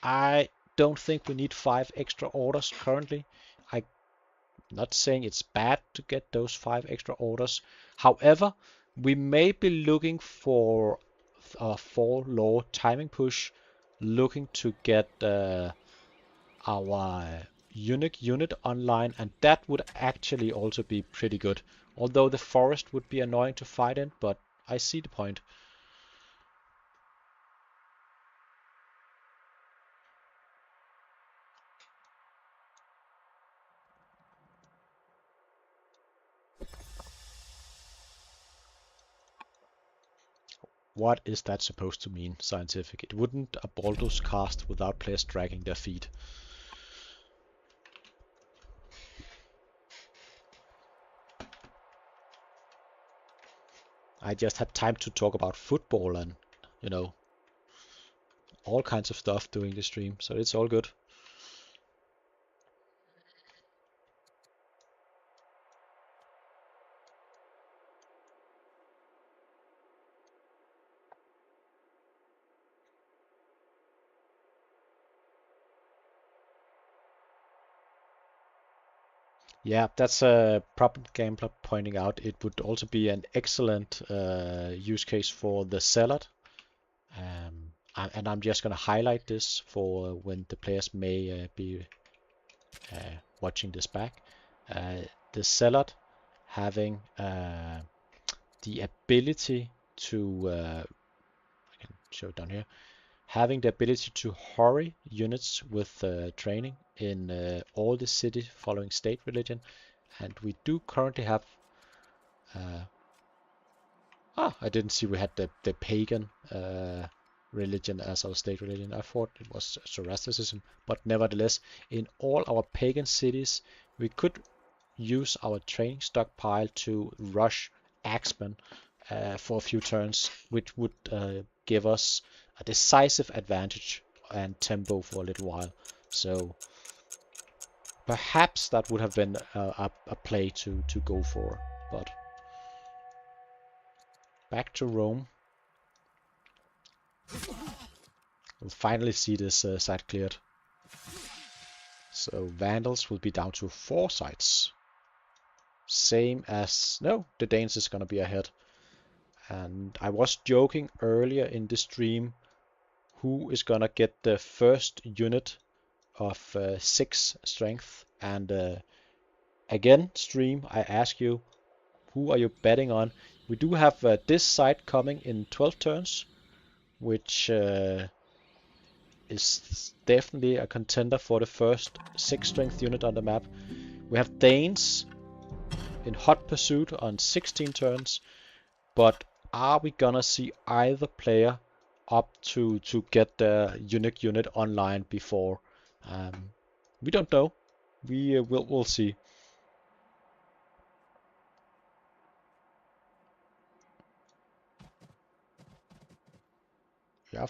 I don't think we need 5 extra orders currently. I'm not saying it's bad to get those 5 extra orders. However, we may be looking for a 4 law timing push, looking to get our unique unit online, and that would actually also be pretty good. Although the forest would be annoying to fight in, but I see the point. What is that supposed to mean, scientific? It wouldn't a Baldur's cast without players dragging their feet. I just had time to talk about football and, you know, all kinds of stuff during the stream, so it's all good. Yeah, that's a proper gambler pointing out. It would also be an excellent use case for the Zealot. And I'm just going to highlight this for when the players may be watching this back. The Zealot having the ability to, I can show it down here, having the ability to hurry units with training in all the cities following state religion. And we do currently have I didn't see we had the pagan religion as our state religion. I thought it was Zoroastrianism, but nevertheless, in all our pagan cities, we could use our training stockpile to rush axemen for a few turns, which would give us a decisive advantage and tempo for a little while. So perhaps that would have been a play to go for, but back to Rome. We'll finally see this site cleared. So Vandals will be down to 4 sites. Same as... No, the Danes is gonna be ahead. And I was joking earlier in the stream who is gonna get the first unit of 6 strength. And again, stream, I ask you, who are you betting on? We do have this site coming in 12 turns, which is definitely a contender for the first 6 strength unit on the map. We have Danes in hot pursuit on 16 turns, but are we gonna see either player up to get the unique unit online before? We don't know. We'll see. Yeah,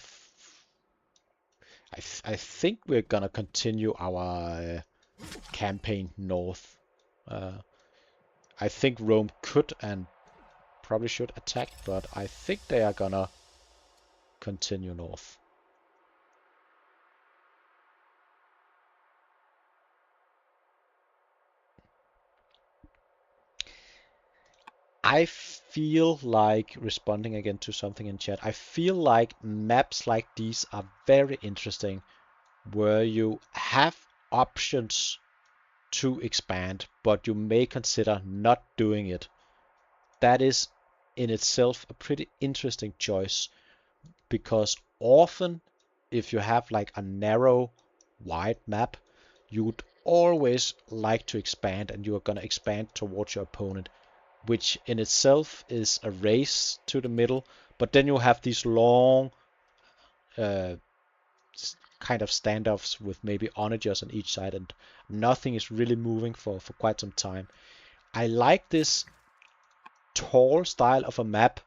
I think we're gonna continue our campaign north. I think Rome could and probably should attack, but I think they are gonna continue north. I feel like, responding again to something in chat, I feel like maps like these are very interesting, where you have options to expand, but you may consider not doing it. That is in itself a pretty interesting choice, because often if you have like a narrow, wide map, you would always like to expand, and you are going to expand towards your opponent, which in itself is a race to the middle, but then you have these long uh, kind of standoffs with maybe onagers on each side, and nothing is really moving for quite some time. I like this tall style of a map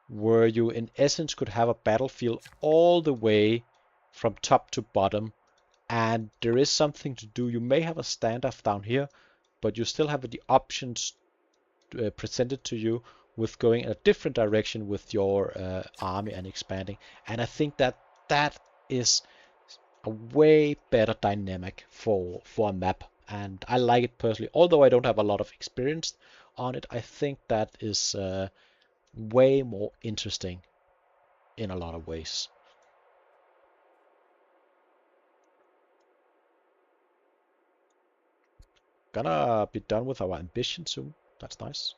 where you in essence could have a battlefield all the way from top to bottom, and there is something to do. You may have a standoff down here, but you still have the options presented to you with going in a different direction with your army and expanding. And I think that that is a way better dynamic for a map, and I like it personally. Although I don't have a lot of experience on it, I think that is way more interesting in a lot of ways. Gonna be done with our ambition soon. That's nice.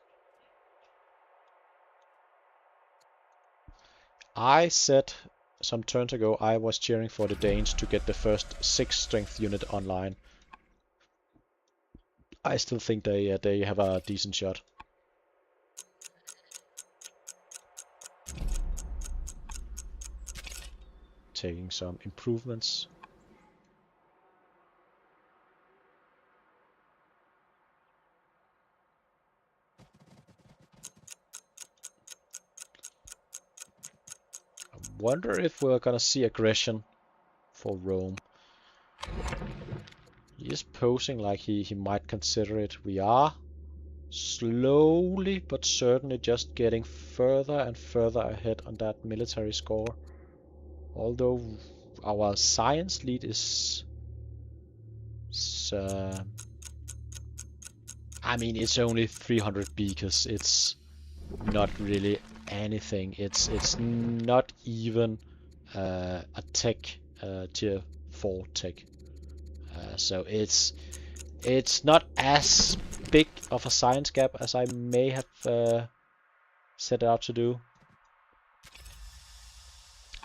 I said some turns ago I was cheering for the Danes to get the first 6 strength unit online. I still think they have a decent shot. Taking some improvements. I wonder if we're gonna see aggression for Rome. He is posing like he might consider it. We are slowly but certainly just getting further and further ahead on that military score. Although our science lead is I mean, it's only 300 beacons. It's not really anything. It's not even a tech tier 4 tech. So it's not as big of a science gap as I may have set out to do.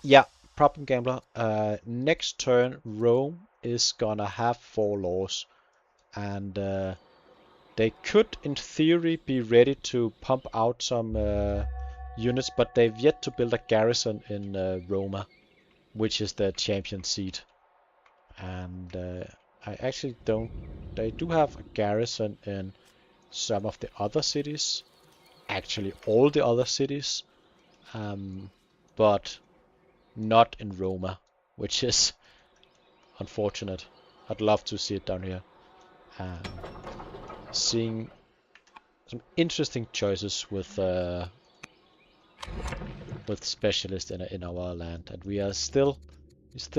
Yeah, problem gambler. Next turn, Rome is gonna have 4 laws, and they could, in theory, be ready to pump out some units, but they've yet to build a garrison in Roma, which is the champion seat. And I actually don't. They do have a garrison in some of the other cities, actually all the other cities, but not in Roma, which is unfortunate. I'd love to see it down here. Um, Seeing some interesting choices with specialists in our land, and we still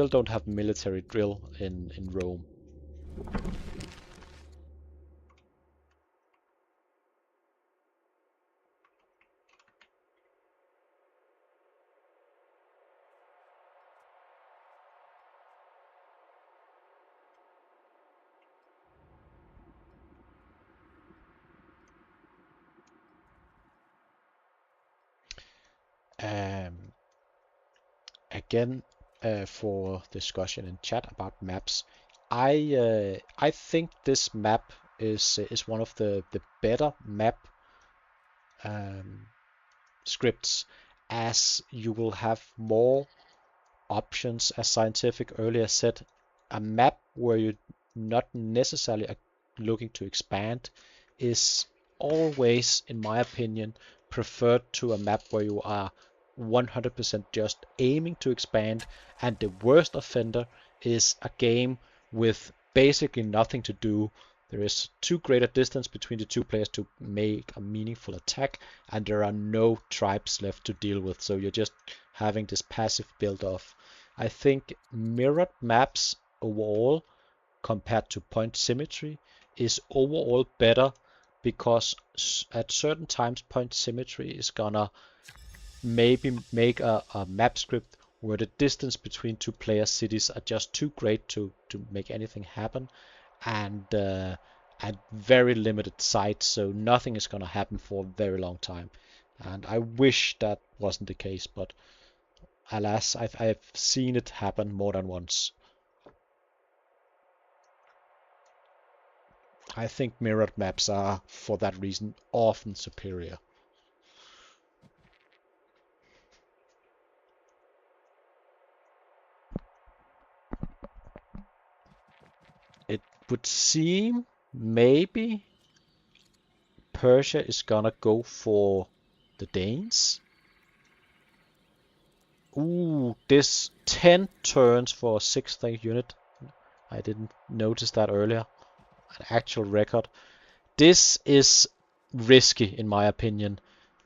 don't have military drill in Rome. Um, Again, for discussion in chat about maps, I think this map is one of the better map scripts, as you will have more options, as Scientific earlier said. A map where you're not necessarily looking to expand is always, in my opinion, preferred to a map where you are 100% just aiming to expand, and the worst offender is a game with basically nothing to do. There is too great a distance between the two players to make a meaningful attack, and there are no tribes left to deal with, so you're just having this passive build-off. I think mirrored maps overall, compared to point symmetry, is overall better because at certain times point symmetry is gonna maybe make a map script where the distance between two player cities are just too great to make anything happen, and at very limited sites, so nothing is gonna happen for a very long time. And I wish that wasn't the case, but alas, I've seen it happen more than once. I think mirrored maps are, for that reason, often superior. It would seem maybe Persia is gonna go for the Danes. Ooh, this 10 turns for a 6th rank unit. I didn't notice that earlier. An actual record. This is risky in my opinion.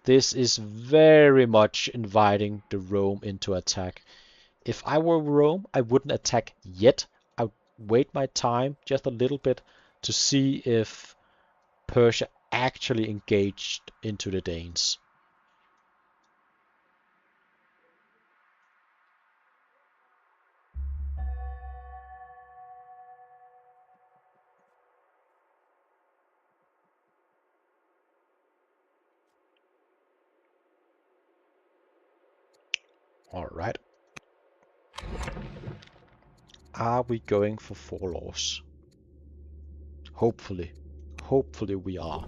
This is very much inviting the Rome into attack. If I were Rome, I wouldn't attack yet. I would wait my time just a little bit to see if Persia actually engaged into the Danes. Alright. Are we going for 4 laws? Hopefully. Hopefully we are.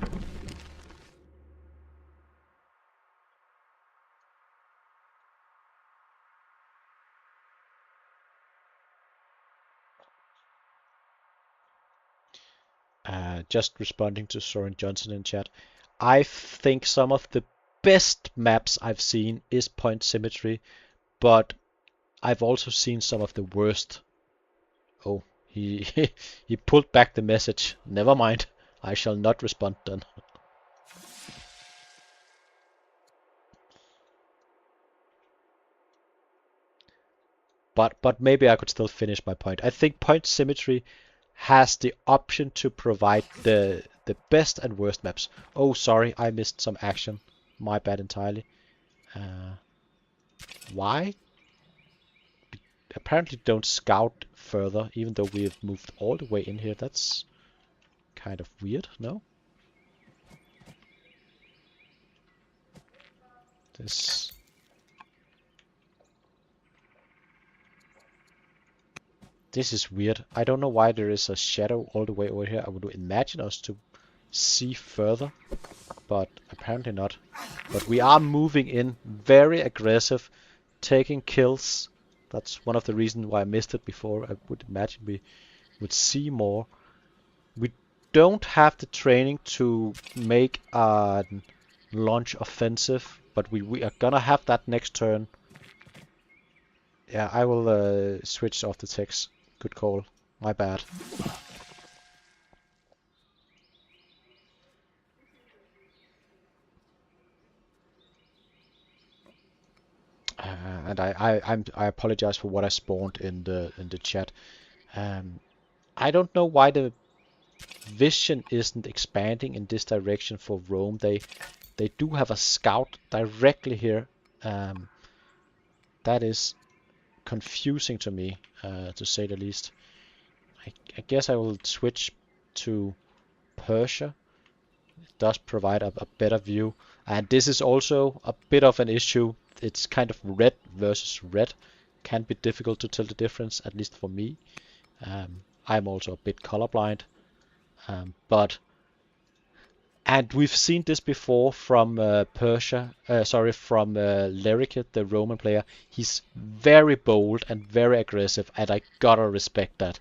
Just responding to Soren Johnson in chat. I think some of the best maps I've seen is point symmetry, but I've also seen some of the worst. Oh, he he pulled back the message. Never mind. I shall not respond then. But maybe I could still finish my point. I think point symmetry has the option to provide the best and worst maps. Oh, sorry, I missed some action. My bad entirely. Uh, why? Apparently don't scout further, even though we have moved all the way in here. That's kind of weird, no? This this is weird. I don't know why there is a shadow all the way over here. I would imagine us to see further, but apparently not. But we are moving in very aggressive, taking kills. That's one of the reasons why I missed it before. I would imagine we would see more. We don't have the training to make a launch offensive, but we are gonna have that next turn. Yeah, I will switch off the text. Good call. My bad. And I apologize for what I spawned in the chat. I don't know why the vision isn't expanding in this direction for Rome. They do have a scout directly here. That is confusing to me, to say the least. I guess I will switch to Persia. It does provide a better view, and this is also a bit of an issue. It's kind of red versus red. Can be difficult to tell the difference, at least for me. I'm also a bit colorblind, but and we've seen this before from from Lerrike, the Roman player. He's very bold and very aggressive, and I gotta respect that.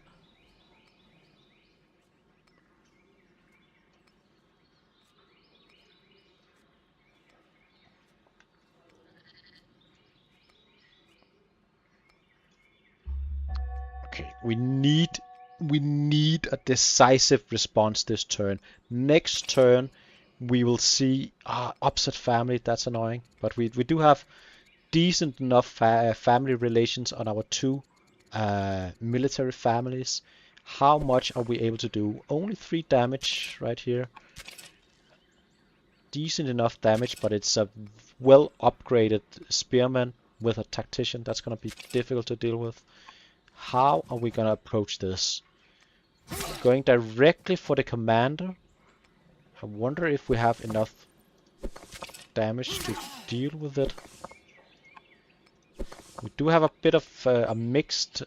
Okay, we need a decisive response this turn. Next turn we will see upset family. That's annoying, but we do have decent enough family relations on our two military families. How much are we able to do? Only 3 damage right here. Decent enough damage, but it's a well upgraded spearman with a tactician. That's gonna be difficult to deal with. How are we gonna approach this? Going directly for the commander. I wonder if we have enough damage to deal with it. We do have a bit of a mixed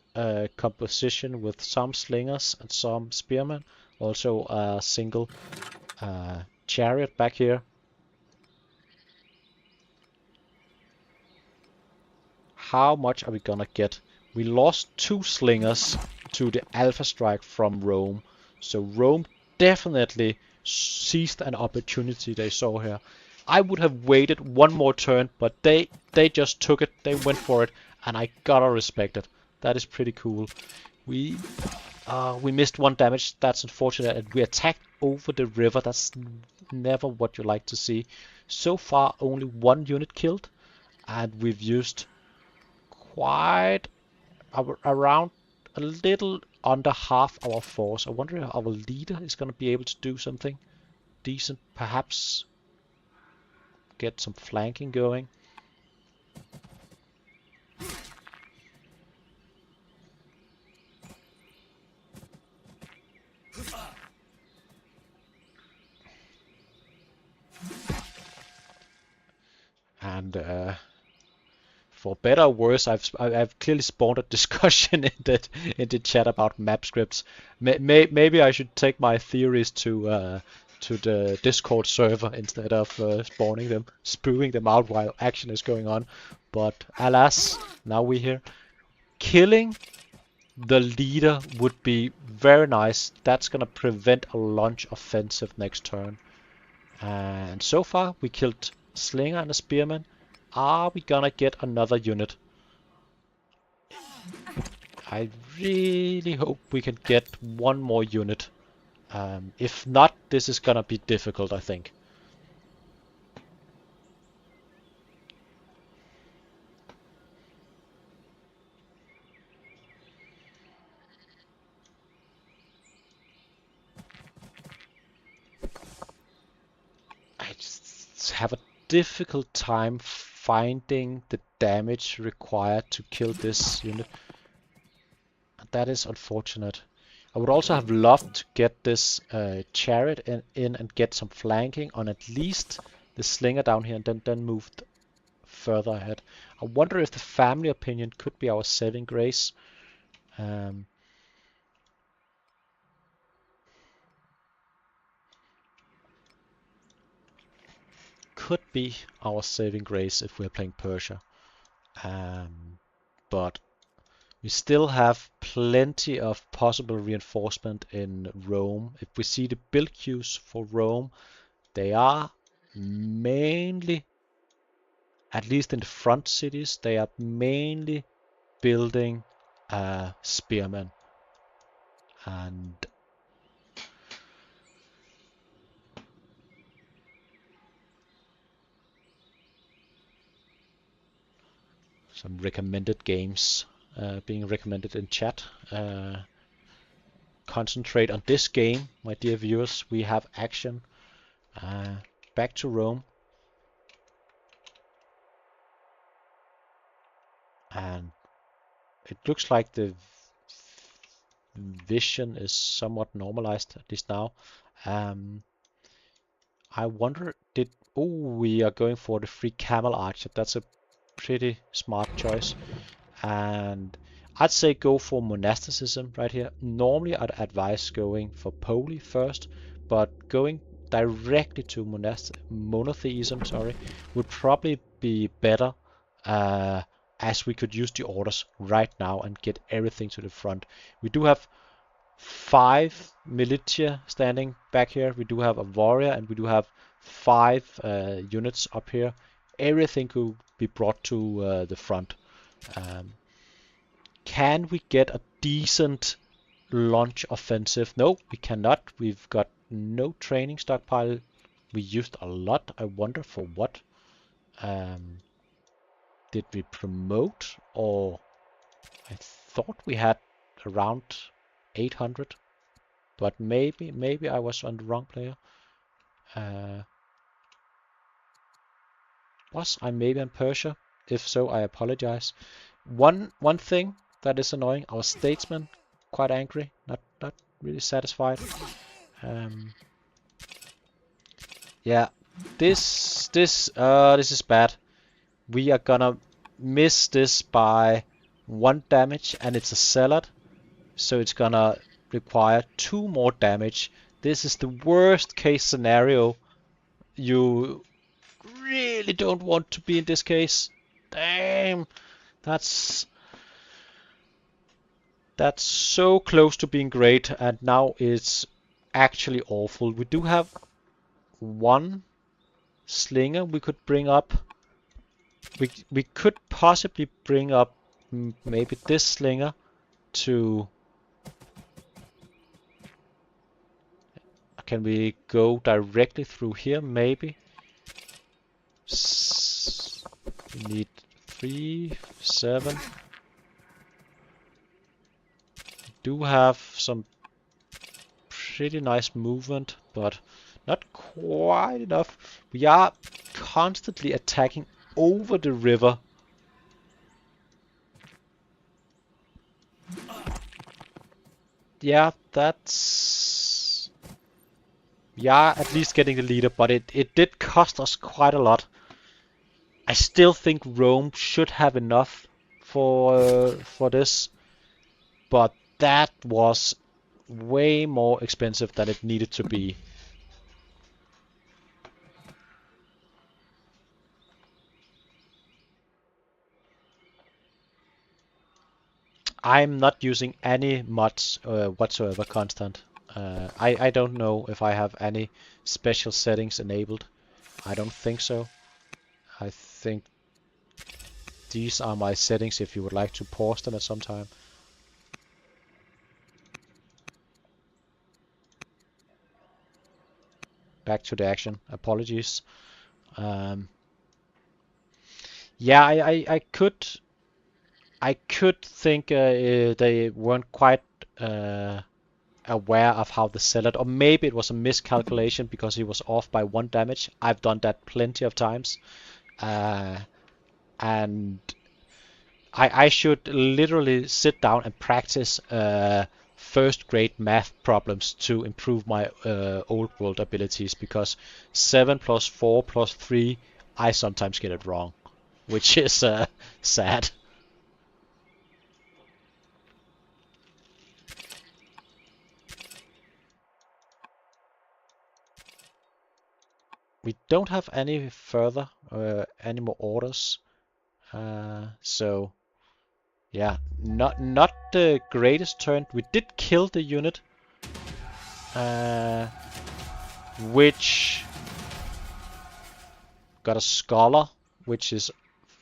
composition with some slingers and some spearmen. Also a single chariot back here. How much are we gonna get? We lost 2 slingers to the Alpha Strike from Rome. So Rome definitely seized an opportunity they saw here. I would have waited one more turn, but they just took it. They went for it, and I gotta respect it. That is pretty cool. We missed 1 damage. That's unfortunate. And we attacked over the river. That's never what you like to see. So far, only 1 unit killed, and we've used quite around a little under half our force. I wonder if our leader is going to be able to do something decent. Perhaps get some flanking going. And for better or worse, I've clearly spawned a discussion in the chat about map scripts. Maybe I should take my theories to the Discord server instead of spawning them, spewing them out while action is going on. But alas, now we're here. Killing the leader would be very nice. That's gonna prevent a launch offensive next turn. And so far we killed a slinger and a spearman. Are we gonna get another unit? I really hope we can get one more unit. If not, this is gonna be difficult, I think. I just have a difficult time finding the damage required to kill this unit. That is unfortunate. I would also have loved to get this chariot in and get some flanking on at least the slinger down here, and then moved further ahead. I wonder if the family opinion could be our saving grace. Could be our saving grace if we're playing Persia. But we still have plenty of possible reinforcement in Rome. If we see the build queues for Rome, they are mainly, at least in the front cities, they are mainly building spearmen. And some recommended games being recommended in chat. Concentrate on this game, my dear viewers. We have action. Back to Rome. And it looks like the vision is somewhat normalized, at least now. I wonder, we are going for the free camel archer. That's a pretty smart choice. And I'd say go for monasticism right here. Normally I'd advise going for poly first, but going directly to monotheism, would probably be better, as we could use the orders right now and get everything to the front. We do have 5 militia standing back here. We do have a warrior, and we do have 5 units up here. Everything could be brought to the front. Can we get a decent launch offensive? No, we cannot. We've got no training stockpile. We used a lot. I wonder for what. Did we promote, or I thought we had around 800, but maybe I was on the wrong player. Was I maybe in Persia? If so, I apologize. One thing that is annoying, our statesman quite angry, not really satisfied. Yeah, this is bad. We are gonna miss this by 1 damage, and it's a salad, so it's gonna require 2 more damage. This is the worst case scenario. You really don't want to be in this case. Damn, that's so close to being great, and now it's actually awful. We do have 1 slinger we could bring up. We could possibly bring up maybe this slinger to... Can we go directly through here? Maybe. We need 3, 7. We do have some pretty nice movement, but not quite enough. We are constantly attacking over the river. Yeah, that's... Yeah, at least getting the leader, but it did cost us quite a lot. I still think Rome should have enough for this, but that was way more expensive than it needed to be. I'm not using any mods whatsoever constant. I don't know if I have any special settings enabled. I don't think so. I think these are my settings if you would like to pause them at some time. Back to the action. Apologies. Yeah, I could think they weren't quite aware of how the zealot, or maybe it was a miscalculation because he was off by 1 damage. I've done that plenty of times, and I should literally sit down and practice first grade math problems to improve my old world abilities, because 7 plus 4 plus 3, I sometimes get it wrong, which is sad. We don't have any further, any more orders, so yeah, not the greatest turn. We did kill the unit, which got a scholar, which is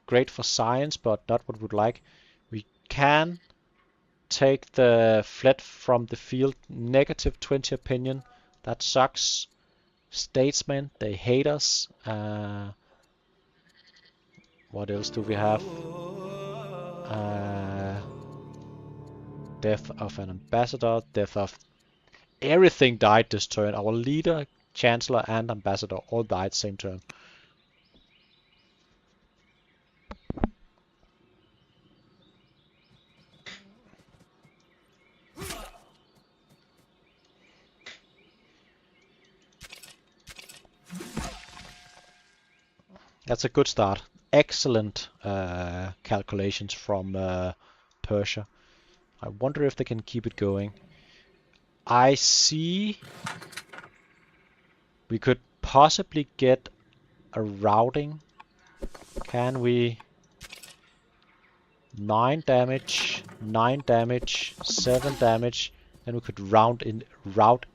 great for science, but not what we'd like. We can take the fled from the field, negative 20 opinion. That sucks. Statesmen, they hate us. What else do we have? Death of an ambassador, death of... Everything died this turn. Our leader, chancellor, and ambassador all died same turn. That's a good start. Excellent calculations from Persia. I wonder if they can keep it going. I see we could possibly get a routing. Can we? 9 damage, 9 damage, 7 damage. Then we could route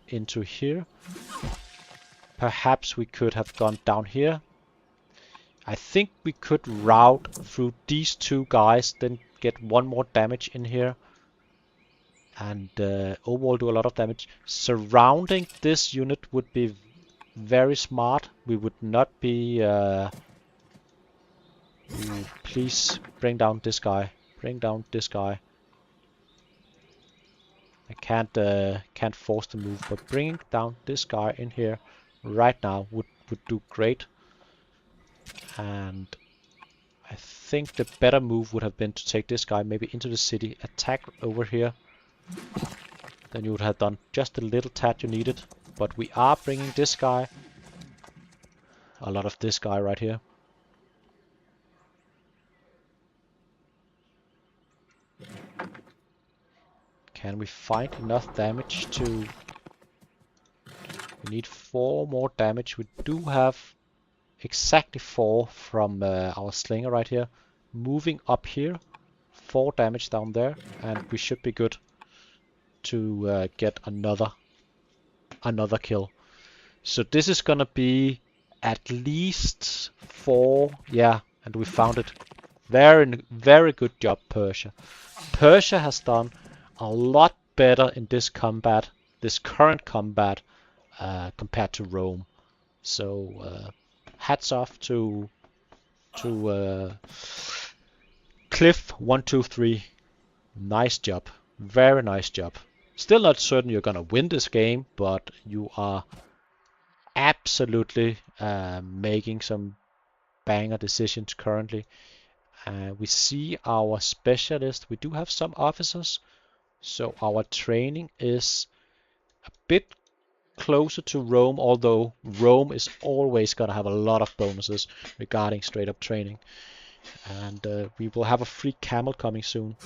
into here. Perhaps we could have gone down here. I think we could route through these 2 guys, then get one more damage in here and overall do a lot of damage. Surrounding this unit would be very smart. We would not be... Ooh, please bring down this guy. Bring down this guy. I can't force the move, but bringing down this guy in here right now would do great. And I think the better move would have been to take this guy maybe into the city, attack over here. Then you would have done just a little tad you needed. But we are bringing this guy. A lot of this guy right here. Can we find enough damage to... We need 4 more damage. We do have exactly 4 from our slinger right here. Moving up here. 4 damage down there. And we should be good to get another kill. So this is gonna be at least 4. Yeah, and we found it. Very good job, Persia. Persia has done a lot better in this combat, this current combat, compared to Rome. So hats off to CLIFF123. Nice job, very nice job. Still not certain you're gonna win this game, but you are absolutely making some banger decisions currently. We see our specialist. We do have some officers, so our training is a bit closer to Rome, although Rome is always gonna have a lot of bonuses regarding straight up training. And we will have a free camel coming soon.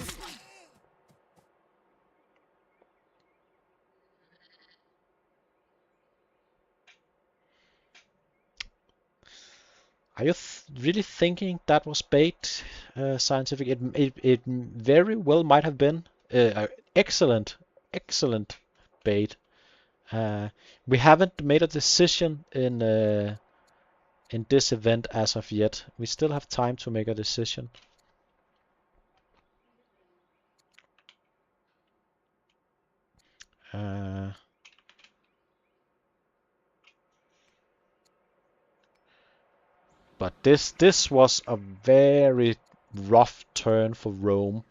Are you really thinking that was bait, Scientific? It very well might have been. Excellent bait. We haven't made a decision in this event as of yet. We still have time to make a decision. But this was a very rough turn for Rome.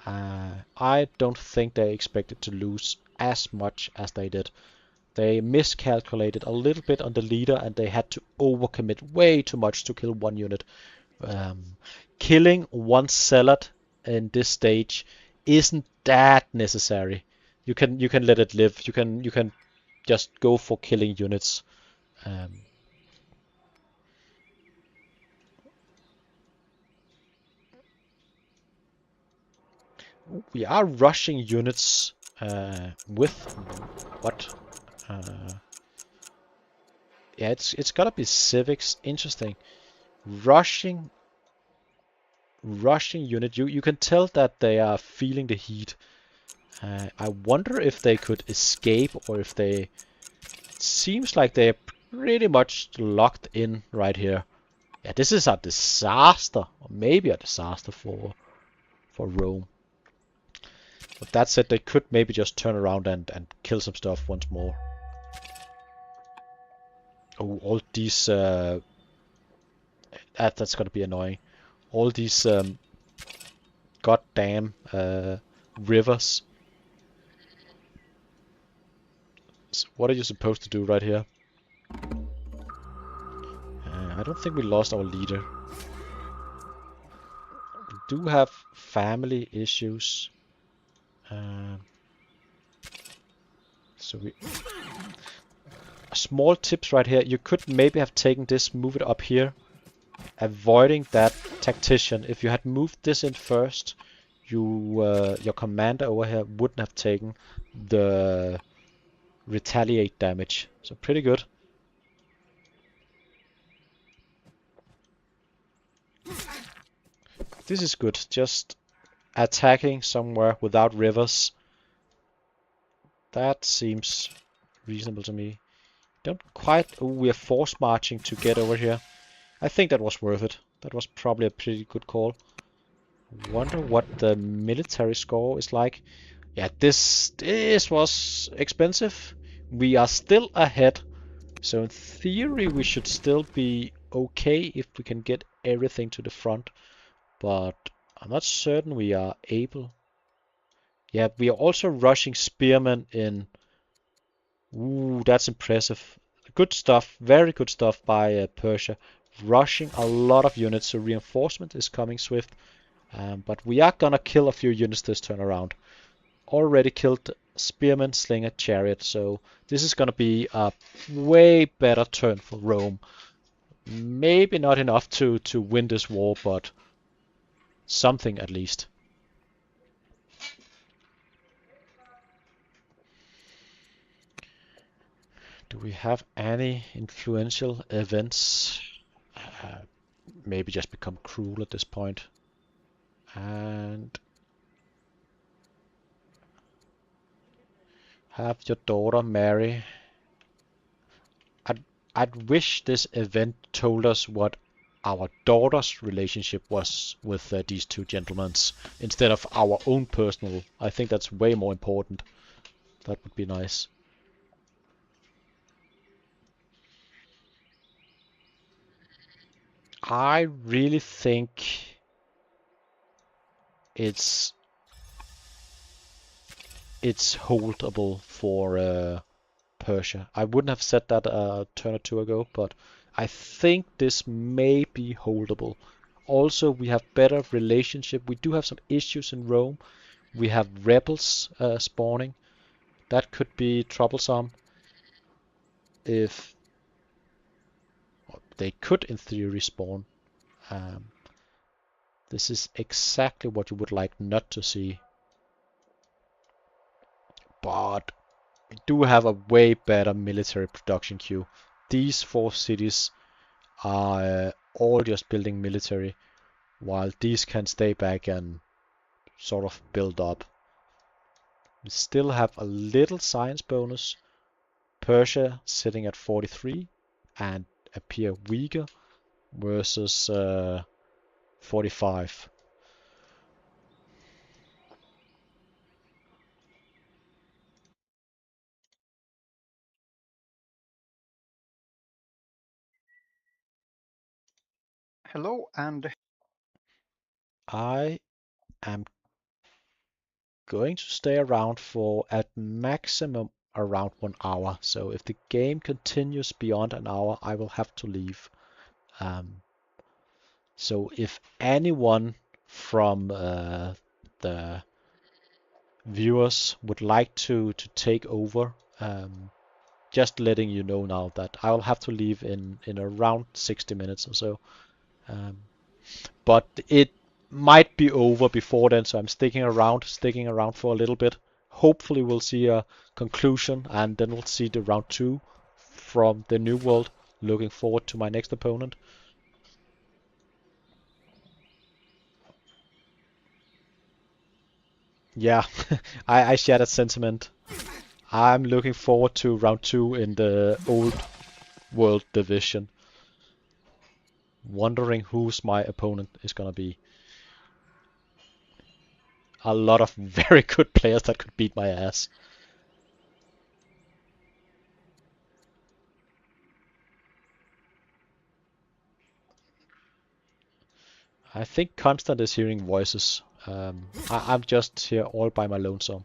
I don't think they expected to lose as much as they did. They miscalculated a little bit on the leader and they had to overcommit way too much to kill one unit. Killing one zealot in this stage isn't that necessary. You can let it live. You can just go for killing units. We are rushing units with what? Yeah, it's gotta be civics. Interesting. Rushing unit. You can tell that they are feeling the heat. I wonder if they could escape or if they... It seems like they're pretty much locked in right here. Yeah, this is a disaster, or maybe a disaster for Rome. But that said, they could maybe just turn around and kill some stuff once more. Oh, all these... that's gonna be annoying. All these goddamn rivers. So what are you supposed to do right here? I don't think we lost our leader. We do have family issues. So we... Small tips right here. You could maybe have taken this, move it up here, avoiding that tactician. If you had moved this in first, your commander over here wouldn't have taken the retaliate damage. So pretty good. This is good. Just attacking somewhere without rivers. That seems reasonable to me. Don't quite... Oh, we are force marching to get over here. I think that was worth it. That was probably a pretty good call. Wonder what the military score is like. Yeah, this was expensive. We are still ahead, so in theory we should still be okay if we can get everything to the front, but I'm not certain we are able. Yeah, we are also rushing spearmen in. Ooh, that's impressive. Good stuff, very good stuff by Persia. Rushing a lot of units, so reinforcement is coming swift. But we are gonna kill a few units this turn around. Already killed spearman, slinger, chariot, so this is gonna be a way better turn for Rome. Maybe not enough to win this war, but something at least. Do we have any influential events? Maybe just become cruel at this point. And have your daughter marry. I'd, I'd wish this event told us what our daughter's relationship was with these two gentlemen instead of our own personal. I think that's way more important. That would be nice. I really think it's it's holdable for Persia. I wouldn't have said that a turn or two ago, but I think this may be holdable. Also, we have better relationship. We do have some issues in Rome. We have rebels spawning. That could be troublesome if they could, in theory, spawn. Um, this is exactly what you would like not to see. But we do have a way better military production queue. These four cities are all just building military, while these can stay back and sort of build up. We still have a little science bonus. Persia sitting at 43 and appear weaker versus 45. Hello, and I am going to stay around for at maximum around 1 hour. So if the game continues beyond an hour, I will have to leave. Um, so if anyone from the viewers would like to take over, just letting you know now that I'll have to leave in around 60 minutes or so. Um, but it might be over before then, so I'm sticking around for a little bit. Hopefully we'll see a conclusion and then we'll see the round 2 from the new world. Looking forward to my next opponent. Yeah, I share that sentiment. I'm looking forward to round 2 in the old world division. Wondering who's my opponent is gonna be. A lot of very good players that could beat my ass. I think Constant is hearing voices. I'm just here all by my lonesome.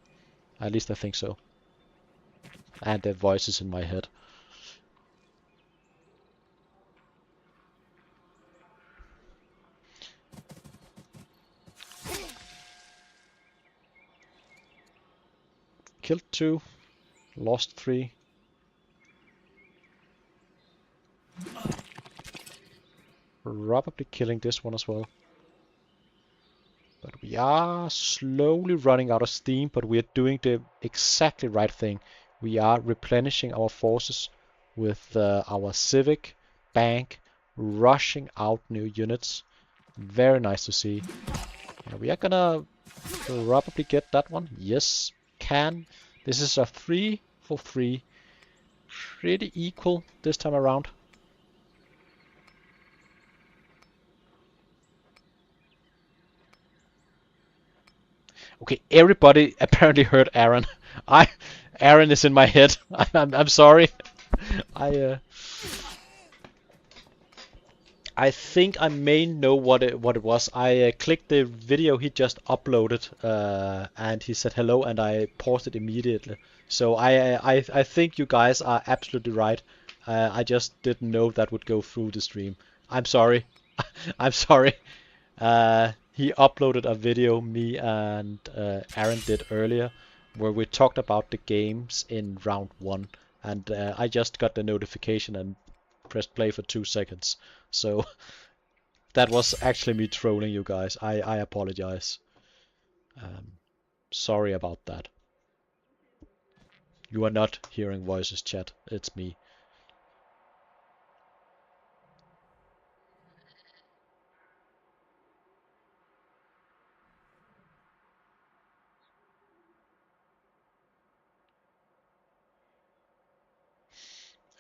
At least I think so. And the voices in my head. Killed 2, lost 3. Probably killing this one as well. But we are slowly running out of steam, but we are doing the exactly right thing. We are replenishing our forces with our civic bank, rushing out new units. Very nice to see. And we are gonna probably get that one. Yes, can. This is a 3 for 3. Pretty equal this time around. Okay, everybody apparently heard Aaron. I Aaron is in my head. I'm sorry. I uh, I think I may know what it was. I clicked the video he just uploaded, and he said hello, and I paused it immediately. So I think you guys are absolutely right. I just didn't know that would go through the stream. I'm sorry. I'm sorry. He uploaded a video me and Aaron did earlier where we talked about the games in round one, and I just got the notification and pressed play for 2 seconds. So that was actually me trolling you guys. I apologize. Um, Sorry about that. You are not hearing voices, chat. It's me.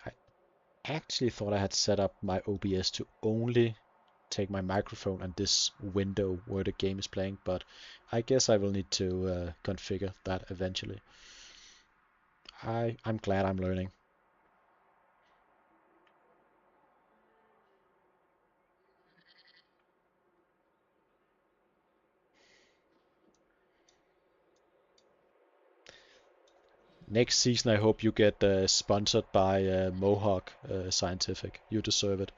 I actually thought I had set up my OBS to only take my microphone and this window where the game is playing, but I guess I will need to configure that eventually. I'm glad I'm learning. Next season, I hope you get sponsored by Mohawk Scientific. You deserve it.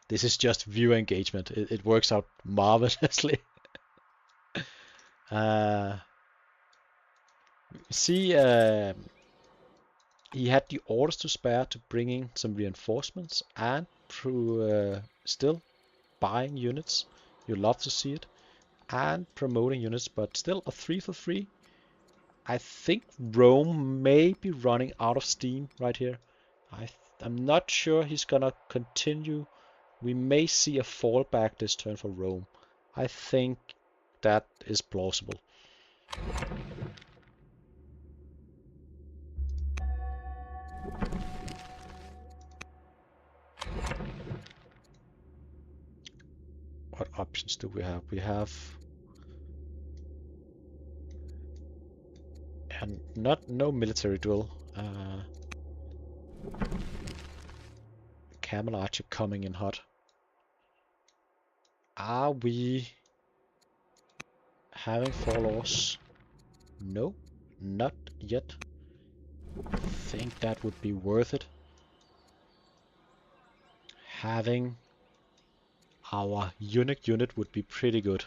This is just viewer engagement. It works out marvelously. uh, See, he had the orders to spare to bring in some reinforcements and through still buying units. You love to see it. And promoting units, but still a 3 for 3. I think Rome may be running out of steam right here. I'm not sure he's gonna continue. We may see a fallback this turn for Rome. I think that is plausible. What options do we have? We have and no military drill. Camel Archer coming in hot. Are we having 4 laws? No, not yet. Think that would be worth it. Having our unique unit would be pretty good.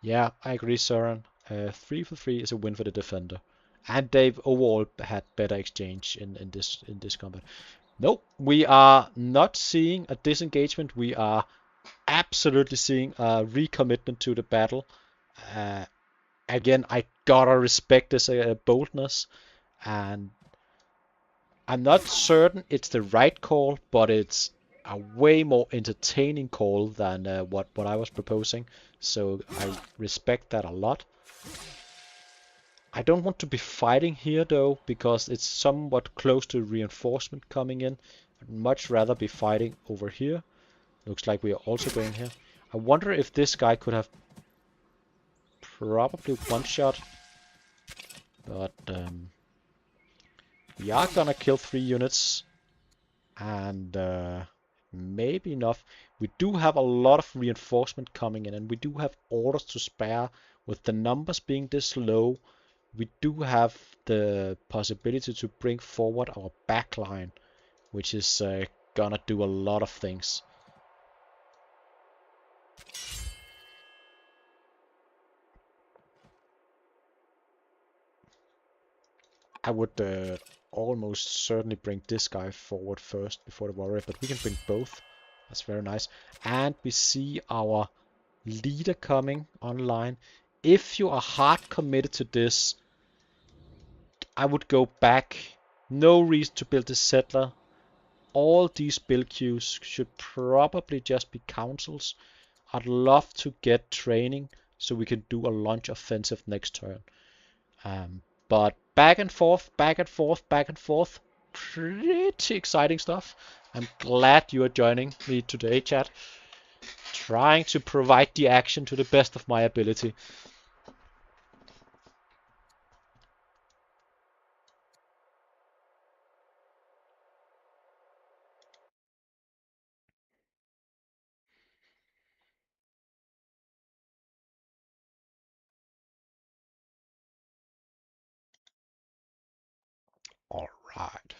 Yeah, I agree, Søren. 3 for 3 is a win for the defender. And they've overall had better exchange in this combat. Nope, we are not seeing a disengagement. We are absolutely seeing a recommitment to the battle. Again, I gotta respect this boldness, and I'm not certain it's the right call, but it's a way more entertaining call than what I was proposing. So I respect that a lot. I don't want to be fighting here though, because it's somewhat close to reinforcement coming in. I'd much rather be fighting over here. Looks like we are also going here. I wonder if this guy could have probably one shot, but we are gonna kill 3 units, and maybe enough. We do have a lot of reinforcement coming in, and we do have orders to spare. With the numbers being this low, we do have the possibility to bring forward our backline, which is gonna do a lot of things. I would almost certainly bring this guy forward first before the warrior, but we can bring both. That's very nice. And we see our leader coming online. If you are hard committed to this, I would go back. No reason to build a settler. All these build queues should probably just be councils. I'd love to get training so we can do a launch offensive next turn. But back and forth, back and forth, back and forth. Pretty exciting stuff. I'm glad you are joining me today, chat. Trying to provide the action to the best of my ability. All right.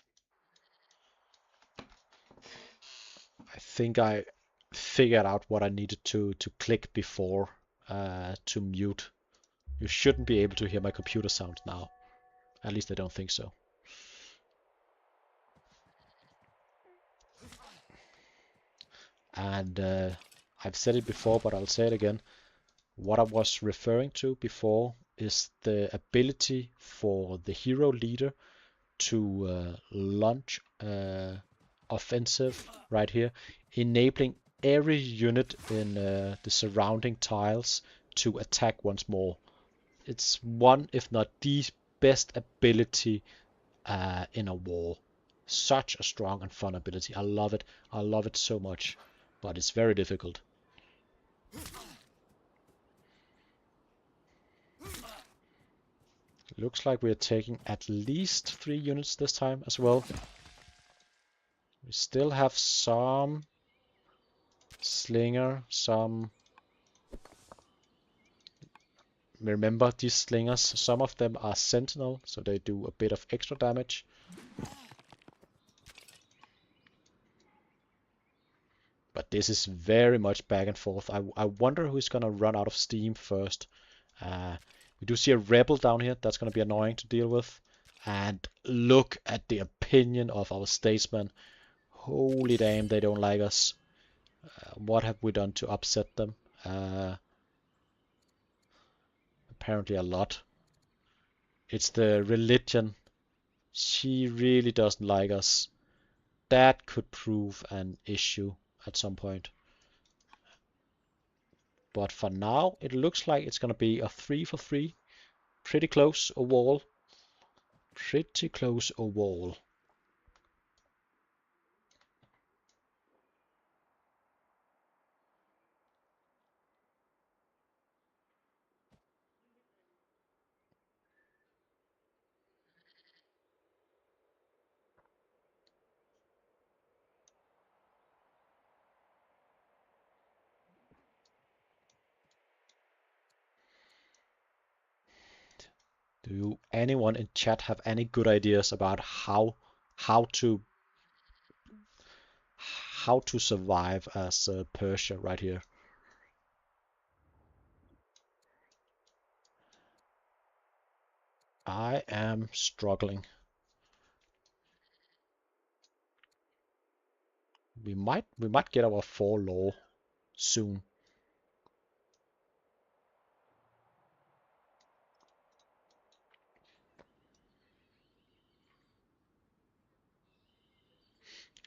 I think I figured out what I needed to click before to mute. You shouldn't be able to hear my computer sound now. At least I don't think so. And I've said it before, but I'll say it again. What I was referring to before is the ability for the hero leader to launch offensive right here, enabling every unit in the surrounding tiles to attack once more. It's one, if not the best ability in a war. Such a strong and fun ability. I love it. I love it so much. But it's very difficult. Looks like we're taking at least 3 units this time as well. We still have some slinger, some... Remember, these slingers, some of them are sentinel, so they do a bit of extra damage. But this is very much back and forth. I wonder who's gonna run out of steam first. We do see a rebel down here. That's gonna be annoying to deal with. And look at the opinion of our statesman. Holy damn, they don't like us. What have we done to upset them? Apparently a lot. It's the religion. She really doesn't like us. That could prove an issue at some point. But for now, it looks like it's going to be a 3 for 3. Pretty close a wall. Pretty close a wall. Do anyone in chat have any good ideas about how to how to survive as Persia right here? I am struggling. We might get our 4 law soon.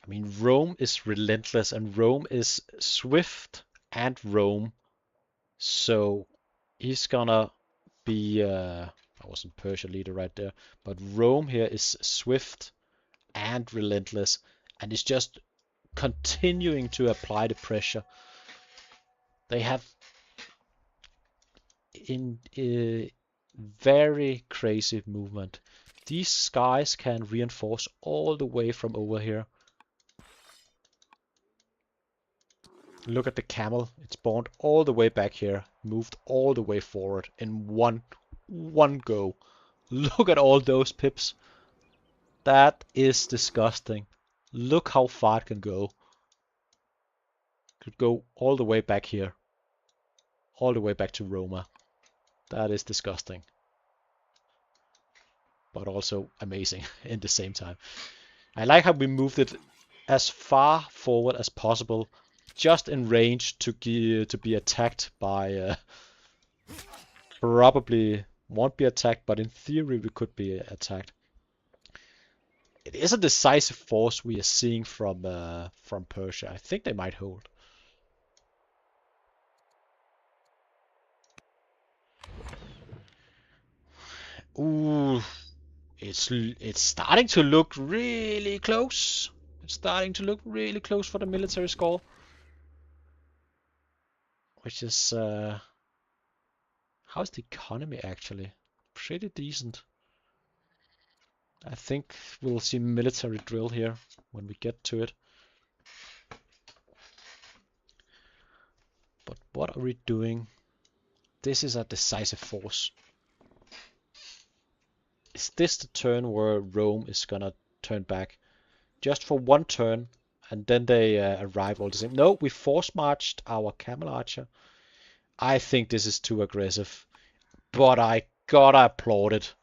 I mean, Rome is relentless and Rome is swift and Rome. So he's gonna be, I wasn't Persia leader right there, but Rome here is swift and relentless and is just continuing to apply the pressure. They have in very crazy movement. These guys can reinforce all the way from over here. Look at the camel. It spawned all the way back here, moved all the way forward in one go. Look at all those pips. That is disgusting. Look how far it can go. Could go all the way back here. All the way back to Roma. That is disgusting. But also amazing in the same time. I like how we moved it as far forward as possible, just in range to be attacked by probably won't be attacked, but in theory we could be attacked. It is a decisive force we are seeing from Persia. I think they might hold. Ooh, it's starting to look really close. starting to look really close for the military score, which is how's the economy actually? Pretty decent. I think we'll see military drill here when we get to it. But what are we doing? This is a decisive force. Is this the turn where Rome is gonna turn back? Just for one turn, and then they arrive all the same. No, we force marched our camel archer. I think this is too aggressive, but I gotta applaud it.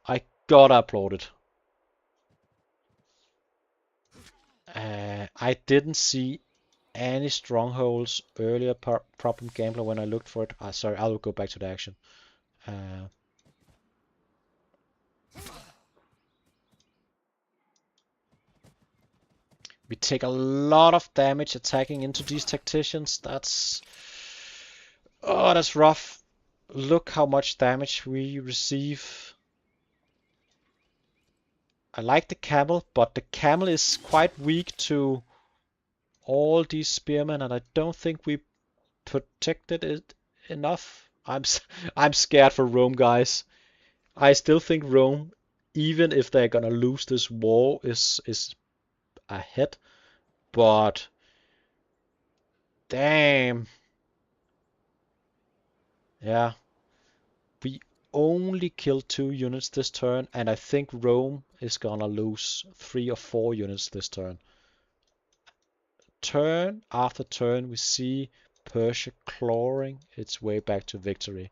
I gotta applaud it. I didn't see any strongholds earlier, problem gambler, when I looked for it. Sorry, I'll go back to the action. Uh, we take a lot of damage attacking into these tacticians. That's rough. Look how much damage we receive. I like the camel, but the camel is quite weak to all these spearmen, and I don't think we protected it enough. I'm scared for Rome, guys. I still think Rome, even if they're gonna lose this war, is ahead. But damn, yeah, we only killed 2 units this turn, and I think Rome is gonna lose 3 or 4 units this turn. Turn after turn, we see Persia clawing its way back to victory.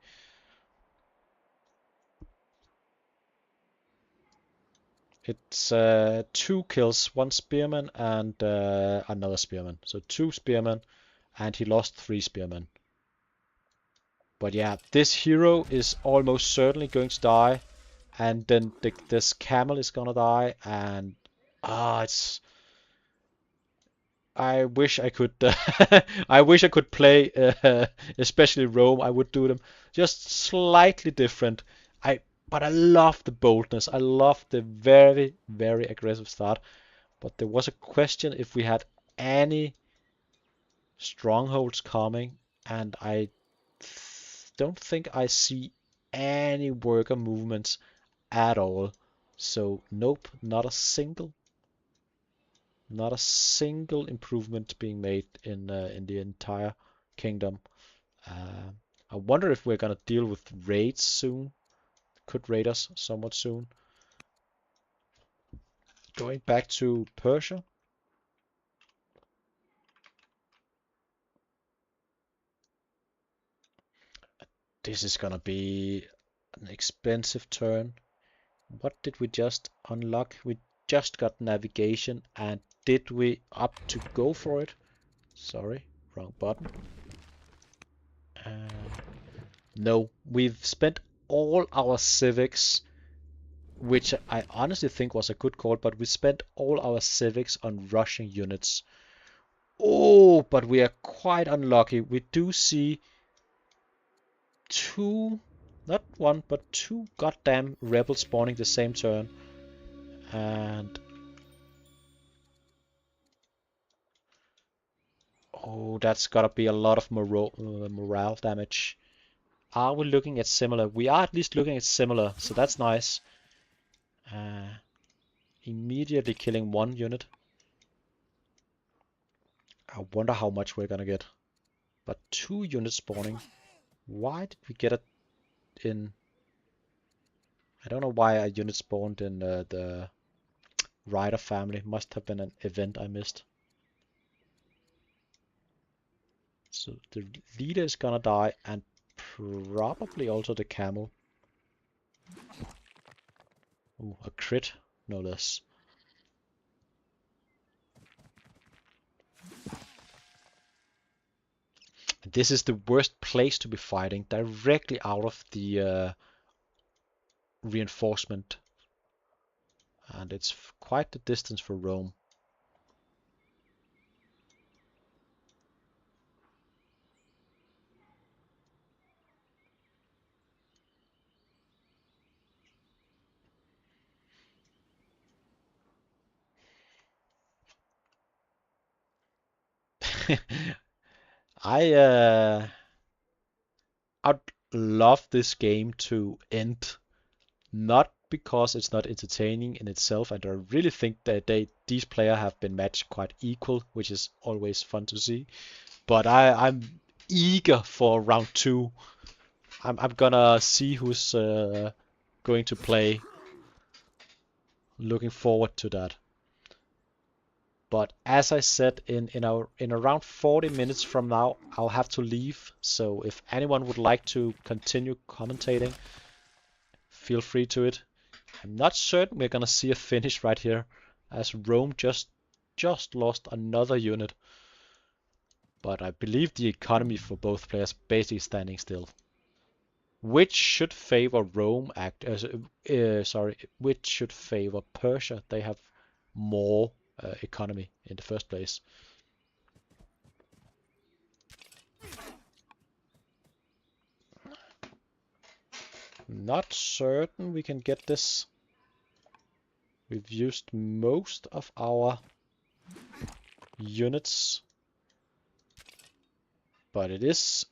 It's 2 kills, 1 spearman and another spearman. So 2 spearmen, and he lost 3 spearmen. But yeah, this hero is almost certainly going to die, and then this camel is gonna die, and it's. I wish I could. I wish I could play, especially Rome. I would do them just slightly different. But I love the boldness. I love the very, very aggressive start. But there was a question if we had any strongholds coming, and I don't think I see any worker movements at all. So nope, not a single improvement being made in the entire kingdom. Uh, I wonder if we're gonna deal with raids soon. Could raid us somewhat soon. Going back to Persia. This is gonna be an expensive turn. What did we just unlock? We just got navigation, and did we up to go for it? Sorry, wrong button. No, we've spent all our civics, which I honestly think was a good call, but we spent all our civics on rushing units. Oh, but we are quite unlucky. We do see 2, not 1, but 2 goddamn rebels spawning the same turn. And oh, that's gotta be a lot of morale damage. Are we looking at similar? We are at least looking at similar, so that's nice. Immediately killing 1 unit. I wonder how much we're gonna get. But 2 units spawning. Why did we get it in? I don't know why a unit spawned in the Rider family. Must have been an event I missed. So the leader is gonna die, and probably also the camel. Ooh, a crit, no less. This is the worst place to be fighting, directly out of the reinforcement. And it's quite the distance for Rome. I I'd love this game to end, not because it's not entertaining in itself, and I really think that these players have been matched quite equal, which is always fun to see. But I'm eager for round two. I'm gonna see who's going to play. Looking forward to that. But as I said, in around 40 minutes from now, I'll have to leave. So if anyone would like to continue commentating, feel free to it. I'm not certain we're gonna see a finish right here, as Rome just lost another unit. But I believe the economy for both players basically standing still, which should favor Rome which should favor Persia. They have more economy in the first place. Not certain we can get this. We've used most of our units, but it is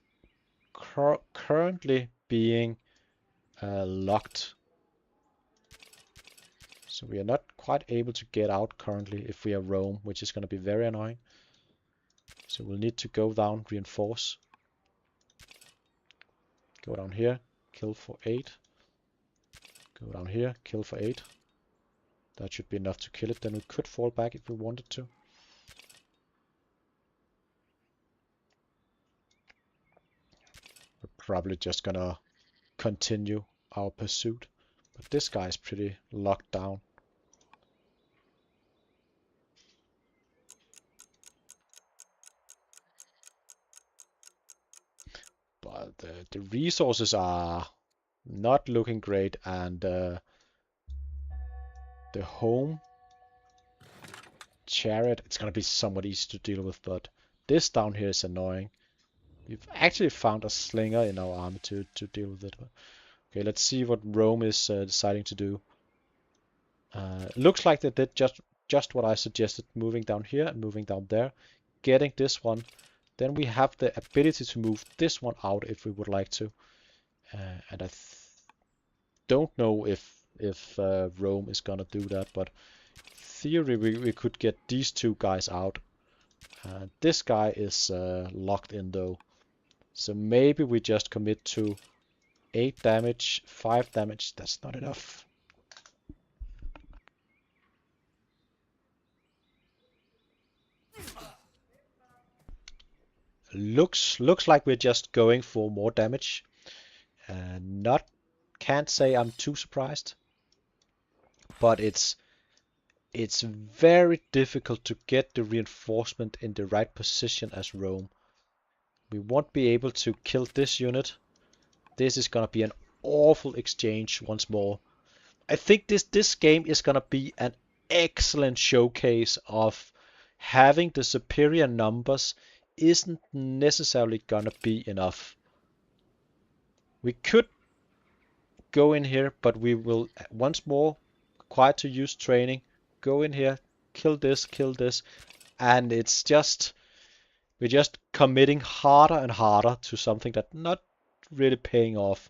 currently being locked. So we are not quite able to get out currently if we are Rome, which is going to be very annoying. So we'll need to go down, reinforce. Go down here, kill for 8. Go down here, kill for 8. That should be enough to kill it. Then we could fall back if we wanted to. We're probably just gonna continue our pursuit. But this guy is pretty locked down. But the resources are not looking great, and the home chariot, it's gonna be somewhat easy to deal with, but this down here is annoying. We've actually found a slinger in our army to deal with it. Okay, let's see what Rome is deciding to do. Looks like they did just what I suggested, moving down here and moving down there, getting this one. Then we have the ability to move this one out if we would like to. And I don't know if Rome is gonna do that, but in theory we could get these two guys out. This guy is locked in though, so maybe we just commit to 8 damage, 5 damage. That's not enough. Looks like we're just going for more damage. Can't say I'm too surprised, but it's very difficult to get the reinforcement in the right position as Rome. We won't be able to kill this unit. This is gonna be an awful exchange once more. I think this game is gonna be an excellent showcase of having the superior numbers isn't necessarily gonna be enough. We could go in here, but we will once more required to use training. Go in here, kill this, and it's just we're just committing harder and harder to something that's not really paying off.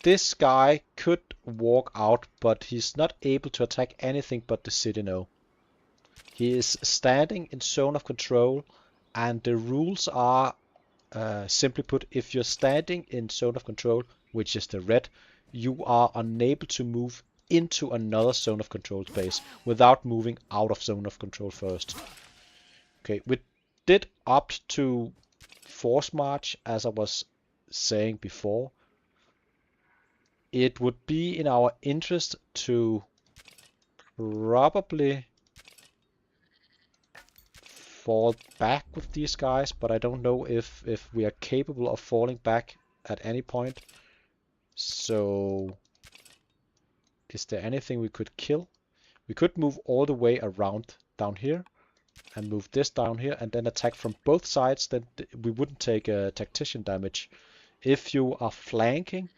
This guy could walk out, but he's not able to attack anything but the city now. He is standing in zone of control, and the rules are, simply put, if you're standing in zone of control, which is the red, you are unable to move into another zone of control space without moving out of zone of control first. Okay, we did opt to force march, as I was saying before. It would be in our interest to probably fall back with these guys, but I don't know if we are capable of falling back at any point. So is there anything we could kill? We could move all the way around down here and move this down here and then attack from both sides. Then we wouldn't take tactician damage. If you are flanking,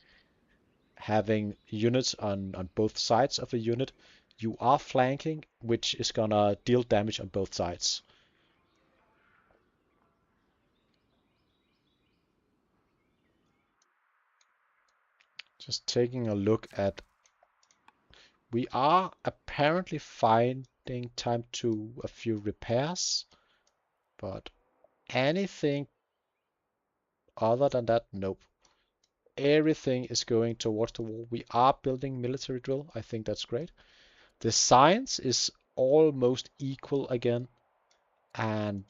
having units on both sides of a unit, you are flanking, which is gonna deal damage on both sides. Just taking a look at, we are apparently finding time to a few repairs, but anything other than that, nope. Everything is going towards the wall. We are building military drill. I think that's great. The science is almost equal again, and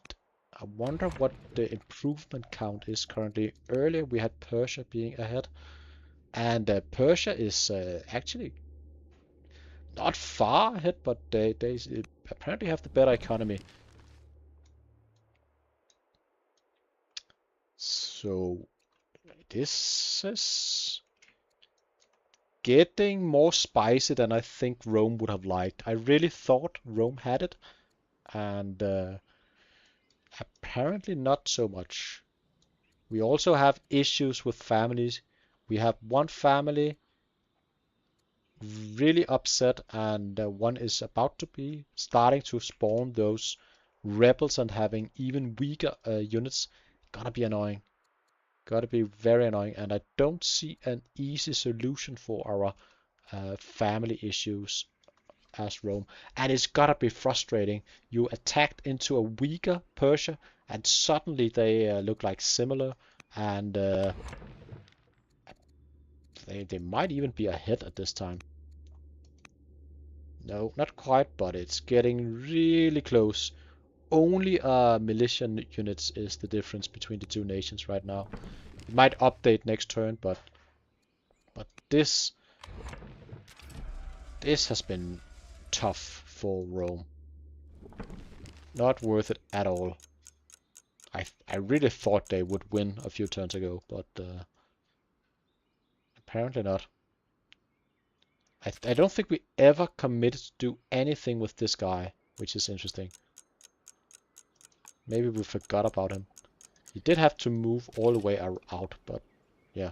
I wonder what the improvement count is currently. Earlier we had Persia being ahead, and Persia is actually not far ahead, but they apparently have the better economy. So this is getting more spicy than I think Rome would have liked. I really thought Rome had it, and apparently not so much. We also have issues with families. We have one family really upset, and one is about to be starting to spawn those rebels and having even weaker units. Gonna be annoying. Gotta be very annoying, and I don't see an easy solution for our family issues as Rome. And it's gotta be frustrating. You attacked into a weaker Persia, and suddenly they look like similar, and they might even be ahead at this time. No, not quite, but it's getting really close. Only militia units is the difference between the two nations right now. It might update next turn, but this has been tough for Rome. Not worth it at all. I really thought they would win a few turns ago, but apparently not. I don't think we ever committed to do anything with this guy, which is interesting. Maybe we forgot about him. He did have to move all the way out, but yeah.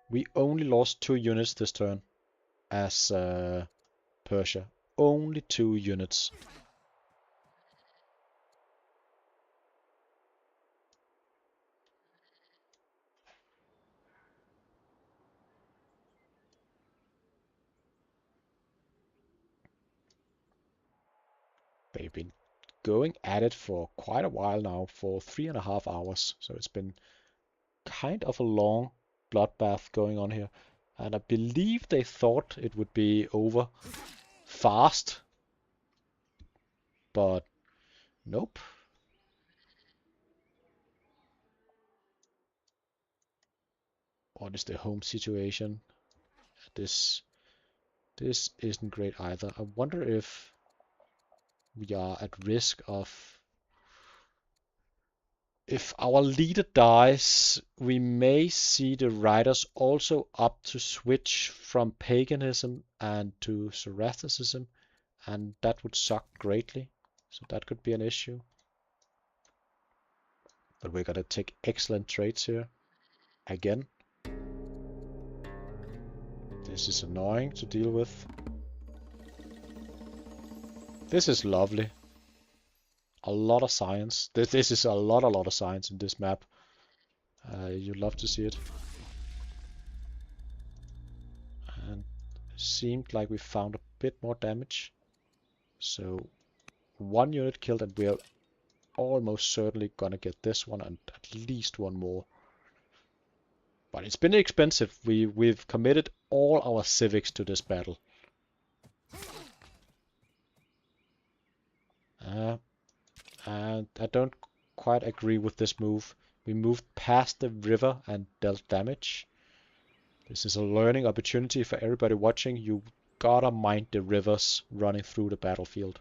We only lost 2 units this turn as Persia. Only 2 units. They've been going at it for quite a while now, for 3.5 hours. So it's been kind of a long bloodbath going on here. And I believe they thought it would be over fast. But nope. What is the home situation? This isn't great either. I wonder if we are at risk of, if our leader dies, we may see the riders also opt to switch from paganism and to Zoroastrianism, and that would suck greatly. So that could be an issue. But we're gonna take excellent trades here. Again. This is annoying to deal with. This is lovely. A lot of science. This is a lot of science in this map. You'd love to see it. And seemed like we found a bit more damage. So 1 unit killed, and we're almost certainly gonna get this one and at least 1 more. But it's been expensive. We've committed all our civics to this battle. And I don't quite agree with this move. We moved past the river and dealt damage. This is a learning opportunity for everybody watching. You gotta mind the rivers running through the battlefield.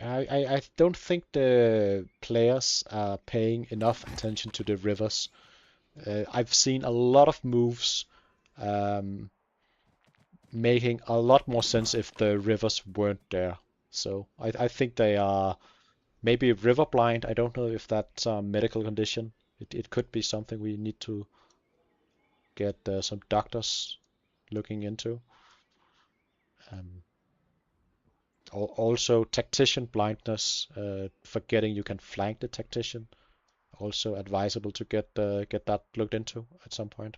I don't think the players are paying enough attention to the rivers. I've seen a lot of moves um, making a lot more sense if the rivers weren't there. So I think they are maybe river blind. I don't know if that's a medical condition. It could be something we need to get some doctors looking into. Um, Also, tactician blindness, forgetting you can flank the tactician. Also advisable to get that looked into at some point.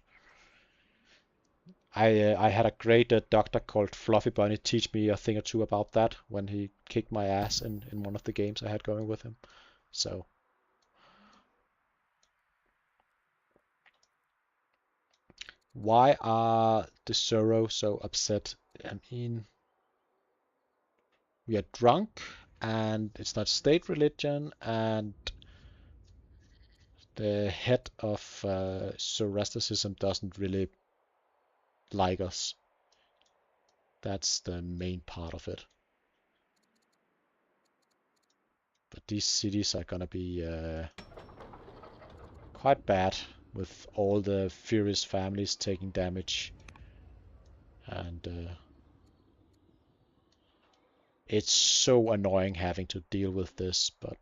I had a great doctor called Fluffy Bunny teach me a thing or two about that when he kicked my ass in one of the games I had going with him. So why are the Zoro so upset? I mean, we are drunk, and it's not state religion, and the head of Zoroastrianism doesn't really like us. That's the main part of it. But these cities are gonna be quite bad with all the furious families taking damage, and it's so annoying having to deal with this. But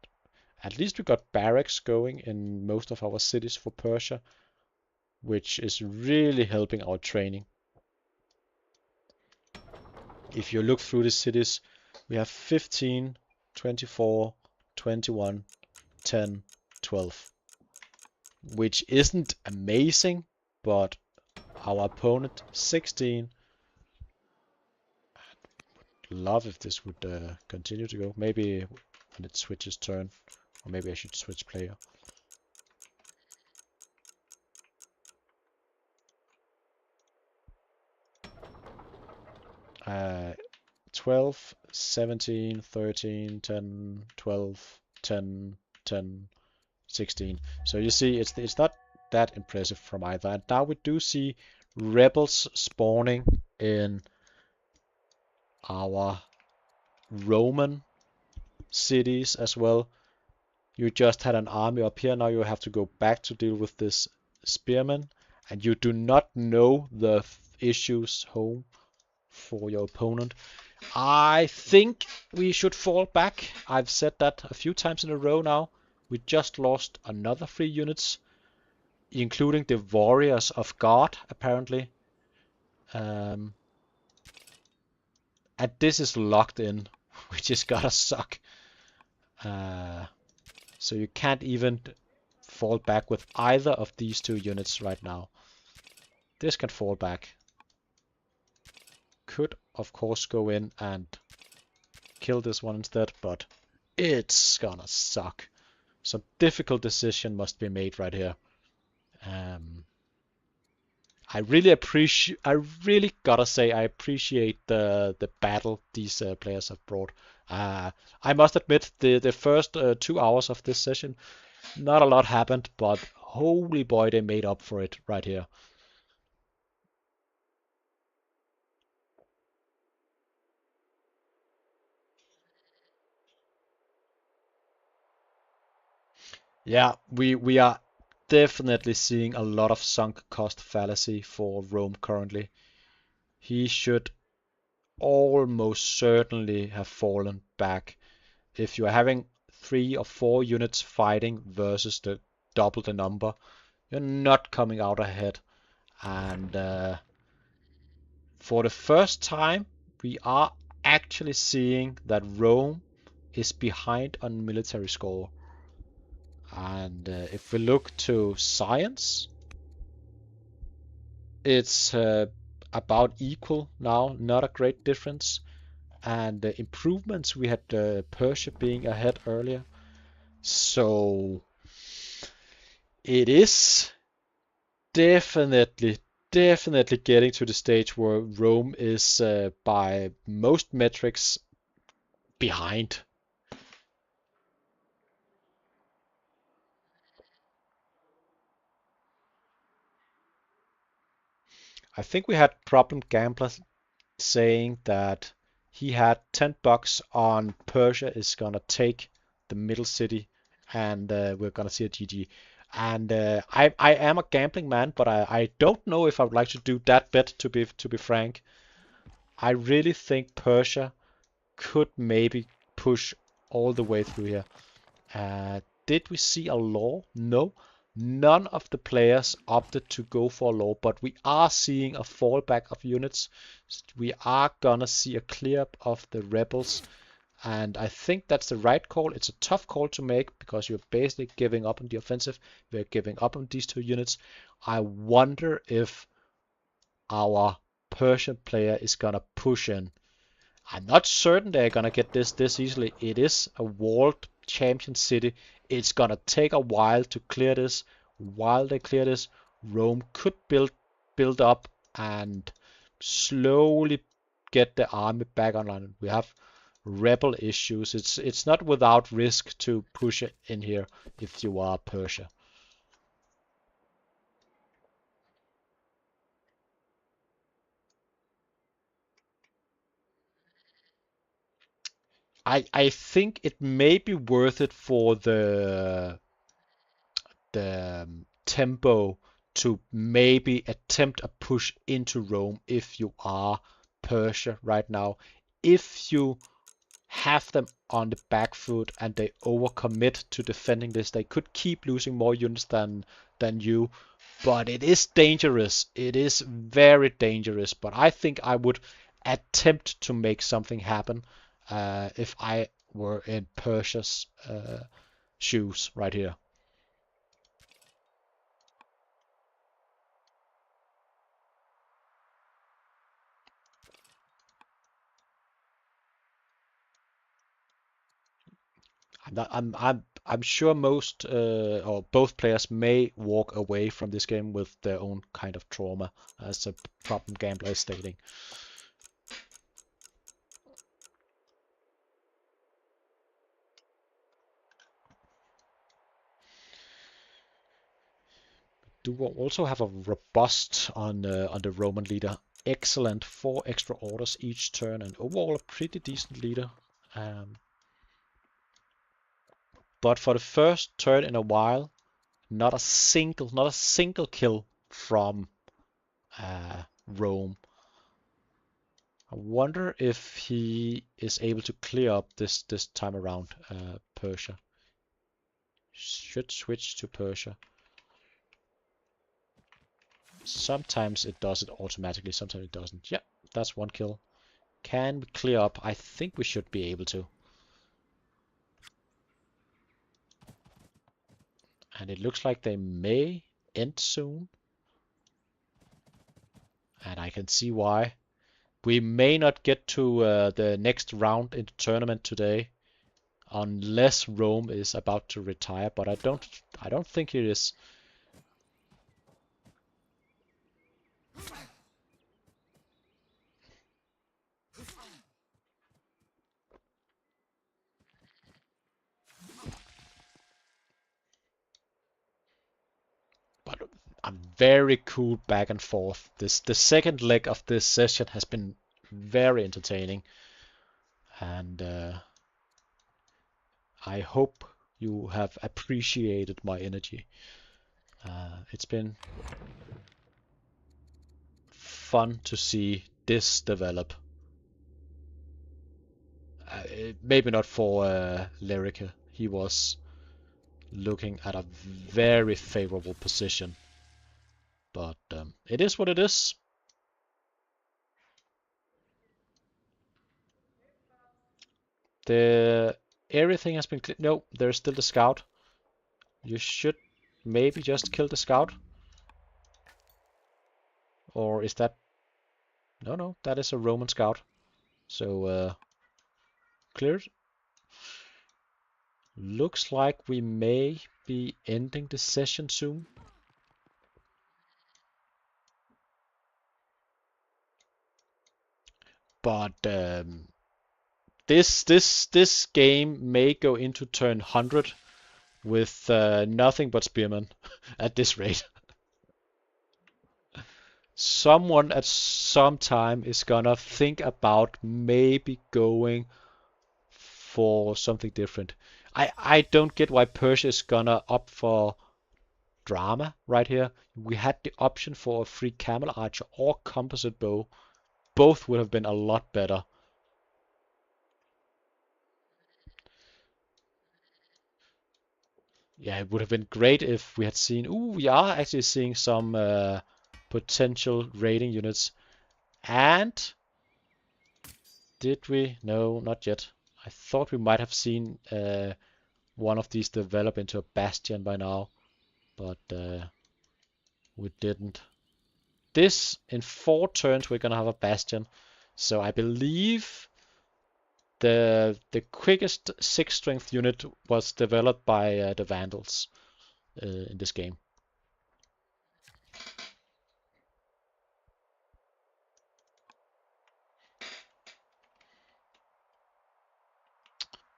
at least we got barracks going in most of our cities for Persia, which is really helping our training. If you look through the cities, we have 15, 24, 21, 10, 12, which isn't amazing, but our opponent 16. Love if this would continue to go. Maybe when it switches turn, or maybe I should switch player. 12, 17, 13, 10, 12, 10, 10, 16. So you see, it's not that impressive from either. And now we do see rebels spawning in our Roman cities as well. You just had an army up here, now you have to go back to deal with this spearman, and you do not know the issues home for your opponent. I think we should fall back. I've said that a few times in a row now. We just lost another 3 units, including the warriors of God, apparently. Um, and this is locked in, which is gotta suck. Uh, so you can't even fall back with either of these 2 units right now. This can fall back. Could, of course, go in and kill this one instead, but it's gonna suck. Some difficult decision must be made right here. Um, I really gotta say, I appreciate the battle these players have brought. I must admit, the first 2 hours of this session, not a lot happened, but holy boy, they made up for it right here. Yeah, we are definitely seeing a lot of sunk cost fallacy for Rome currently. He should almost certainly have fallen back. If you're having 3 or 4 units fighting versus the double the number, you're not coming out ahead. And for the first time, we are actually seeing that Rome is behind on military score. And if we look to science, it's about equal now, not a great difference. And the improvements, we had Persia being ahead earlier. So it is definitely, definitely getting to the stage where Rome is, by most metrics, behind. I think we had problem gamblers saying that he had 10 bucks on Persia is gonna take the middle city, and we're gonna see a GG. And I am a gambling man, but I don't know if I would like to do that bet, to be frank. I really think Persia could maybe push all the way through here. Did we see a law? No. None of the players opted to go for a law, but we are seeing a fallback of units. We are gonna see a clear up of the rebels, and I think that's the right call. It's a tough call to make because you're basically giving up on the offensive. We're giving up on these two units. I wonder if our Persian player is gonna push in. I'm not certain they're gonna get this easily. It is a walled champion city. It's gonna take a while to clear this. While they clear this, Rome could build up and slowly get the army back online. We have rebel issues. It's not without risk to push it in here if you are Persia. I think it may be worth it for the tempo to maybe attempt a push into Rome if you are Persia right now. If you have them on the back foot and they overcommit to defending this, they could keep losing more units than you. But it is dangerous. It is very dangerous. But I think I would attempt to make something happen if I were in Persia's shoes right here. I'm sure most or both players may walk away from this game with their own kind of trauma, as a problem gambler is stating. Do also have a robust on the Roman leader. Excellent, 4 extra orders each turn, and overall a pretty decent leader. But for the first turn in a while, not a single kill from Rome. I wonder if he is able to clear up this time around. Persia should switch to Persia. Sometimes it does it automatically, sometimes it doesn't. Yeah, that's 1 kill. Can we clear up? I think we should be able to. And it looks like they may end soon. And I can see why. We may not get to the next round in the tournament today, unless Rome is about to retire. But I don't think it is. But I'm very cool back and forth. The second leg of this session has been very entertaining, and I hope you have appreciated my energy. It's been fun to see this develop. Maybe not for Lerrike. He was looking at a very favorable position, but it is what it is. Everything has been cleared. No, there's still the scout. You should maybe just kill the scout. Or is that... No, that is a Roman scout. So, cleared. Looks like we may be ending the session soon. But this game may go into turn 100 with nothing but spearmen at this rate. someone at some time is gonna think about maybe going for something different. I don't get why Persia is gonna opt for drama right here. We had the option for a free camel archer or composite bow. Both would have been a lot better. Yeah, it would have been great if we had seen. Ooh, we are actually seeing some potential raiding units. And did we? No, not yet. I thought we might have seen one of these develop into a bastion by now, but we didn't. This, in 4 turns, we're gonna have a bastion. So I believe the quickest 6 strength unit was developed by the Vandals in this game.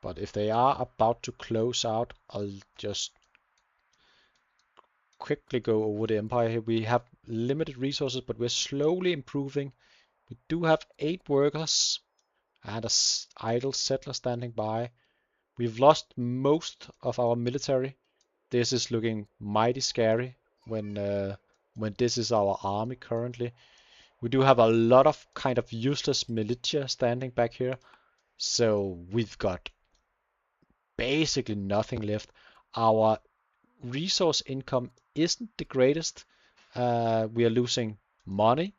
But if they are about to close out, I'll just quickly go over the Empire here. We have limited resources, but we're slowly improving. We do have 8 workers and a idle settler standing by. We've lost most of our military. This is looking mighty scary when this is our army currently. We do have a lot of kind of useless militia standing back here. So we've got basically nothing left. Our resource income isn't the greatest. We are losing money.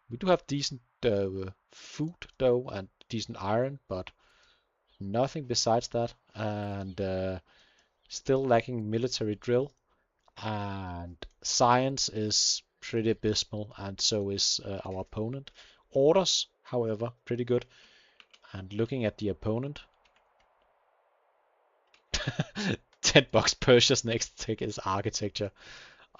We do have decent food though and decent iron, but nothing besides that. And still lacking military drill. And science is pretty abysmal, and so is our opponent. Orders, however, pretty good. And looking at the opponent, 10 bucks Persia's next tick is architecture.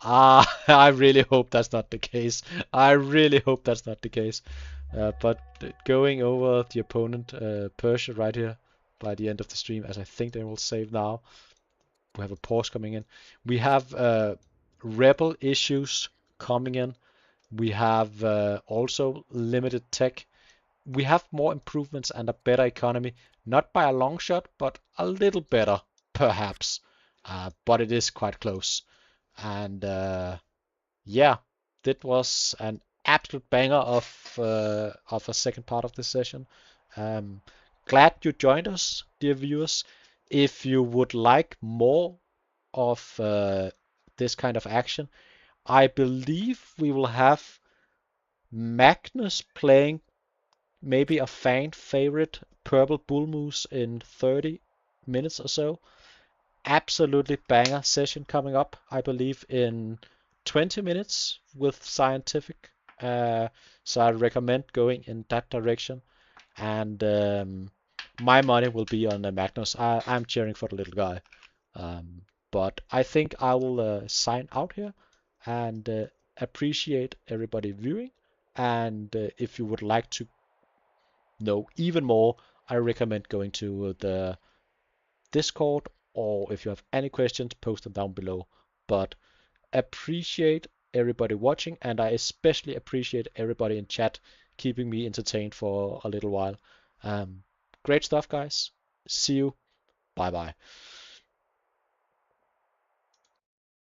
Ah, I really hope that's not the case. I really hope that's not the case. But going over the opponent, Persia right here, by the end of the stream, as I think they will save now. We have a pause coming in. We have rebel issues coming in. We have also limited tech. We have more improvements and a better economy. Not by a long shot, but a little better, perhaps. But it is quite close. And yeah, that was an absolute banger of a second part of this session. Um, Glad you joined us, dear viewers. If you would like more of this kind of action, I believe we will have Magnus playing maybe a fan favorite Purple Bull Moose in 30 minutes or so. Absolutely banger session coming up, I believe, in 20 minutes with scientific. So I recommend going in that direction. And my money will be on Magnus. I'm cheering for the little guy. Um, but I think I will sign out here and appreciate everybody viewing. And if you would like to know even more, I recommend going to the Discord, or if you have any questions, post them down below. But appreciate everybody watching, and I especially appreciate everybody in chat keeping me entertained for a little while. Great stuff, guys. See you. Bye bye.